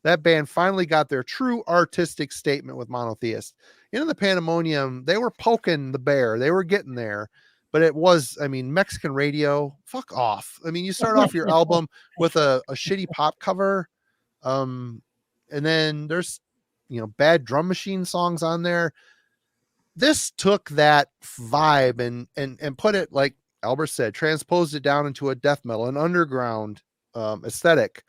That band finally got their true artistic statement with Monotheist. Into the Pandemonium, they were poking the bear. They were getting there. But it was, I mean, Mexican Radio, fuck off. I mean, you start off your album with a shitty pop cover. And then there's, bad drum machine songs on there. This took that vibe and put it, like Albert said, transposed it down into a death metal, an underground aesthetic.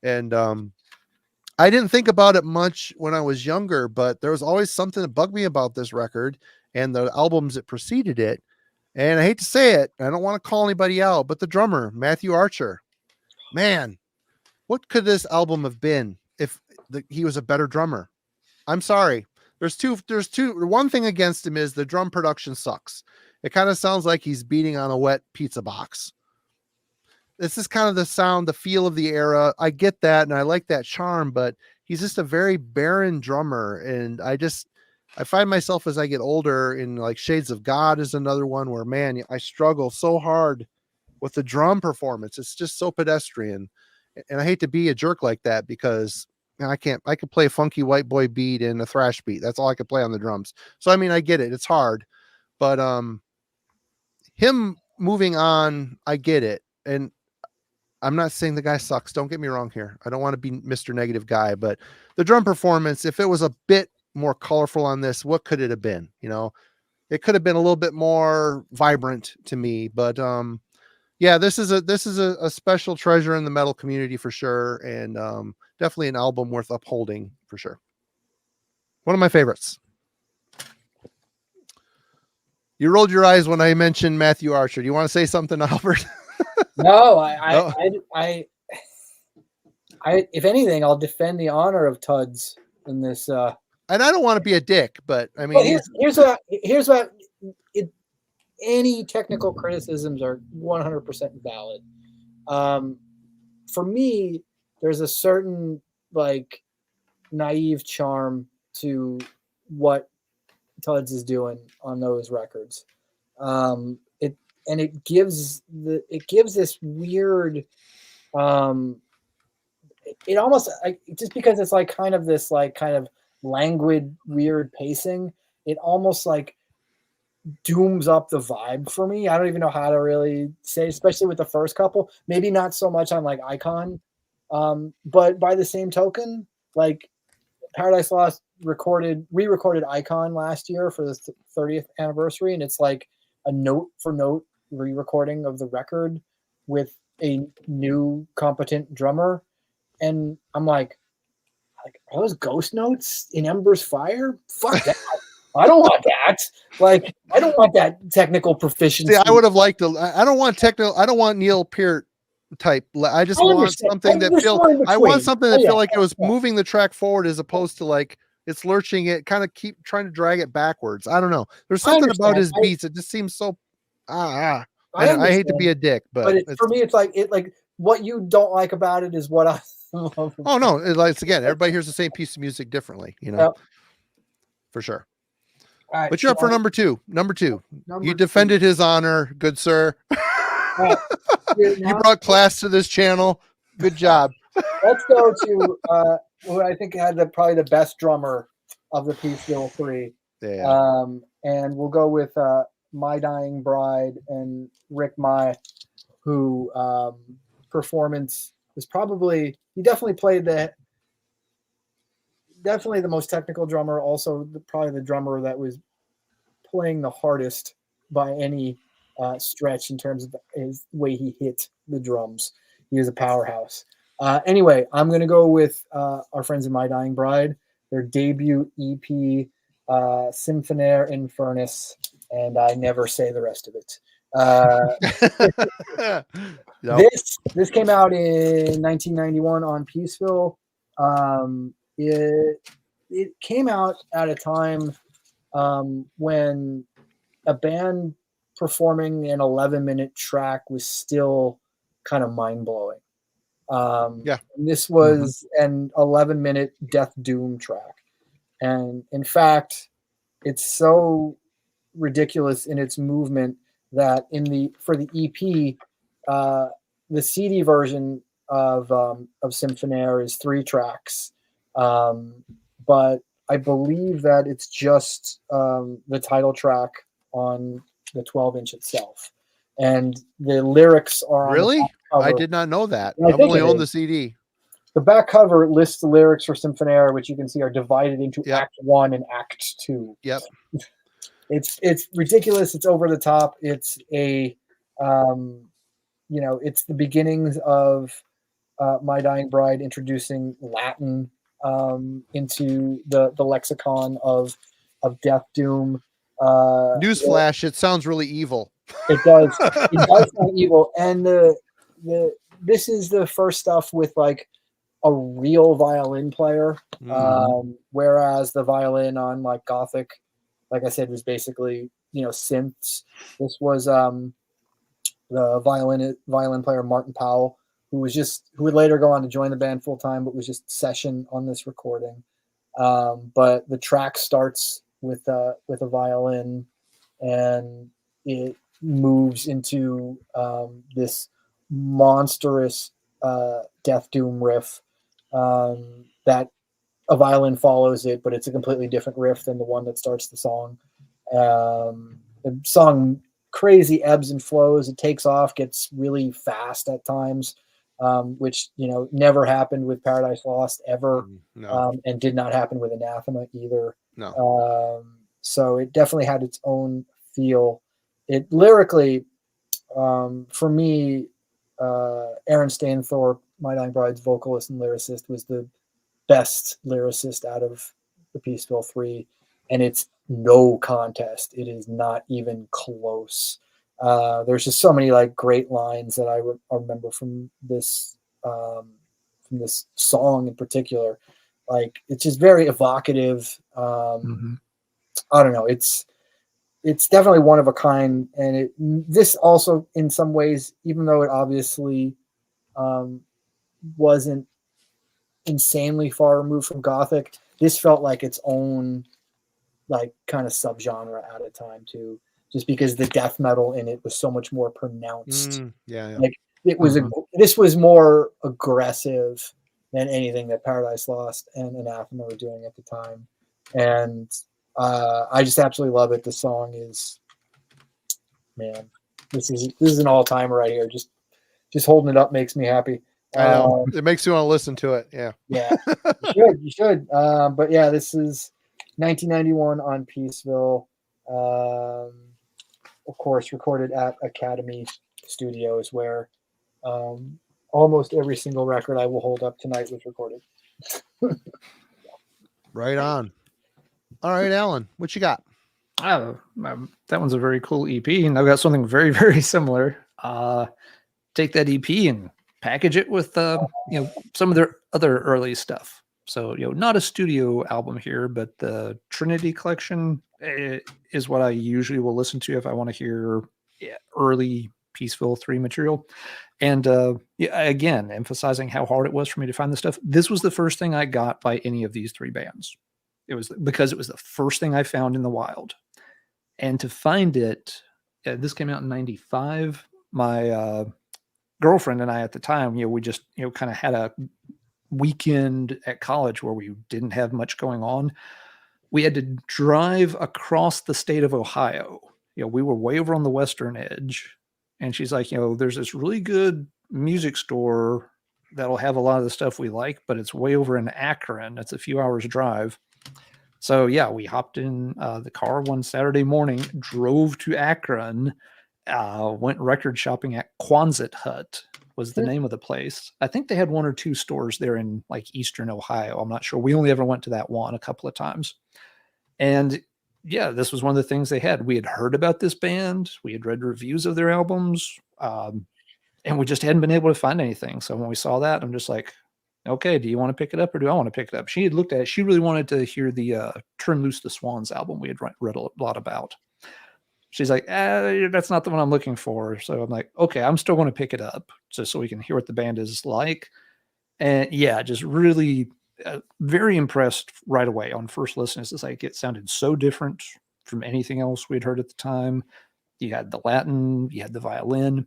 And I didn't think about it much when I was younger, but there was always something that bugged me about this record and the albums that preceded it. And I hate to say it, I don't want to call anybody out, but the drummer, Matthew Archer, man, what could this album have been if he was a better drummer? I'm sorry. There's two. One thing against him is the drum production sucks. It kind of sounds like he's beating on a wet pizza box. This is kind of the sound, the feel of the era. I get that. And I like that charm, but he's just a very barren drummer. And I find myself as I get older in like Shades of God is another one where, man, I struggle so hard with the drum performance. It's just so pedestrian. And I hate to be a jerk like that because I could play a funky white boy beat and a thrash beat. That's all I could play on the drums. So, I mean, I get it. It's hard, but, him moving on, I get it. And I'm not saying the guy sucks. Don't get me wrong here. I don't want to be Mr. Negative guy, but the drum performance, if it was a bit more colorful on this, what could it have been? It could have been a little bit more vibrant to me, but yeah, this is a special treasure in the metal community for sure, and definitely an album worth upholding for sure. One of my favorites. You rolled your eyes when I mentioned Matthew Archer. Do you want to say something, Albert? No, I if anything, I'll defend the honor of Tuds in this. And I don't want to be a dick, but I mean, here's what any technical criticisms are 100% valid. For me, there's a certain like naive charm to what Tuds is doing on those records. It gives this weird, it almost just because it's like kind of this like kind of languid, weird pacing, it almost like dooms up the vibe for me. I don't even know how to really say, especially with the first couple, maybe not so much on like Icon. But by the same token, like Paradise Lost re-recorded Icon last year for the 30th anniversary, and it's like a note for note re-recording of the record with a new competent drummer. And I'm like, are those ghost notes in Ember's Fire? Fuck that. I don't want that. Like, I don't want that technical proficiency. See, I would have liked to. I don't want technical. I don't want Neil Peart type. I just want something that feel. I want something that feel like it was moving the track forward as opposed to like it's lurching it. Kind of keep trying to drag it backwards. I don't know. There's something about his beats. It just seems so. I hate to be a dick, but for me, it's like what you don't like about it is what I. Oh no! It's again, everybody hears the same piece of music differently, you know, for sure. All right, but you're up for number two. You defended his honor, good sir. You brought class to this channel. Good job. Let's go to who I think had probably the best drummer of the Peaceville Three. Yeah. And we'll go with My Dying Bride and Rick Mai, who performance is probably he definitely played definitely the most technical drummer, also probably the drummer that was playing the hardest by any stretch in terms of his way he hit the drums. He was a powerhouse. Anyway, I'm going to go with our friends in My Dying Bride, their debut EP, Symphonaire Infernus, and I never say the rest of it. Nope. This came out in 1991 on Peaceville. It came out at a time when a band performing an 11-minute track was still kind of mind-blowing. This was an 11-minute Death Doom track. And in fact, it's so ridiculous in its movement that for the EP, the CD version of Symphonaire is 3 tracks. But I believe that it's just the title track on the 12-inch itself. And the lyrics are really? On the I did not know that. Yeah, I've only owned the CD. The back cover lists the lyrics for Symphonaire, which you can see are divided into Act 1 and Act 2. Yep. It's ridiculous. It's over the top. It's a it's the beginnings of My Dying Bride introducing Latin into the lexicon of Death Doom. Newsflash, it sounds really evil. It does. It does sound evil. And this is the first stuff with like a real violin player. Whereas the violin on like Gothic, like I said, was basically, synths. This was the violin player Martin Powell, who would later go on to join the band full time, but was just session on this recording. But the track starts with a violin, and it moves into this monstrous Death Doom riff that a violin follows it, but it's a completely different riff than the one that starts the song. The song crazy ebbs and flows. It takes off, gets really fast at times, which never happened with Paradise Lost ever, and did not happen with Anathema either. So it definitely had its own feel. It lyrically, for me, Aaron Stainthorpe, My Dying Bride's vocalist and lyricist, was the best lyricist out of the Peaceville Three, and it's no contest. It is not even close. There's just so many like great lines that I remember from this song in particular. Like, it's just very evocative. I don't know. It's definitely one of a kind, and this also in some ways, even though it obviously wasn't insanely far removed from Gothic. This felt like its own like kind of subgenre at a time too, just because the death metal in it was so much more pronounced. Yeah. Like it was this was more aggressive than anything that Paradise Lost and Anathema were doing at the time, and I just absolutely love it. The song is, man, this is an all timer right here. Just holding it up makes me happy. I know. It makes you want to listen to it. Yeah. Yeah, you should. But yeah, this is 1991 on Peaceville. Of course, recorded at Academy Studios, where almost every single record I will hold up tonight was recorded. Right on. All right, Alan, what you got? Oh, that one's a very cool EP, and I've got something very, very similar. Take that EP and package it with some of their other early stuff. So not a studio album here, but the Trinity collection is what I usually will listen to if I want to hear early Peaceville 3 material. And again, emphasizing how hard it was for me to find this stuff. This was the first thing I got by any of these 3 bands. It was because it was the first thing I found in the wild. And to find it, this came out in 95. My girlfriend and I at the time, we just, kind of had a weekend at college where we didn't have much going on. We had to drive across the state of Ohio. We were way over on the western edge. And she's like, there's this really good music store that'll have a lot of the stuff we like, but it's way over in Akron. It's a few hours drive. So yeah, we hopped in the car one Saturday morning, drove to Akron, went record shopping at Quonset Hut was the name of the place. I think they had 1 or 2 stores there in like Eastern Ohio. I'm not sure. We only ever went to that one a couple of times. And yeah, this was one of the things they had. We had heard about this band. We had read reviews of their albums. And we just hadn't been able to find anything. So when we saw that, I'm just like, okay, do you want to pick it up or do I want to pick it up? She had looked at it. She really wanted to hear the Turn Loose the Swans album we had read a lot about. She's like, that's not the one I'm looking for. So I'm like, okay, I'm still going to pick it up just so we can hear what the band is like. And yeah, just really very impressed right away on first listen. It's like it sounded so different from anything else we'd heard at the time. You had the Latin, you had the violin.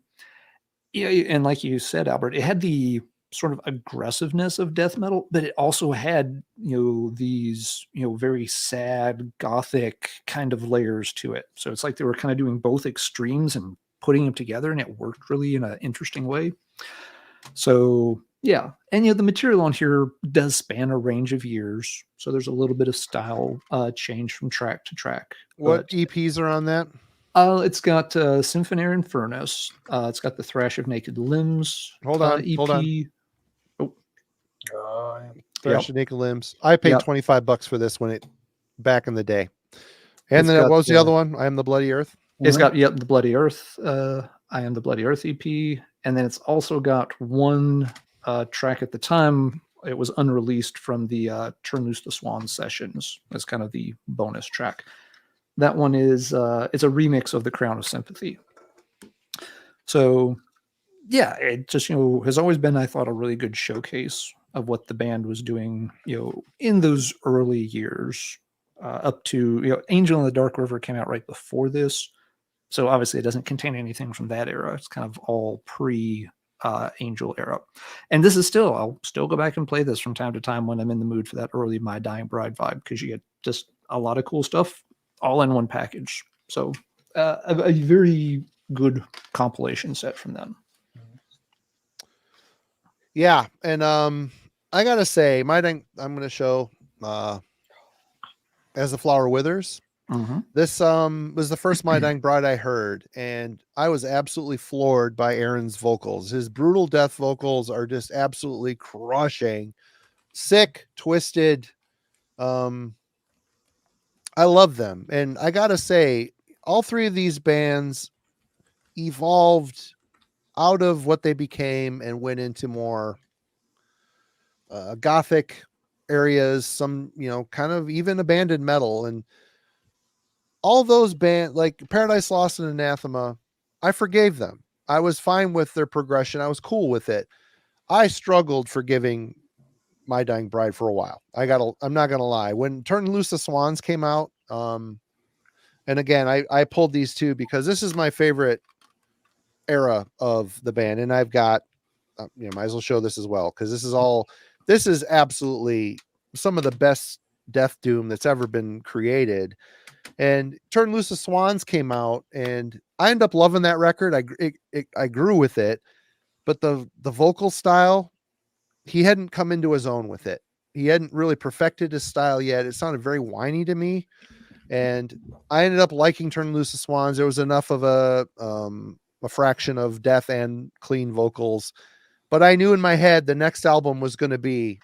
Yeah, and like you said, Albert, it had the sort of aggressiveness of death metal, but it also had, these, very sad Gothic kind of layers to it. So it's like they were kind of doing both extremes and putting them together, and it worked really in an interesting way. So yeah, and the material on here does span a range of years. So there's a little bit of style change from track to track. What EPs are on that? It's got Symphonaire Infernus. It's got the Thrash of Naked Limbs. Hold on. Thrash of Naked Limbs. I paid $25 for this back in the day. And then what was the other one? I Am the Bloody Earth. It's got the Bloody Earth. I Am the Bloody Earth EP, and then it's also got one track at the time. It was unreleased from the Turn Loose the Swans sessions as kind of the bonus track. That one is it's a remix of The Crown of Sympathy. So yeah, it just has always been, I thought, a really good showcase of what the band was doing, in those early years, up to Angel in the Dark River came out right before this. So obviously it doesn't contain anything from that era. It's kind of all pre Angel era. And this is I'll still go back and play this from time to time when I'm in the mood for that early My Dying Bride vibe, because you get just a lot of cool stuff all in one package. So a very good compilation set from them. Yeah. And I gotta say, I'm gonna show As the Flower Withers. Mm-hmm. This was the first My Dying Bride I heard, and I was absolutely floored by Aaron's vocals. His brutal death vocals are just absolutely crushing, sick, twisted. I love them, and I gotta say, all 3 of these bands evolved out of what they became and went into more Gothic areas, some kind of even abandoned metal, and all those bands like Paradise Lost and Anathema, I forgave them. I was fine with their progression. I was cool with it. I struggled forgiving My Dying Bride for a while. I'm not gonna lie. When Turn Loose the Swans came out, and again, I pulled these two because this is my favorite era of the band, and I've got, might as well show this as well because this is absolutely some of the best death doom that's ever been created. And Turn Loose the Swans came out, and I ended up loving that record. I grew with it, but the vocal style, he hadn't come into his own with it. He hadn't really perfected his style yet. It sounded very whiny to me, and I ended up liking Turn Loose the Swans. There was enough of a fraction of death and clean vocals, but I knew in my head the next album was going to be,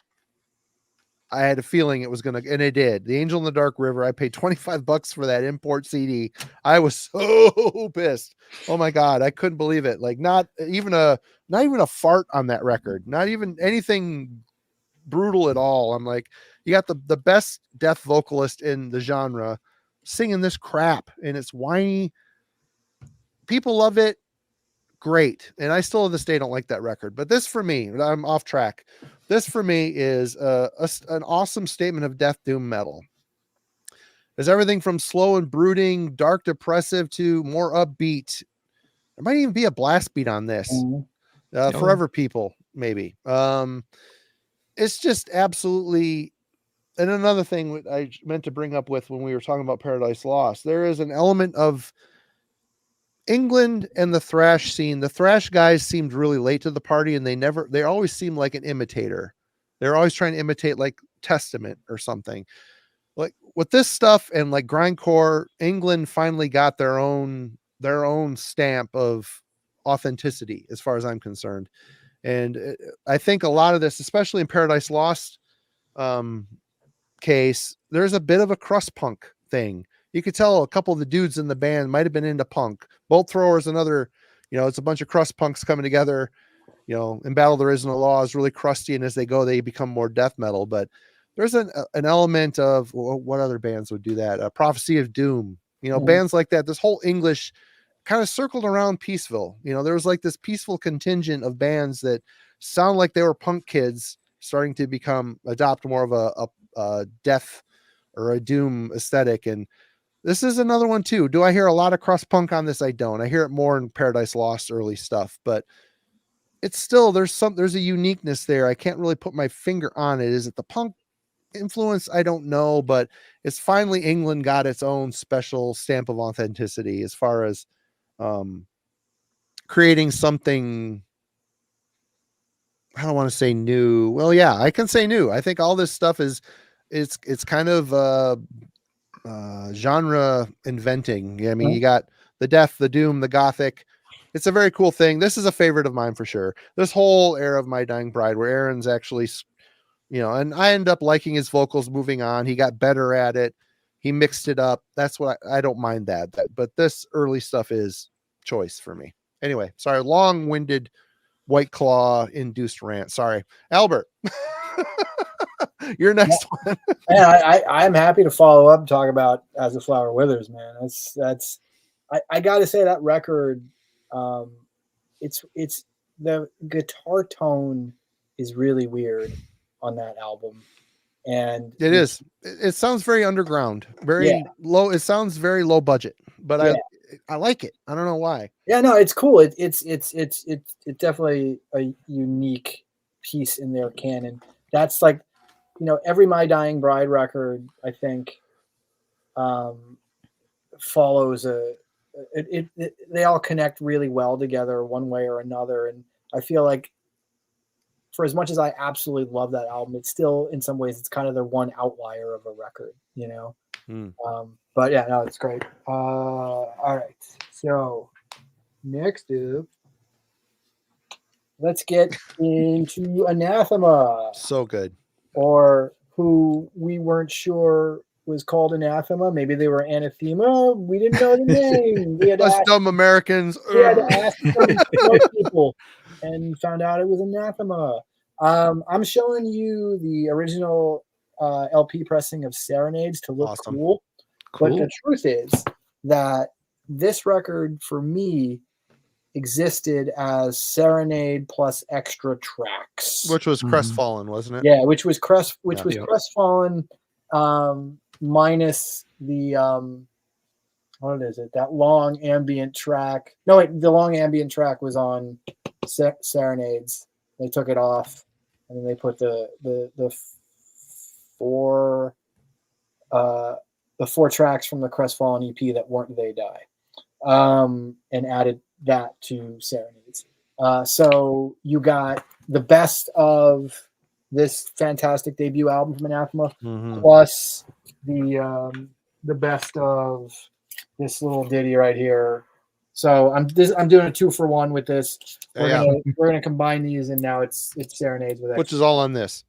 I had a feeling it was going to, and it did. The Angel in the Dark River. I paid $25 for that import CD. I was so pissed. Oh my God. I couldn't believe it. Like not even a fart on that record, not even anything brutal at all. I'm like, you got the best death vocalist in the genre singing this crap, and it's whiny. People love it. Great. And I still to this day don't like that record, but this for me, I'm off track. This for me is an awesome statement of death doom metal. There's everything from slow and brooding, dark, depressive to more upbeat. There might even be a blast beat on this. Forever People, maybe. It's just absolutely. And another thing I meant to bring up with when we were talking about Paradise Lost, there is an element of England and the thrash scene. The thrash guys seemed really late to the party, and they always seemed like an imitator. They're always trying to imitate like Testament or something. Like with this stuff and like grindcore, England finally got their own stamp of authenticity as far as I'm concerned. And I think a lot of this, especially in Paradise Lost case, there's a bit of a crust punk thing. You could tell a couple of the dudes in the band might have been into punk. Bolt Thrower's another, it's a bunch of crust punks coming together. In Battle There Is No Law is really crusty, and as they go, they become more death metal. But there's an element of what other bands would do that? Prophecy of Doom, bands like that. This whole English kind of circled around Peaceville. There was like this peaceful contingent of bands that sound like they were punk kids starting to adopt more of a death or a doom aesthetic. And this is another one too. Do I hear a lot of cross punk on this? I don't. I hear it more in Paradise Lost early stuff, but it's still, there's a uniqueness there. I can't really put my finger on it. Is it the punk influence? I don't know, but it's finally England got its own special stamp of authenticity as far as creating something. I don't want to say new. Well, yeah, I can say new. I think all this stuff it's kind of genre inventing. I mean, you got the death, the doom, the gothic. It's a very cool thing. This is a favorite of mine for sure. This whole era of My Dying Bride, where Aaron's actually, and I end up liking his vocals moving on. He got better at it. He mixed it up. That's what I don't mind that. But this early stuff is choice for me. Anyway, sorry, long-winded White Claw induced rant. Sorry, Albert. Your next one. Yeah, I'm happy to follow up and talk about As the Flower Withers, man. That's I gotta say that record, it's the guitar tone is really weird on that album. And it sounds very underground, very low. It sounds very low budget, but I like it. I don't know why. Yeah, no, it's cool. It's definitely a unique piece in their canon. That's like, every My Dying Bride record, I think, follows they all connect really well together one way or another. And I feel like for as much as I absolutely love that album, it's still, in some ways, it's kind of their one outlier of a record, but yeah, no, it's great. All right. So next up, let's get into Anathema. So good. Or who we weren't sure was called Anathema. Maybe they were Anathema. We didn't know the name. We had Us dumb Americans. We had to ask some people and found out it was Anathema. I'm showing you the original LP pressing of Serenades to look cool. But the truth is that this record, for me, existed as Serenade plus extra tracks. Which was Mhm. Crestfallen, wasn't it? Yeah, which was Yeah. Yeah. Crestfallen, minus the what is it? That long ambient track. No, wait, the long ambient track was on Serenades. They took it off, and then they put the four tracks from the Crestfallen EP that weren't They Die, and added that to Serenades. So you got the best of this fantastic debut album from Anathema, Mhm. plus the best of this little ditty right here. So I'm doing a 2-for-1 with this. Yeah. We're gonna combine these, and now it's Serenades with Which is all on this.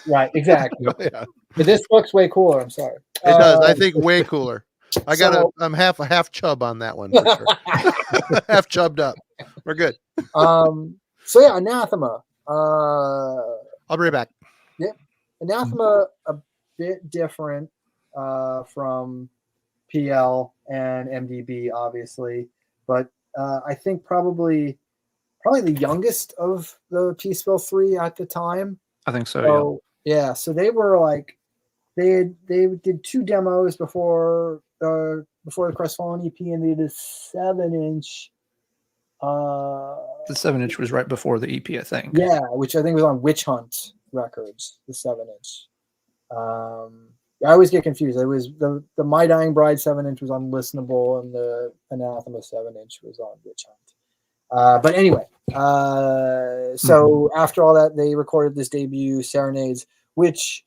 right, exactly. Yeah. But this looks way cooler. I'm sorry. It does. I think way cooler. so- I'm half chub on that one for sure. Half chubbed up. We're good. So yeah, Anathema. I'll be right back. Anathema a bit different from PL and MDB, obviously, but I think probably the youngest of the Peaceville Three at the time. I think so. So yeah, so they were like they did 2 demos before the Crestfallen EP, and they did a 7-inch. The 7-inch was right before the EP, I think. Yeah, which I think was on Witch Hunt Records, the 7-inch. I always get confused. It was the My Dying Bride 7-inch was on Listenable, and the Anathema 7-inch was on Witch Hunt. But anyway, so after all that, they recorded this debut, Serenades, which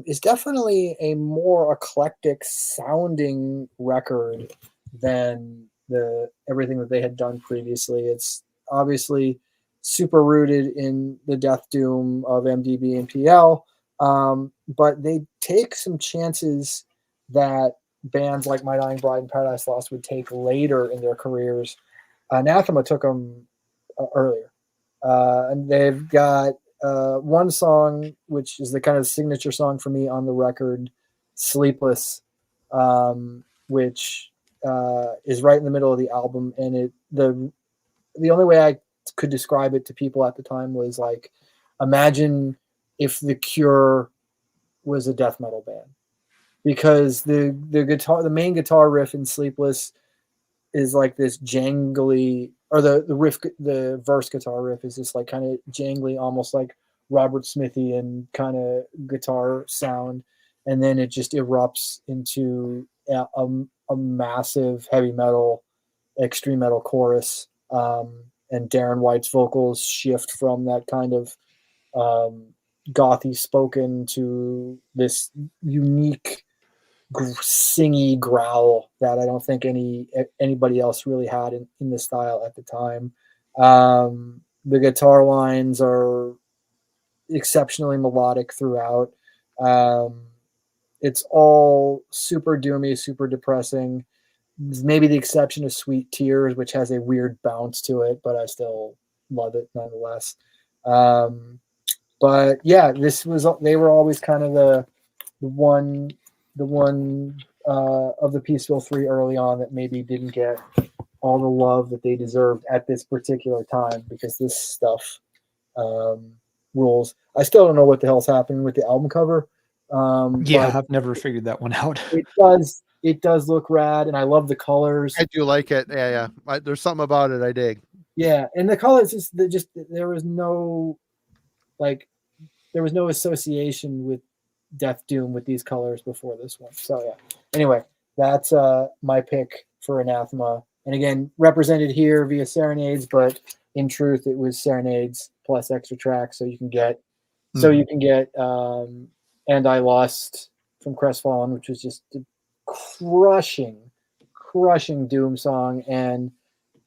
is definitely a more eclectic sounding record than everything that they had done previously. It's obviously super rooted in the death doom of MDB and PL, but they take some chances that bands like My Dying Bride and Paradise Lost would take later in their careers. Anathema took them earlier, and they've got one song which is the kind of signature song for me on the record, Sleepless, which is right in the middle of the album, and the only way I could describe it to people at the time was like, imagine if The Cure was a death metal band, because the main guitar riff in Sleepless is like this jangly, or the verse guitar riff is just like kind of jangly, almost like Robert Smithian kind of guitar sound, and then it just erupts into a massive heavy metal, extreme metal chorus, and Darren White's vocals shift from that kind of gothy spoken to this unique singy growl that I don't think anybody else really had in the style at the time. The guitar lines are exceptionally melodic throughout. It's all super doomy, super depressing. Maybe the exception of Sweet Tears, which has a weird bounce to it, but I still love it nonetheless. But yeah, they were always kind of the one of the Peaceville Three early on that maybe didn't get all the love that they deserved at this particular time, because this stuff rules. I still don't know what the hell's happening with the album cover. Yeah, I've never figured that one out. It does look rad, and I love the colors. I do like it. Yeah. There's something about it I dig. Yeah, and the colors there was no association with Death Doom with these colors before this one. So yeah. Anyway, that's my pick for Anathema. And again, represented here via Serenades, but in truth it was Serenades plus extra tracks, so you can get And I Lost from Crestfallen, which was just a crushing doom song, and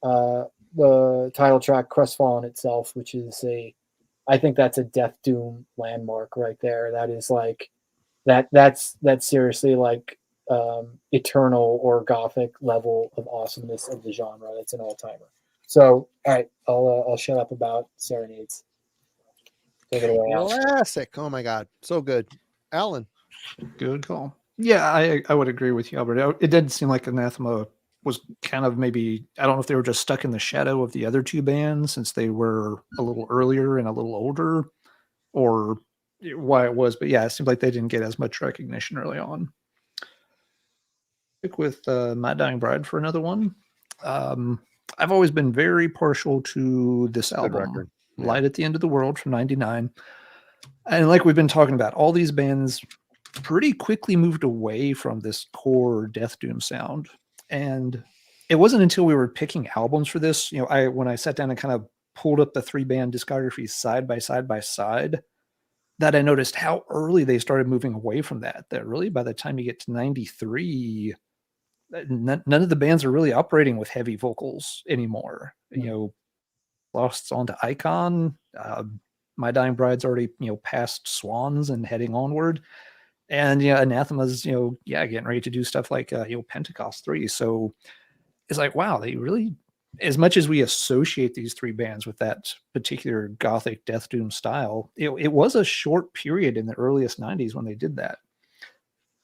the title track Crestfallen itself, which is I think that's a Death Doom landmark right there. That is like that's seriously like eternal or Gothic level of awesomeness of the genre. That's an all-timer. So all right, I'll shut up about Serenades. Take it away, Al. Classic. Oh my god, so good. Alan. Good call. Yeah, I would agree with you, Albert. It did seem like Anathema was kind of maybe, I don't know if they were just stuck in the shadow of the other two bands since they were a little earlier and a little older, or why it was. But yeah, it seemed like they didn't get as much recognition early on. Stick with My Dying Bride for another one. I've always been very partial to this album, record. Yeah. Light at the End of the World from '99. And like we've been talking about, all these bands pretty quickly moved away from this core Death Doom sound. And it wasn't until we were picking albums for this, when I sat down and kind of pulled up the 3-band discography side by side, that I noticed how early they started moving away from that. That really, by the time you get to 93, none of the bands are really operating with heavy vocals anymore. Lost's on to Icon. My Dying Bride's already, past Swans and heading onward. And Anathema's, getting ready to do stuff like Pentecost 3. So it's like, wow, they really, as much as we associate these 3 bands with that particular Gothic Death Doom style, it was a short period in the earliest 90s when they did that.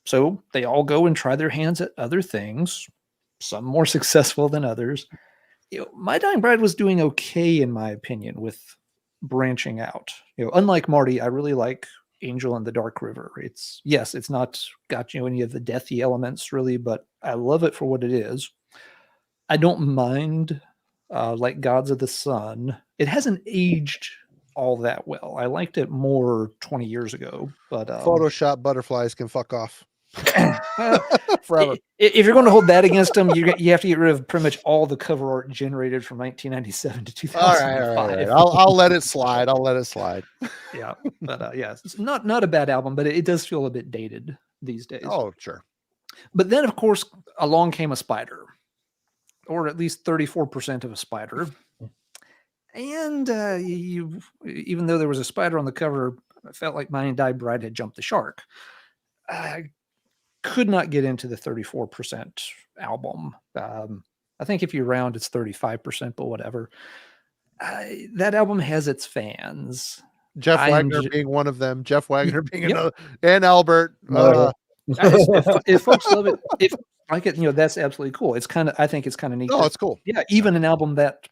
So they all go and try their hands at other things, some more successful than others. My Dying Bride was doing okay, in my opinion, with branching out. Unlike Marty, I really like Angel and the Dark River. It's not got any of the deathy elements really, but I love it for what it is. I don't mind like Gods of the Sun. It hasn't aged all that well. I liked it more 20 years ago, but Photoshop butterflies can fuck off. Forever. If you're going to hold that against them, you have to get rid of pretty much all the cover art generated from 1997 to 2005. All right. I'll let it slide. Yeah, but it's not a bad album, but it does feel a bit dated these days. Oh, sure. But then, of course, along came a spider, or at least 34% of a spider. And even though there was a spider on the cover, I felt like My Dying Bride had jumped the shark. I could not get into the 34% album. I think if you round, it's 35%, but whatever. That album has its fans. Jeff Wagner being one of them. Jeff Wagner being another, and Albert. If folks love it, if like it, that's absolutely cool. I think it's kind of neat. Oh, it's cool. Yeah, even an album that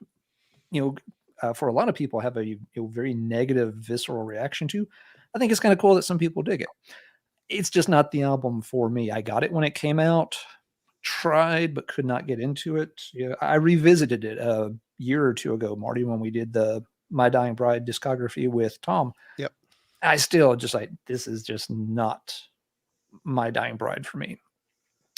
for a lot of people have a very negative visceral reaction to, I think it's kind of cool that some people dig it. It's just not the album for me. I got it when it came out, tried, but could not get into it. I revisited it a year or two ago, Marty, when we did the My Dying Bride discography with Tom. Yep. I still just this is just not My Dying Bride for me.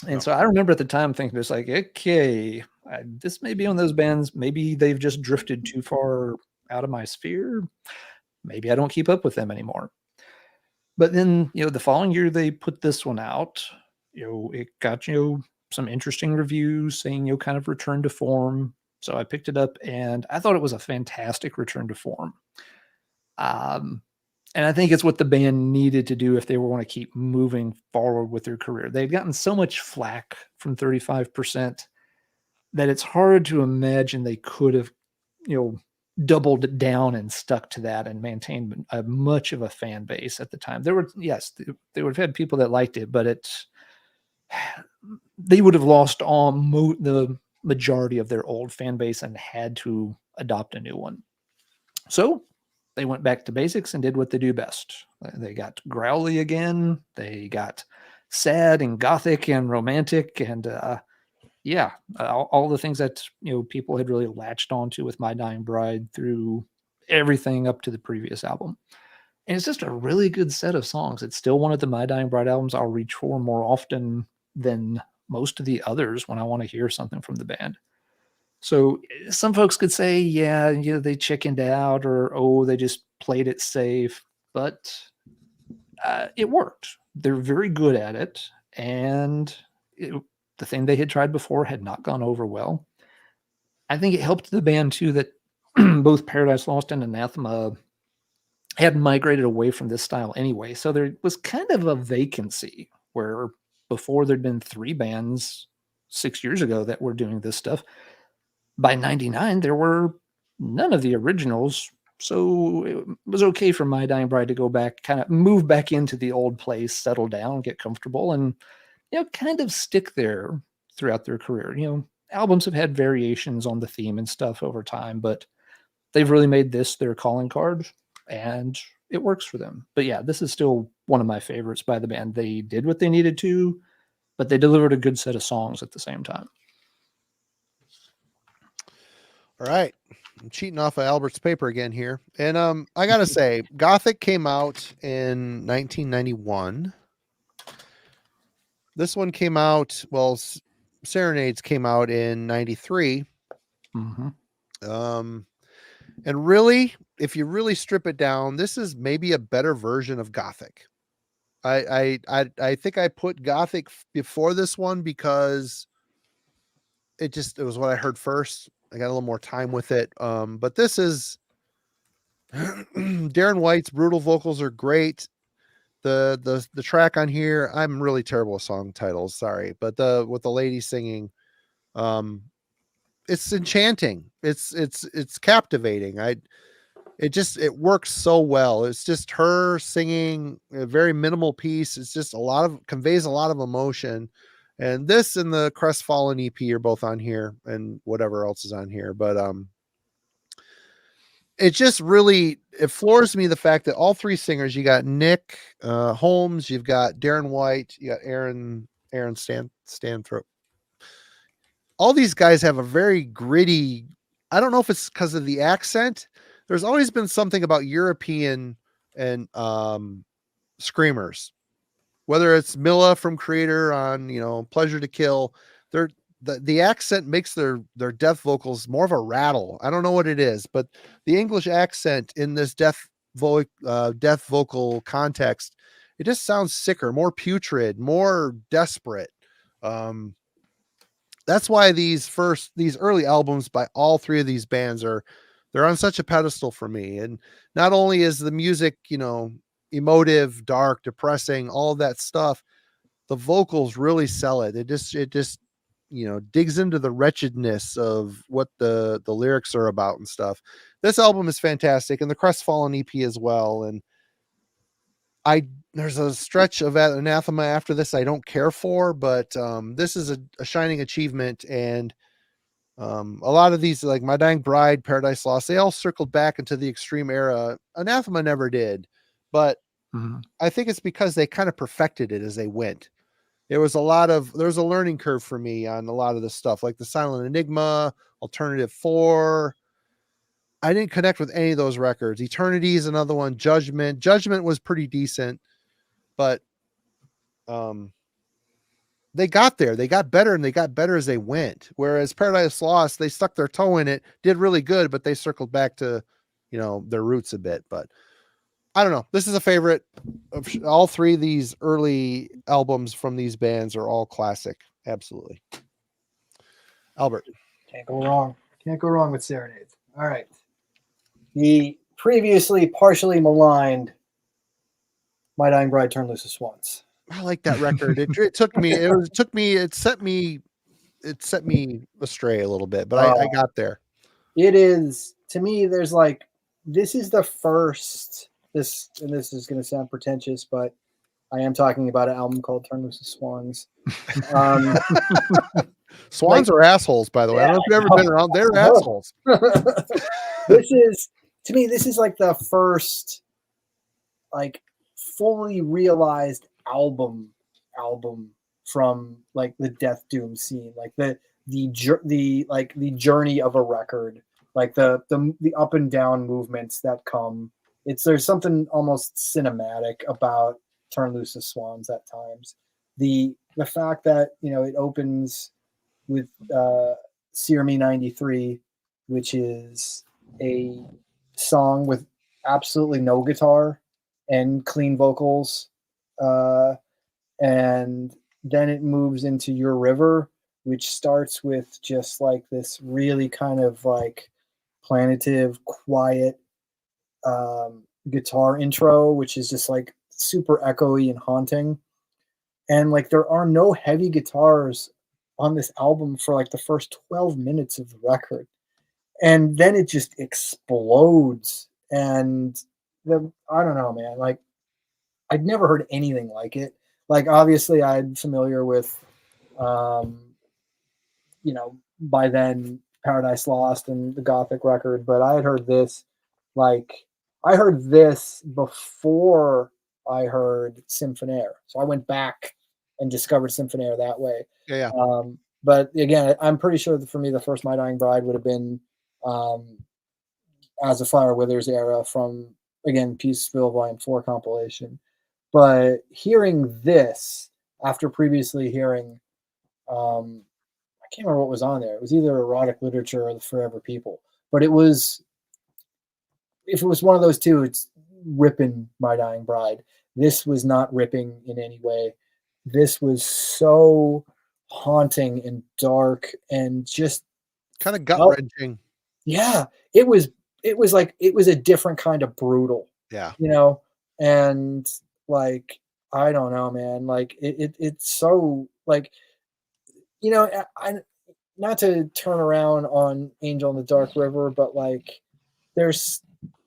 And so I remember at the time thinking it's like, okay, this may be one of those bands. Maybe they've just drifted too far out of my sphere. Maybe I don't keep up with them anymore. But then, the following year they put this one out. It got, some interesting reviews saying, kind of return to form. So I picked it up and I thought it was a fantastic return to form. And I think it's what the band needed to do if they were going to keep moving forward with their career. They'd gotten so much flack from 35% that it's hard to imagine they could have, doubled down and stuck to that and maintained a much of a fan base at the time. They would have had people that liked it, but they would have lost the majority of their old fan base and had to adopt a new one. So they went back to basics and did what they do best. They got growly again. They got sad and gothic and romantic and all the things that people had really latched onto with My Dying Bride through everything up to the previous album. And it's just a really good set of songs. It's still one of the My Dying Bride albums I'll reach for more often than most of the others when I want to hear something from the band. So some folks could say, they chickened out, or they just played it safe, but it worked. They're very good at it, and the thing they had tried before had not gone over well. I think it helped the band too that both Paradise Lost and Anathema had migrated away from this style anyway. So there was kind of a vacancy where before there'd been 3 bands 6 years ago that were doing this stuff. By 99, there were none of the originals. So it was okay for My Dying Bride to go back, kind of move back into the old place, settle down, get comfortable, and kind of stick there throughout their career. albums have had variations on the theme and stuff over time, but they've really made this their calling card, and it works for them. But yeah, this is still one of my favorites by the band. They did what they needed to, but they delivered a good set of songs at the same time. All right. I'm cheating off of Albert's paper again here. And I got to say, Gothic came out in 1991. This one came out, well, Serenades came out in 93. Mm-hmm. And really, if you really strip it down, this is maybe a better version of Gothic. I think I put Gothic before this one because it was what I heard first. I got a little more time with it. But this is Darren White's brutal vocals are great. The track on here, I'm really terrible with song titles, sorry, but with the lady singing, it's enchanting. It's captivating. It works so well. It's just her singing a very minimal piece. It's just conveys a lot of emotion. And this and the Crestfallen EP are both on here, and whatever else is on here. But it just really, it floors me the fact that all three singers, you got Nick Holmes, you've got Darren White, you got Aaron Stanthrope. All these guys have a very gritty, I don't know if it's because of the accent. There's always been something about European and screamers, whether it's Milla from Creator on, Pleasure to Kill. The accent makes their death vocals more of a rattle. I don't know what it is, but the English accent in this death vocal context, it just sounds sicker, more putrid, more desperate. That's why these early albums by all three of these bands they're on such a pedestal for me. And not only is the music, emotive, dark, depressing, all of that stuff, the vocals really sell it. It just digs into the wretchedness of what the lyrics are about and stuff. This album is fantastic, and the Crestfallen EP as well. And there's a stretch of Anathema after this I don't care for, but this is a shining achievement. And a lot of these, like My Dying Bride, Paradise Lost, they all circled back into the extreme era. Anathema never did, but I think it's because they kind of perfected it as they went. There's a learning curve for me on a lot of this stuff, like the Silent Enigma, Alternative 4. I didn't connect with any of those records. Eternity is another one. Judgment was pretty decent, but they got there. They got better, and they got better as they went. Whereas Paradise Lost, they stuck their toe in it, did really good, but they circled back to, their roots a bit. But I don't know. This is a favorite. All three of these early albums from these bands are all classic. Absolutely. Albert. Can't go wrong. Can't go wrong with Serenades. All right. The previously partially maligned My Dying Bride, Turn Loose the Swans. I like that record. It set me astray a little bit, but I got there. It is, to me, this is the first, and this is going to sound pretentious, but I am talking about an album called Turn Loose the Swans. Swans are assholes, by the way. I don't know if you've ever been around. They're assholes. This is like the first, like, fully realized album from like the Death Doom scene, like the journey of a record, like the up and down movements that come. There's something almost cinematic about Turn Loose the Swans at times. The fact that it opens with Sear Me 93, which is a song with absolutely no guitar and clean vocals, and then it moves into Your River, which starts with just like this really kind of like plaintive, quiet guitar intro, which is just like super echoey and haunting. And like there are no heavy guitars on this album for like the first 12 minutes of the record, and then it just explodes. And I don't know, man, like I'd never heard anything like it. Like obviously I'm familiar with by then Paradise Lost and the Gothic record, but I had heard this, like, I heard this before I heard Symphonaire. So I went back and discovered Symphonaire that way. Yeah. But again, I'm pretty sure that for me, the first My Dying Bride would have been As a Flower Withers era from, again, Peaceville Volume 4 compilation. But hearing this after previously hearing, I can't remember what was on there. It was either erotic literature or the Forever People. But it was, if it was one of those two, it's ripping My Dying Bride. This was not ripping in any way. This was so haunting and dark and just kind of gut wrenching. Yeah, it was like, it was a different kind of brutal. Yeah. You know, and like, I don't know, man. Like it's so like, you know, I not to turn around on Angel in the Dark River, but like there's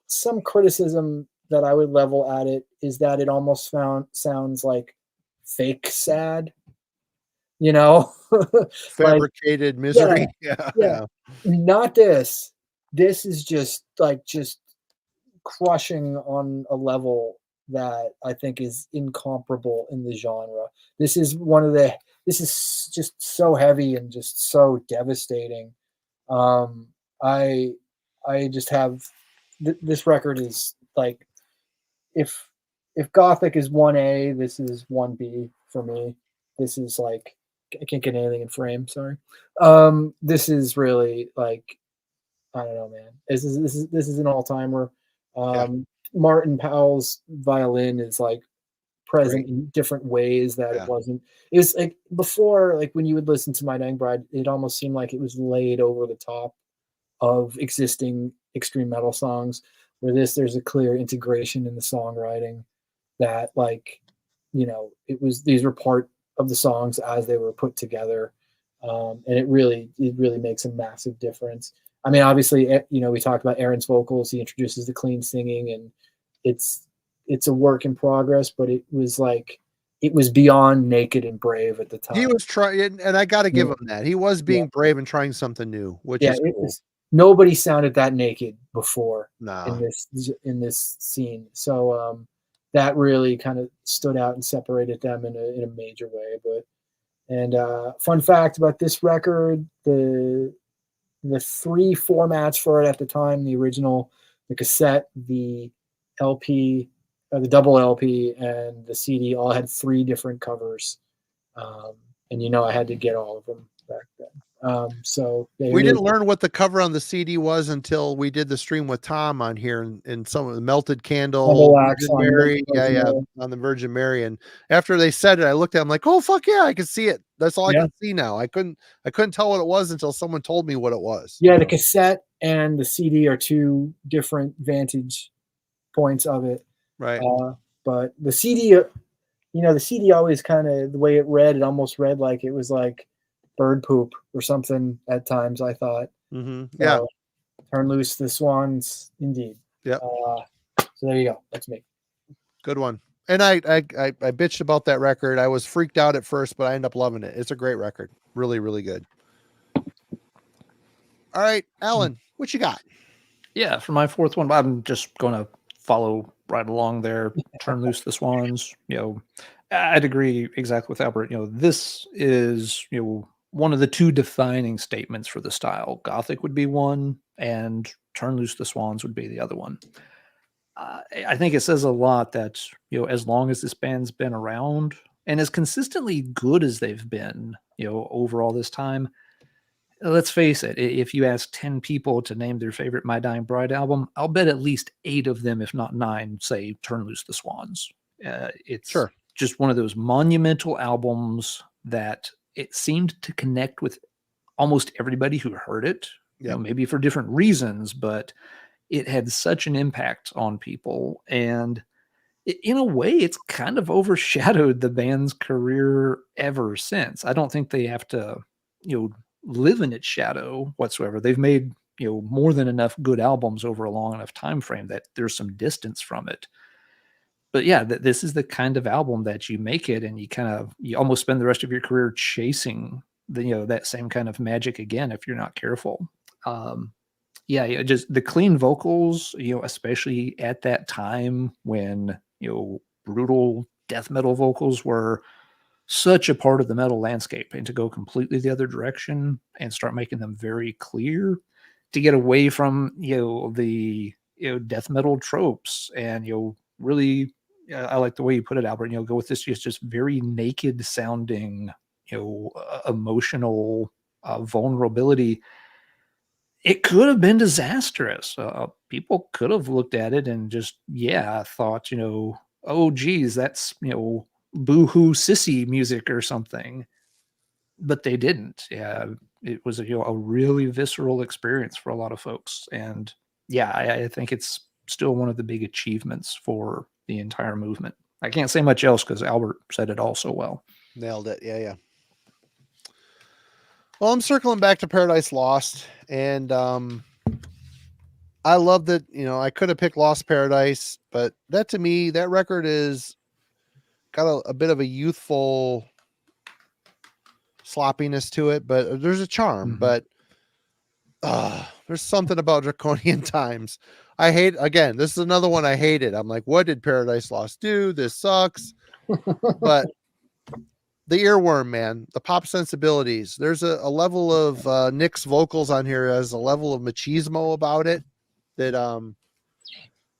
some criticism that I would level at it is that it almost sounds like fake sad, you know, fabricated like, misery. Yeah. Not this. This is just crushing on a level that I think is incomparable in the genre. This is just so heavy and just so devastating. I just have this record is like, if Gothic is 1A, this is 1B for me. This is like, I can't get anything in frame, sorry. This is really like, I don't know, man. This is an all-timer. Martin Powell's violin is like present in different ways that it wasn't. It was like before, like when you would listen to My Dying Bride, it almost seemed like it was laid over the top of existing extreme metal songs. Where there's a clear integration in the songwriting that, like, you know, these were part of the songs as they were put together, and it really makes a massive difference. I mean, obviously, you know, we talked about Aaron's vocals. He introduces the clean singing, and it's a work in progress, but it was beyond naked and brave at the time. He was trying, and I got to give him that. He was being brave and trying something new, which is cool. Nobody sounded that naked before No. in this scene. So that really kind of stood out and separated them in a major way. And fun fact about this record, the three formats for it at the time, the original, the cassette, the LP, the double LP, and the CD all had 3 different covers. And, you know, I had to get all of them back then. So we didn't learn what the cover on the CD was until we did the stream with Tom on here, and some of the Melted Candle, Virgin Mary, on the Virgin Mary. And after they said it, I looked at them like, oh fuck yeah, I can see it. That's all I can see now. I couldn't tell what it was until someone told me what it was. Yeah, the cassette and the CD are 2 different vantage points of it. Right. But the CD, you know, the CD always kind of, the way it read, it almost read like it was like bird poop or something at times, I thought. Yeah. Turn loose the swans, indeed. Yeah. So there you go. That's me. Good one. And I bitched about that record. I was freaked out at first, but I ended up loving it. It's a great record. Really, really good. All right, Alan, what you got? Yeah, for my 4th one, I'm just going to follow right along there. Turn loose the swans. You know, I'd agree exactly with Albert. You know, this is, you know, one of the 2 defining statements for the style. Gothic would be one, and Turn Loose the Swans would be the other one. I think it says a lot that, you know, as long as this band's been around and as consistently good as they've been, you know, over all this time, let's face it, if you ask 10 people to name their favorite My Dying Bride album, I'll bet at least 8 of them, if not 9, say Turn Loose the Swans. It's just one of those monumental albums that it seemed to connect with almost everybody who heard it, you know, maybe for different reasons, but it had such an impact on people. And in a way, it's kind of overshadowed the band's career ever since. I don't think they have to, you know, live in its shadow whatsoever. They've made, you know, more than enough good albums over a long enough time frame that there's some distance from it. But yeah, this is the kind of album that you make it and you almost spend the rest of your career chasing that same kind of magic again if you're not careful. Yeah, just the clean vocals, especially at that time when brutal death metal vocals were such a part of the metal landscape, and to go completely the other direction and start making them very clear, to get away from the death metal tropes, and really, I like the way you put it, Albert. Go with this just very naked sounding, emotional vulnerability. It could have been disastrous. People could have looked at it and just thought, oh geez, that's boohoo sissy music or something, but they didn't. Yeah, it was a really visceral experience for a lot of folks, and I think it's still one of the big achievements for the entire movement. I can't say much else because Albert said it all so well. Nailed it. Yeah. Well, I'm circling back to Paradise Lost, and I love that. I could have picked Lost Paradise, but that to me, that record is got a bit of a youthful sloppiness to it, but there's a charm. But there's something about Draconian Times. I hate, again, this is another one I hated. I'm like, what did Paradise Lost do? This sucks. But the earworm, man, the pop sensibilities. There's a level of Nick's vocals on here as a level of machismo about it that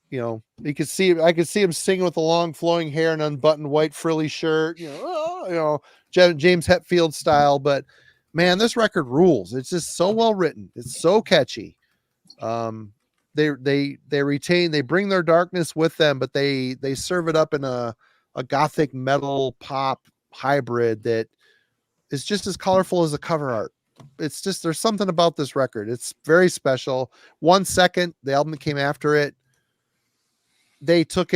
you could see. I could see him singing with the long flowing hair and unbuttoned white frilly shirt. James Hetfield style. But man, this record rules. It's just so well written. It's so catchy. They bring their darkness with them, but they serve it up in a gothic metal pop hybrid that is just as colorful as the cover art. It's just, there's something about this record. It's very special. 1 Second, the album that came after it, they took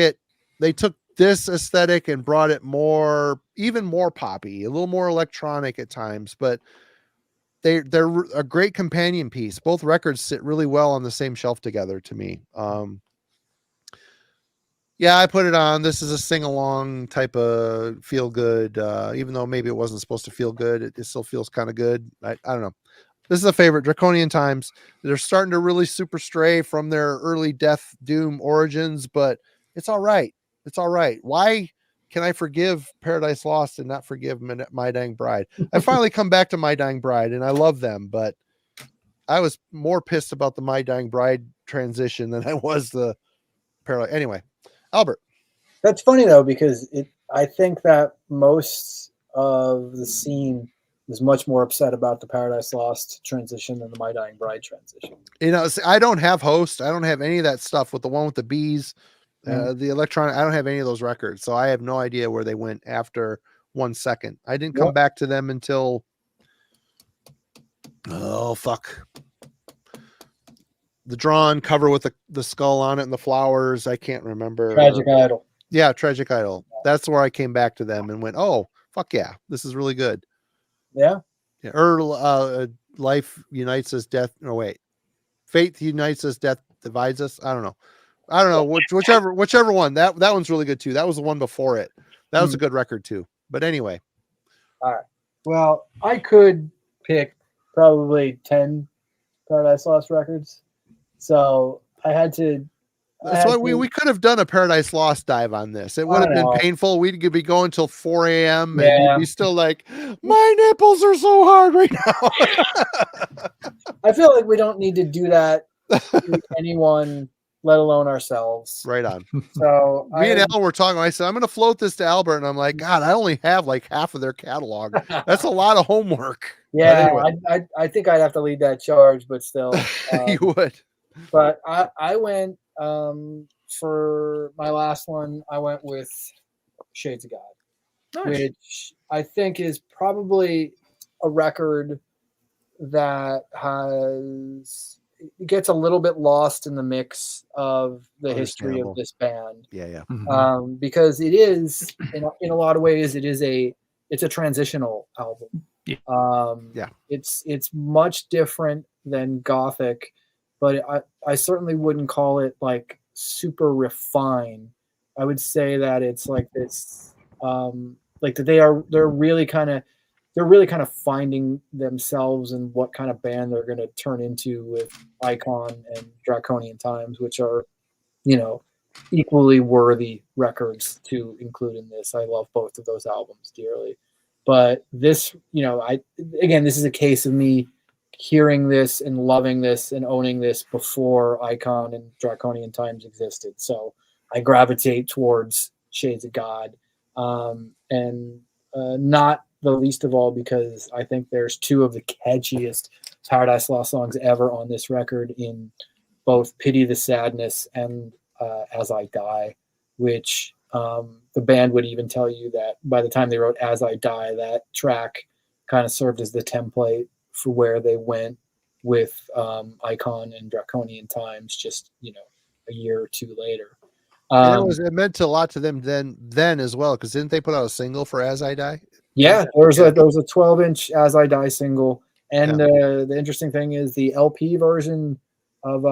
this aesthetic and brought it even more poppy, a little more electronic at times, but they're a great companion piece. Both records sit really well on the same shelf together to me. I put it on. This is a sing-along type of feel good, even though maybe it wasn't supposed to feel good. It still feels kind of good. I don't know. This is a favorite. Draconian Times. They're starting to really super stray from their early death doom origins, but it's all right. It's all right. Why can I forgive Paradise Lost and not forgive My Dying Bride? I finally come back to My Dying Bride, and I love them, but I was more pissed about the My Dying Bride transition than I was the Paradise. Anyway, Albert. That's funny though, because I think that most of the scene was much more upset about the Paradise Lost transition than the My Dying Bride transition. I don't have Host. I don't have any of that stuff with the one with the bees, the electronic. I don't have any of those records, so I have no idea where they went after 1 Second. I didn't come back to them until the drawn cover with the skull on it and the flowers. I can't remember. Tragic Idol. Yeah, Tragic Idol. That's where I came back to them and went, oh, fuck yeah, this is really good. Yeah. Or Life Unites Us, Death. No, wait. Fate Unites Us, Death Divides Us. I don't know. Whichever one. That one's really good too. That was the one before it. That was a good record too. But anyway. All right. Well, I could pick probably 10 Paradise Lost records. So I had to. We could have done a Paradise Lost dive on this. It would have been painful. We could be going till 4 a.m. and you'd be still like, my nipples are so hard right now. I feel like we don't need to do that to anyone, let alone ourselves. Right on. So me and Al were talking. I said, I'm going to float this to Albert. And I'm like, God, I only have like half of their catalog. That's a lot of homework. Yeah, anyway. I think I'd have to lead that charge, but still. You would. But I went, for my last one, I went with Shades of God, which I think is probably a record that gets a little bit lost in the mix of the history of this band. Yeah. Because it is in a lot of ways it's a transitional album. It's much different than Gothic, but I certainly wouldn't call it like super refined. I would say that it's like this, like that they're really kind of they're really kind of finding themselves and what kind of band they're going to turn into with Icon and Draconian Times, which are, you know, equally worthy records to include in this. I love both of those albums dearly. But this, you know, this is a case of me hearing this and loving this and owning this before Icon and Draconian Times existed. So I gravitate towards Shades of God. And not the least of all because I think there's two of the catchiest Paradise Lost songs ever on this record in both Pity the Sadness and As I Die, which the band would even tell you that by the time they wrote As I Die, that track kind of served as the template for where they went with Icon and Draconian Times just, you know, a year or two later. And it meant a lot to them then as well, because didn't they put out a single for As I Die? Yeah, there was a 12-inch As I Die single. And the interesting thing is the LP version of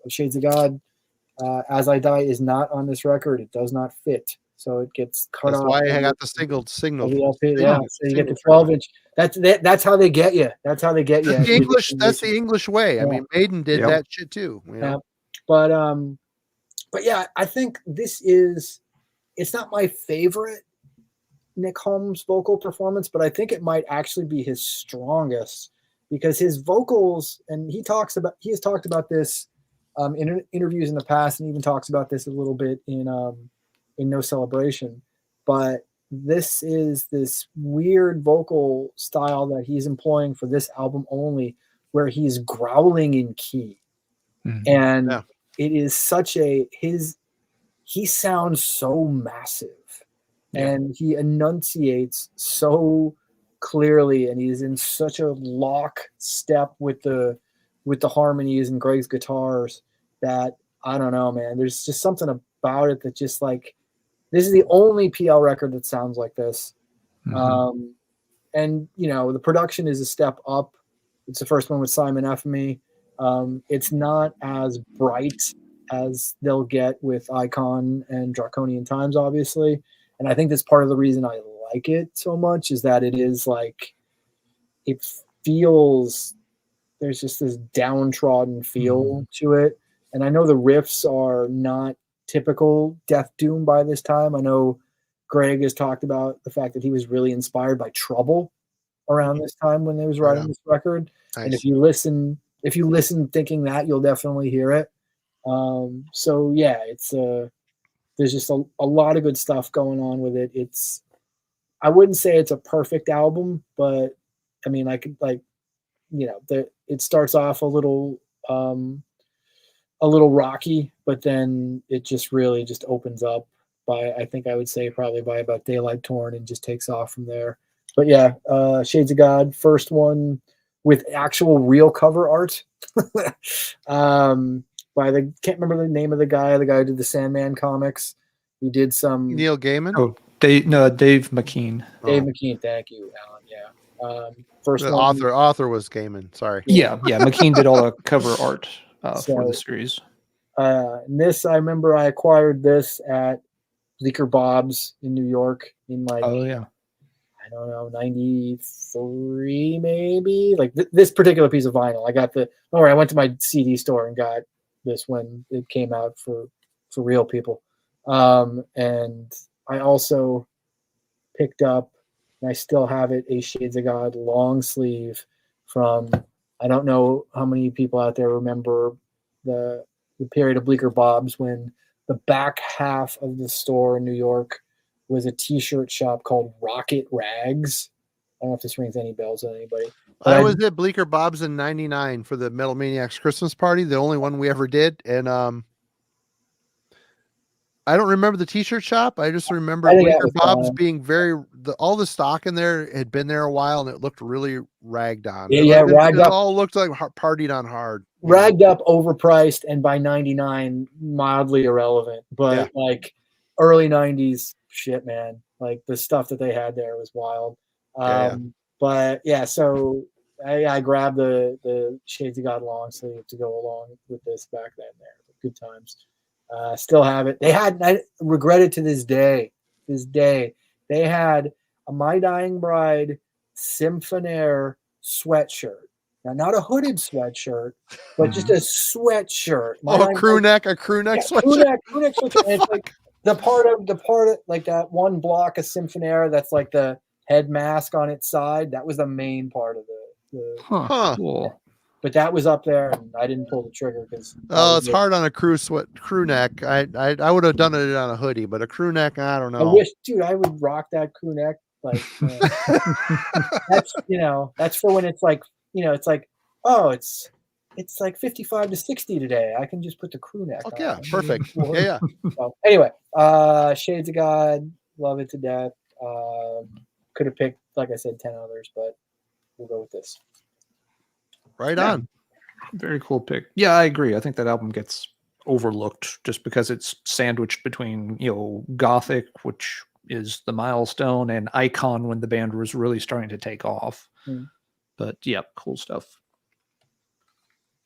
Shades of God, As I Die, is not on this record. It does not fit. So it gets cut off. That's why I got the signal. The LP, yeah, so you get the 12-inch. That's how they get you. That's how they get you. That's the English way. I mean, Maiden did that shit too. You know? But yeah, I think it's not my favorite Nick Holmes vocal performance, but I think it might actually be his strongest because his vocals, and he has talked about this in interviews in the past, and even talks about this a little bit in No Celebration. But this is this weird vocal style that he's employing for this album only, where he's growling in key. And it is such he sounds so massive and he enunciates so clearly, and he's in such a lock step with the harmonies and Greg's guitars that I don't know, man. There's just something about it that just like, this is the only PL record that sounds like this. And you know, the production is a step up. It's the first one with Simon Epphemy. It's not as bright as they'll get with Icon and Draconian Times, obviously. And I think that's part of the reason I like it so much, is that it is like, it feels, there's just this downtrodden feel to it. And I know the riffs are not typical Death Doom by this time. I know Greg has talked about the fact that he was really inspired by Trouble around this time when they was writing this record. Nice. And if you listen thinking that, you'll definitely hear it. So yeah, it's there's just a lot of good stuff going on with it. I wouldn't say it's a perfect album, but I mean, I could, like, you know, it starts off a little rocky, but then it just really just opens up by, I think I would say probably by about Daylight Torn, and just takes off from there. But yeah, Shades of God, first one with actual real cover art. Can't remember the name of the guy who did the Sandman comics. He did some Neil Gaiman. Dave McKean. Dave McKean, thank you, Alan. Yeah. First the one, author was Gaiman. Sorry. Yeah. McKean did all the cover art for the series. This, I remember I acquired this at Bleecker Bob's in New York in like, I don't know, 93 maybe. Like this particular piece of vinyl, I went to my CD store and got this when it came out for real people. And I also picked up, and I still have it, a Shades of God long sleeve from, I don't know how many people out there remember the period of Bleecker Bob's when the back half of the store in New York was a t-shirt shop called Rocket Rags. I don't know if this rings any bells with anybody. I was at Bleecker Bob's in '99 for the Metal Maniacs Christmas party, the only one we ever did. And I don't remember the t-shirt shop. I just remember Bleecker Bob's being all the stock in there had been there a while, and it looked really ragged on. Ragged up. It all looked like partied on hard. Ragged up, overpriced, and by 99, mildly irrelevant. But like early 90s shit, man. Like the stuff that they had there was wild. But yeah, so I grabbed the Shades of God long sleeve to go along with this back then. There, good times. Still have it. I regret it to this day. They had a My Dying Bride Symphonaire sweatshirt. Now, not a hooded sweatshirt, but just a sweatshirt. A crew neck sweatshirt. Crew neck sweatshirt. And it's like the part of like that one block of Symphonaire that's like the head mask on its side. That was the main part of the Cool. But that was up there, and I didn't pull the trigger because it's hard on a crew neck. I would have done it on a hoodie, but a crew neck, I don't know. I wish, dude, I would rock that crew neck. Like that's for when it's like, it's like, oh, it's like 55 to 60 today. I can just put the crew neck on. Yeah, perfect. Yeah. So, anyway, Shades of God, love it to death. Could have picked, like I said, 10 others, but we'll go with this. Right on. Very cool pick. Yeah, I agree. I think that album gets overlooked just because it's sandwiched between, Gothic, which is the milestone, and Icon when the band was really starting to take off. But yeah, cool stuff.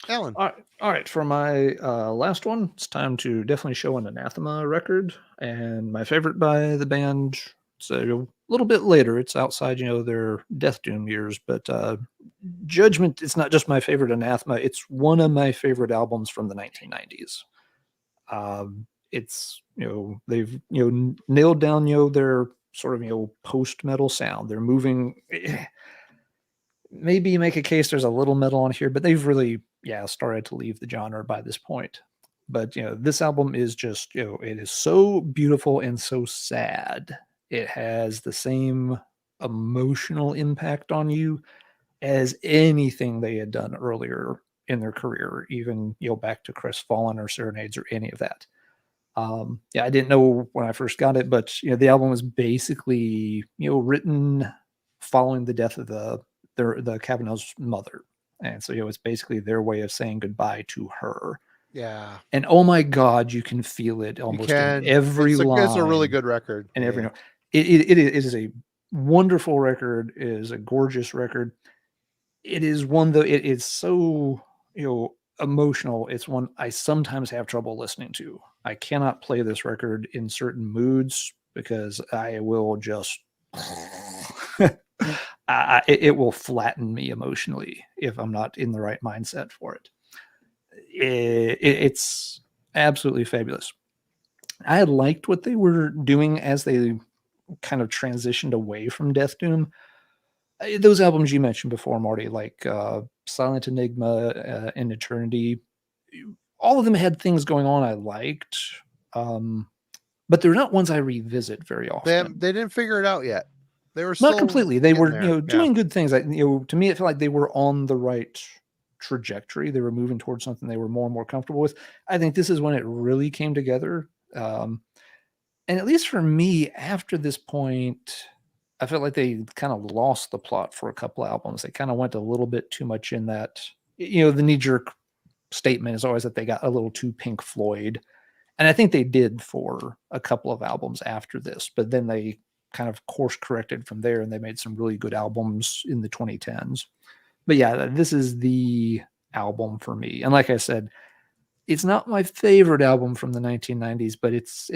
Alan. All right. For my last one, it's time to definitely show an Anathema record, and my favorite by the band. It's a little bit later. It's outside, their Death Doom years, but Judgment. It's not just my favorite Anathema. It's one of my favorite albums from the 1990s. It's they've nailed down their sort of post metal sound. They're moving. Maybe you make a case there's a little metal on here, but they've really started to leave the genre by this point. But this album is just it is so beautiful and so sad. It has the same emotional impact on you as anything they had done earlier in their career, even back to Crestfallen or Serenades or any of that. I didn't know when I first got it, but the album was basically written following the death of the Kavanaugh's mother, and so it's basically their way of saying goodbye to her. Yeah, and oh my God, you can feel it almost in every line. It's a really good record, and every note. It is a wonderful record. It is a gorgeous record. It is one though. It is so emotional. It's one I sometimes have trouble listening to. I cannot play this record in certain moods because I will just it will flatten me emotionally if I'm not in the right mindset for it. It's absolutely fabulous. I had liked what they were doing as they kind of transitioned away from Death Doom. Those albums you mentioned before, Marty, like Silent Enigma and Eternity, all of them had things going on I liked, but they're not ones I revisit very often. They didn't figure it out yet. They were not completely. They were doing good things. To me, it felt like they were on the right trajectory. They were moving towards something they were more and more comfortable with. I think this is when it really came together. And at least for me, after this point, I felt like they kind of lost the plot for a couple of albums. They kind of went a little bit too much in that, the knee-jerk statement is always that they got a little too Pink Floyd. And I think they did for a couple of albums after this, but then they kind of course corrected from there and they made some really good albums in the 2010s. But yeah, this is the album for me. And like I said, it's not my favorite album from the 1990s, but it's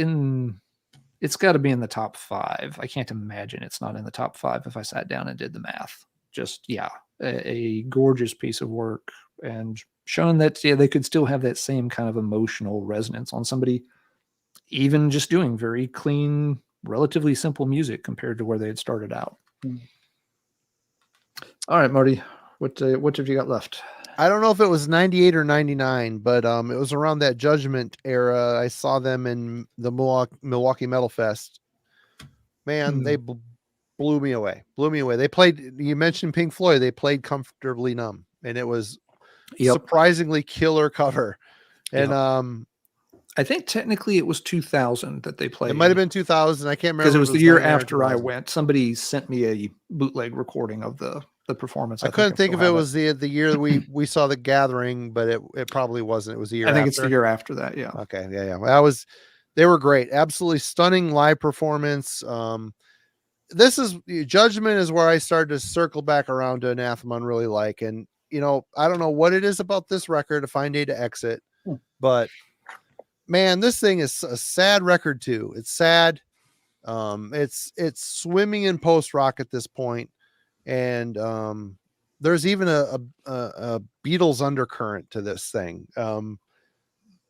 got to be in the top 5. I can't imagine it's not in the top 5 if I sat down and did the math. Just, a gorgeous piece of work and showing that, they could still have that same kind of emotional resonance on somebody, even just doing very clean, relatively simple music compared to where they had started out. All right, Marty, what have you got left? I don't know if it was 98 or 99, but it was around that Judgment era. I saw them in the Milwaukee Metal Fest. Man, they blew me away. They played, you mentioned Pink Floyd, they played Comfortably Numb, and it was surprisingly killer cover. And I think technically it was 2000 that they played. It might have been 2000. I can't remember. Because it was the year after I went. Somebody sent me a bootleg recording of the performance. I couldn't think if it was the year we saw The Gathering, but it probably wasn't. It was the year I think after. It's the year after that, yeah. Okay, yeah. They were great. Absolutely stunning live performance. This is Judgment is where I started to circle back around to Anathema and really like. And I don't know what it is about this record, A Fine Day to Exit, but man, this thing is a sad record too. It's sad. It's swimming in post rock at this point. and there's even a Beatles undercurrent to this thing.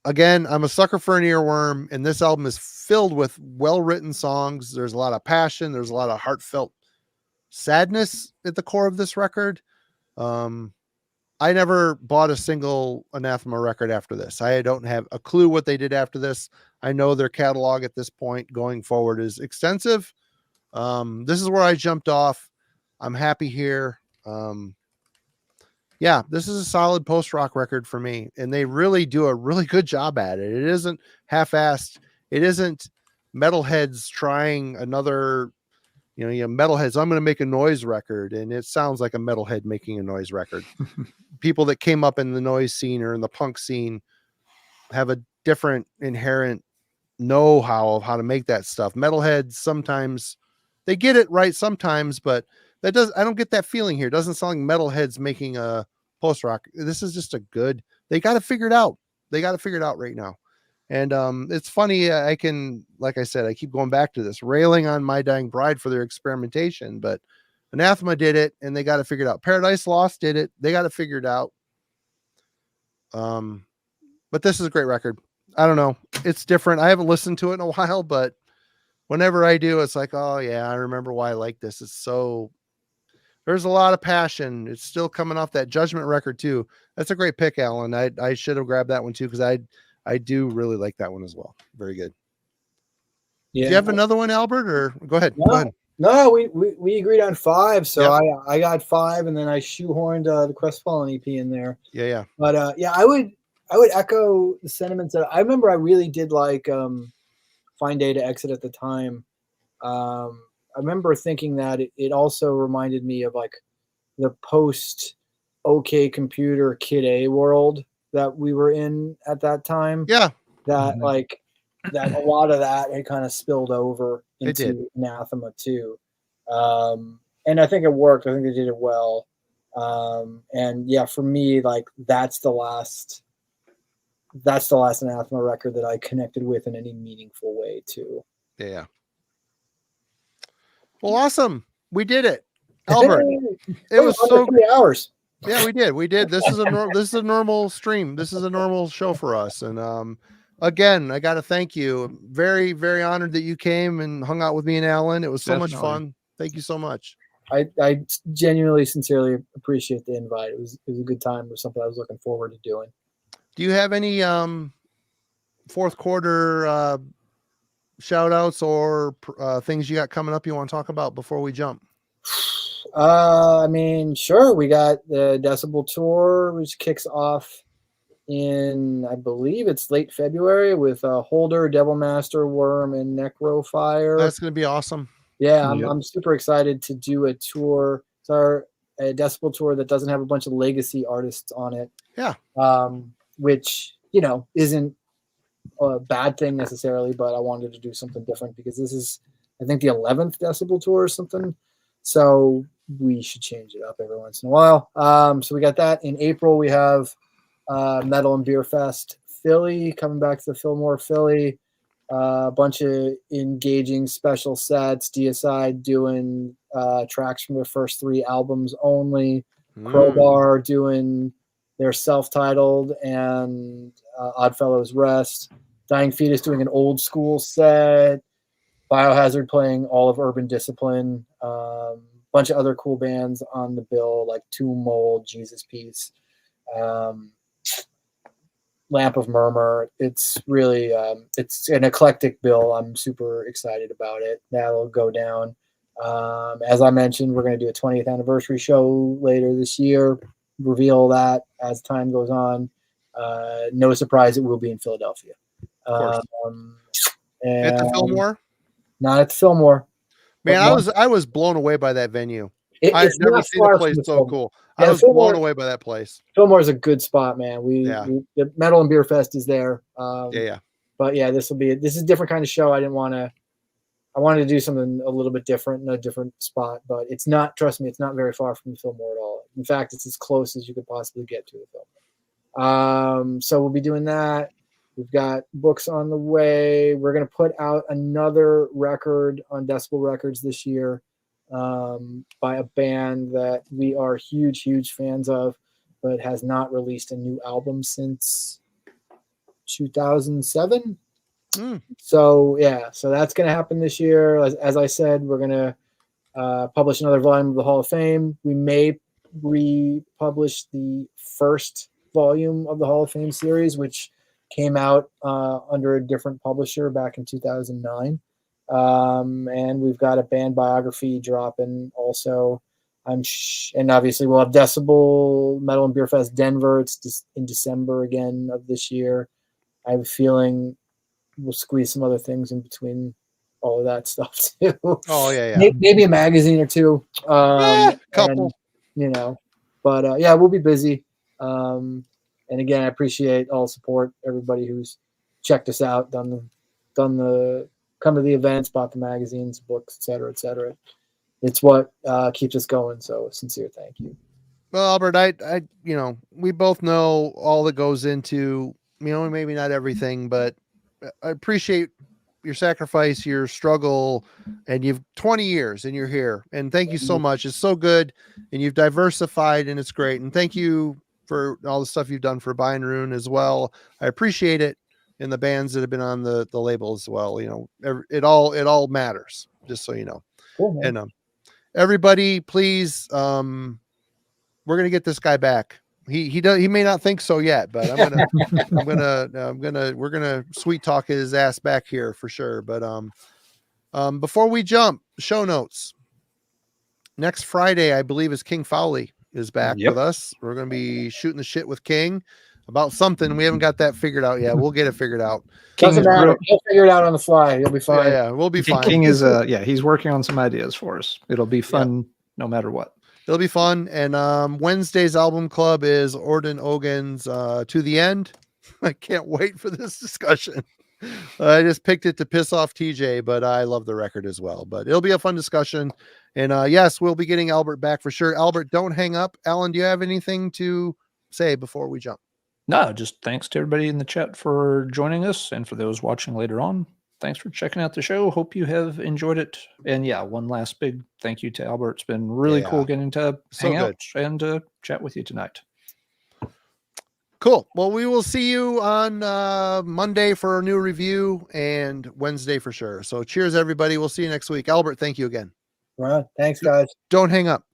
Again, I'm a sucker for an earworm, and this album is filled with well-written songs. There's a lot of passion. There's a lot of heartfelt sadness at the core of this record. I never bought a single Anathema record after this. I don't have a clue what they did after this. I know their catalog at this point going forward is extensive. This is where I jumped off. I'm happy here. Yeah, this is a solid post-rock record for me, and they really do a really good job at it. It isn't half-assed. It isn't metalheads trying another, metalheads, I'm going to make a noise record, and it sounds like a metalhead making a noise record. People that came up in the noise scene or in the punk scene have a different inherent know-how of how to make that stuff. Metalheads, sometimes they get it right sometimes, but I don't get that feeling here. It doesn't sound like metalheads making a post-rock. This is just they got to figure it out. They got to figure it out right now. And it's funny. Like I said, I keep going back to this, railing on My Dying Bride for their experimentation, but Anathema did it, and they got to figure it out. Paradise Lost did it. They got to figure it out. But this is a great record. I don't know. It's different. I haven't listened to it in a while, but whenever I do, it's like, oh yeah, I remember why I like this. There's a lot of passion. It's still coming off that Judgment record too. That's a great pick, Alan. I should have grabbed that one too, because I do really like that one as well. Very good. Yeah. Do you have another one, Albert, or go ahead? Go ahead. No, we agreed on 5, so Yep. I got 5, and then I shoehorned the Crestfallen EP in there. Yeah. But I would echo the sentiments that I remember. I really did like Fine Day to Exit at the time. I remember thinking that it also reminded me of like the post OK Computer Kid A world that we were in at that time. Yeah. That like that a lot of that had kind of spilled over It did. into Anathema too. And I think it worked. I think they did it well. And yeah, for me, like that's the last Anathema record that I connected with in any meaningful way too. Yeah. Well, awesome. We did it. Albert. It was so 3 hours. Yeah, we did. This is a normal stream. This is a normal show for us. And again, I got to thank you. I'm very, very honored that you came and hung out with me and Alan. It was so much fun. Thank you so much. I genuinely, sincerely appreciate the invite. It was a good time. It was something I was looking forward to doing. Do you have any fourth quarter shout outs or things you got coming up you want to talk about before we jump? I mean, sure. We got the Decibel tour, which kicks off in, I believe it's late February, with Holder, Devilmaster, Worm, and Necrofire. That's going to be awesome. Yeah, I'm super excited to do a tour. It's a Decibel tour that doesn't have a bunch of legacy artists on it. Yeah. Which, isn't a bad thing necessarily, but I wanted to do something different because this is, I think, the 11th Decibel tour or something. So we should change it up every once in a while. So we got that. In April, we have Metal and Beer Fest Philly, coming back to the Fillmore Philly. A bunch of engaging special sets. DSI doing tracks from their first 3 albums only. Crowbar doing their self-titled and Oddfellows Rest. Dying Fetus doing an old school set. Biohazard playing all of Urban Discipline. Bunch of other cool bands on the bill, like Tomb Mold, Jesus Piece, Lamp of Murmur. It's really it's an eclectic bill. I'm super excited about it. That'll go down. As I mentioned, we're going to do a 20th anniversary show later this year. Reveal that as time goes on. No surprise, it will be in Philadelphia. Of course. At the Fillmore? Not at the Fillmore. Man, I was blown away by that venue. I've never seen a place so cool. Yeah, I was blown away by that place. Fillmore is a good spot, man. The Metal and Beer Fest is there. But yeah, this is a different kind of show. I wanted to do something a little bit different in a different spot, but it's not, trust me, it's not very far from the Fillmore at all. In fact, it's as close as you could possibly get to the Fillmore. So we'll be doing that. We've got books on the way. We're going to put out another record on Decibel Records this year. by a band that we are huge fans of, but has not released a new album since 2007. So yeah, so that's going to happen this year. As I said, we're going to publish another volume of the Hall of Fame. We may republish the first volume of the Hall of Fame series, which came out under a different publisher back in 2009. And we've got a band biography dropping also. And obviously we'll have Decibel Metal and Beer Fest Denver. It's in December again of this year. I have a feeling we'll squeeze some other things in between all of that stuff too. Oh yeah. Maybe a magazine or two. Couple. And, but yeah, we'll be busy. And again, I appreciate all the support, everybody who's checked us out, done the come to the events, bought the magazines, books, et cetera. It's what keeps us going. So sincere thank you. Well, Albert, I we both know all that goes into, maybe not everything, but I appreciate your sacrifice, your struggle, and you've 20 years and you're here. And thank you so much. It's so good. And you've diversified and it's great. And thank you for all the stuff you've done for Bind Rune as well. I appreciate it. And the bands that have been on the label as well. It all matters, just so you know. Cool, man. And everybody, please, we're going to get this guy back. He may not think so yet, but we're gonna sweet talk his ass back here for sure. But before we jump, show notes. Next Friday, I believe, is King Fowley is back with us. We're gonna be shooting the shit with King about something. We haven't got that figured out yet. We'll get it figured out. Doesn't matter. He'll figure it out on the fly. He'll be fine. Yeah, we'll be fine. King is he's working on some ideas for us. It'll be fun no matter what. It'll be fun. And Wednesday's album club is Orden Ogan's To the End. I can't wait for this discussion. I just picked it to piss off TJ, but I love the record as well. But it'll be a fun discussion. And yes, we'll be getting Albert back for sure. Albert, don't hang up. Alan, do you have anything to say before we jump? No, just thanks to everybody in the chat for joining us. And for those watching later on, thanks for checking out the show. Hope you have enjoyed it. And yeah, one last big thank you to Albert. It's been really cool getting to hang out and chat with you tonight. Cool. Well, we will see you on Monday for a new review and Wednesday for sure. So cheers, everybody. We'll see you next week. Albert, thank you again. Right. Thanks, guys. Don't hang up.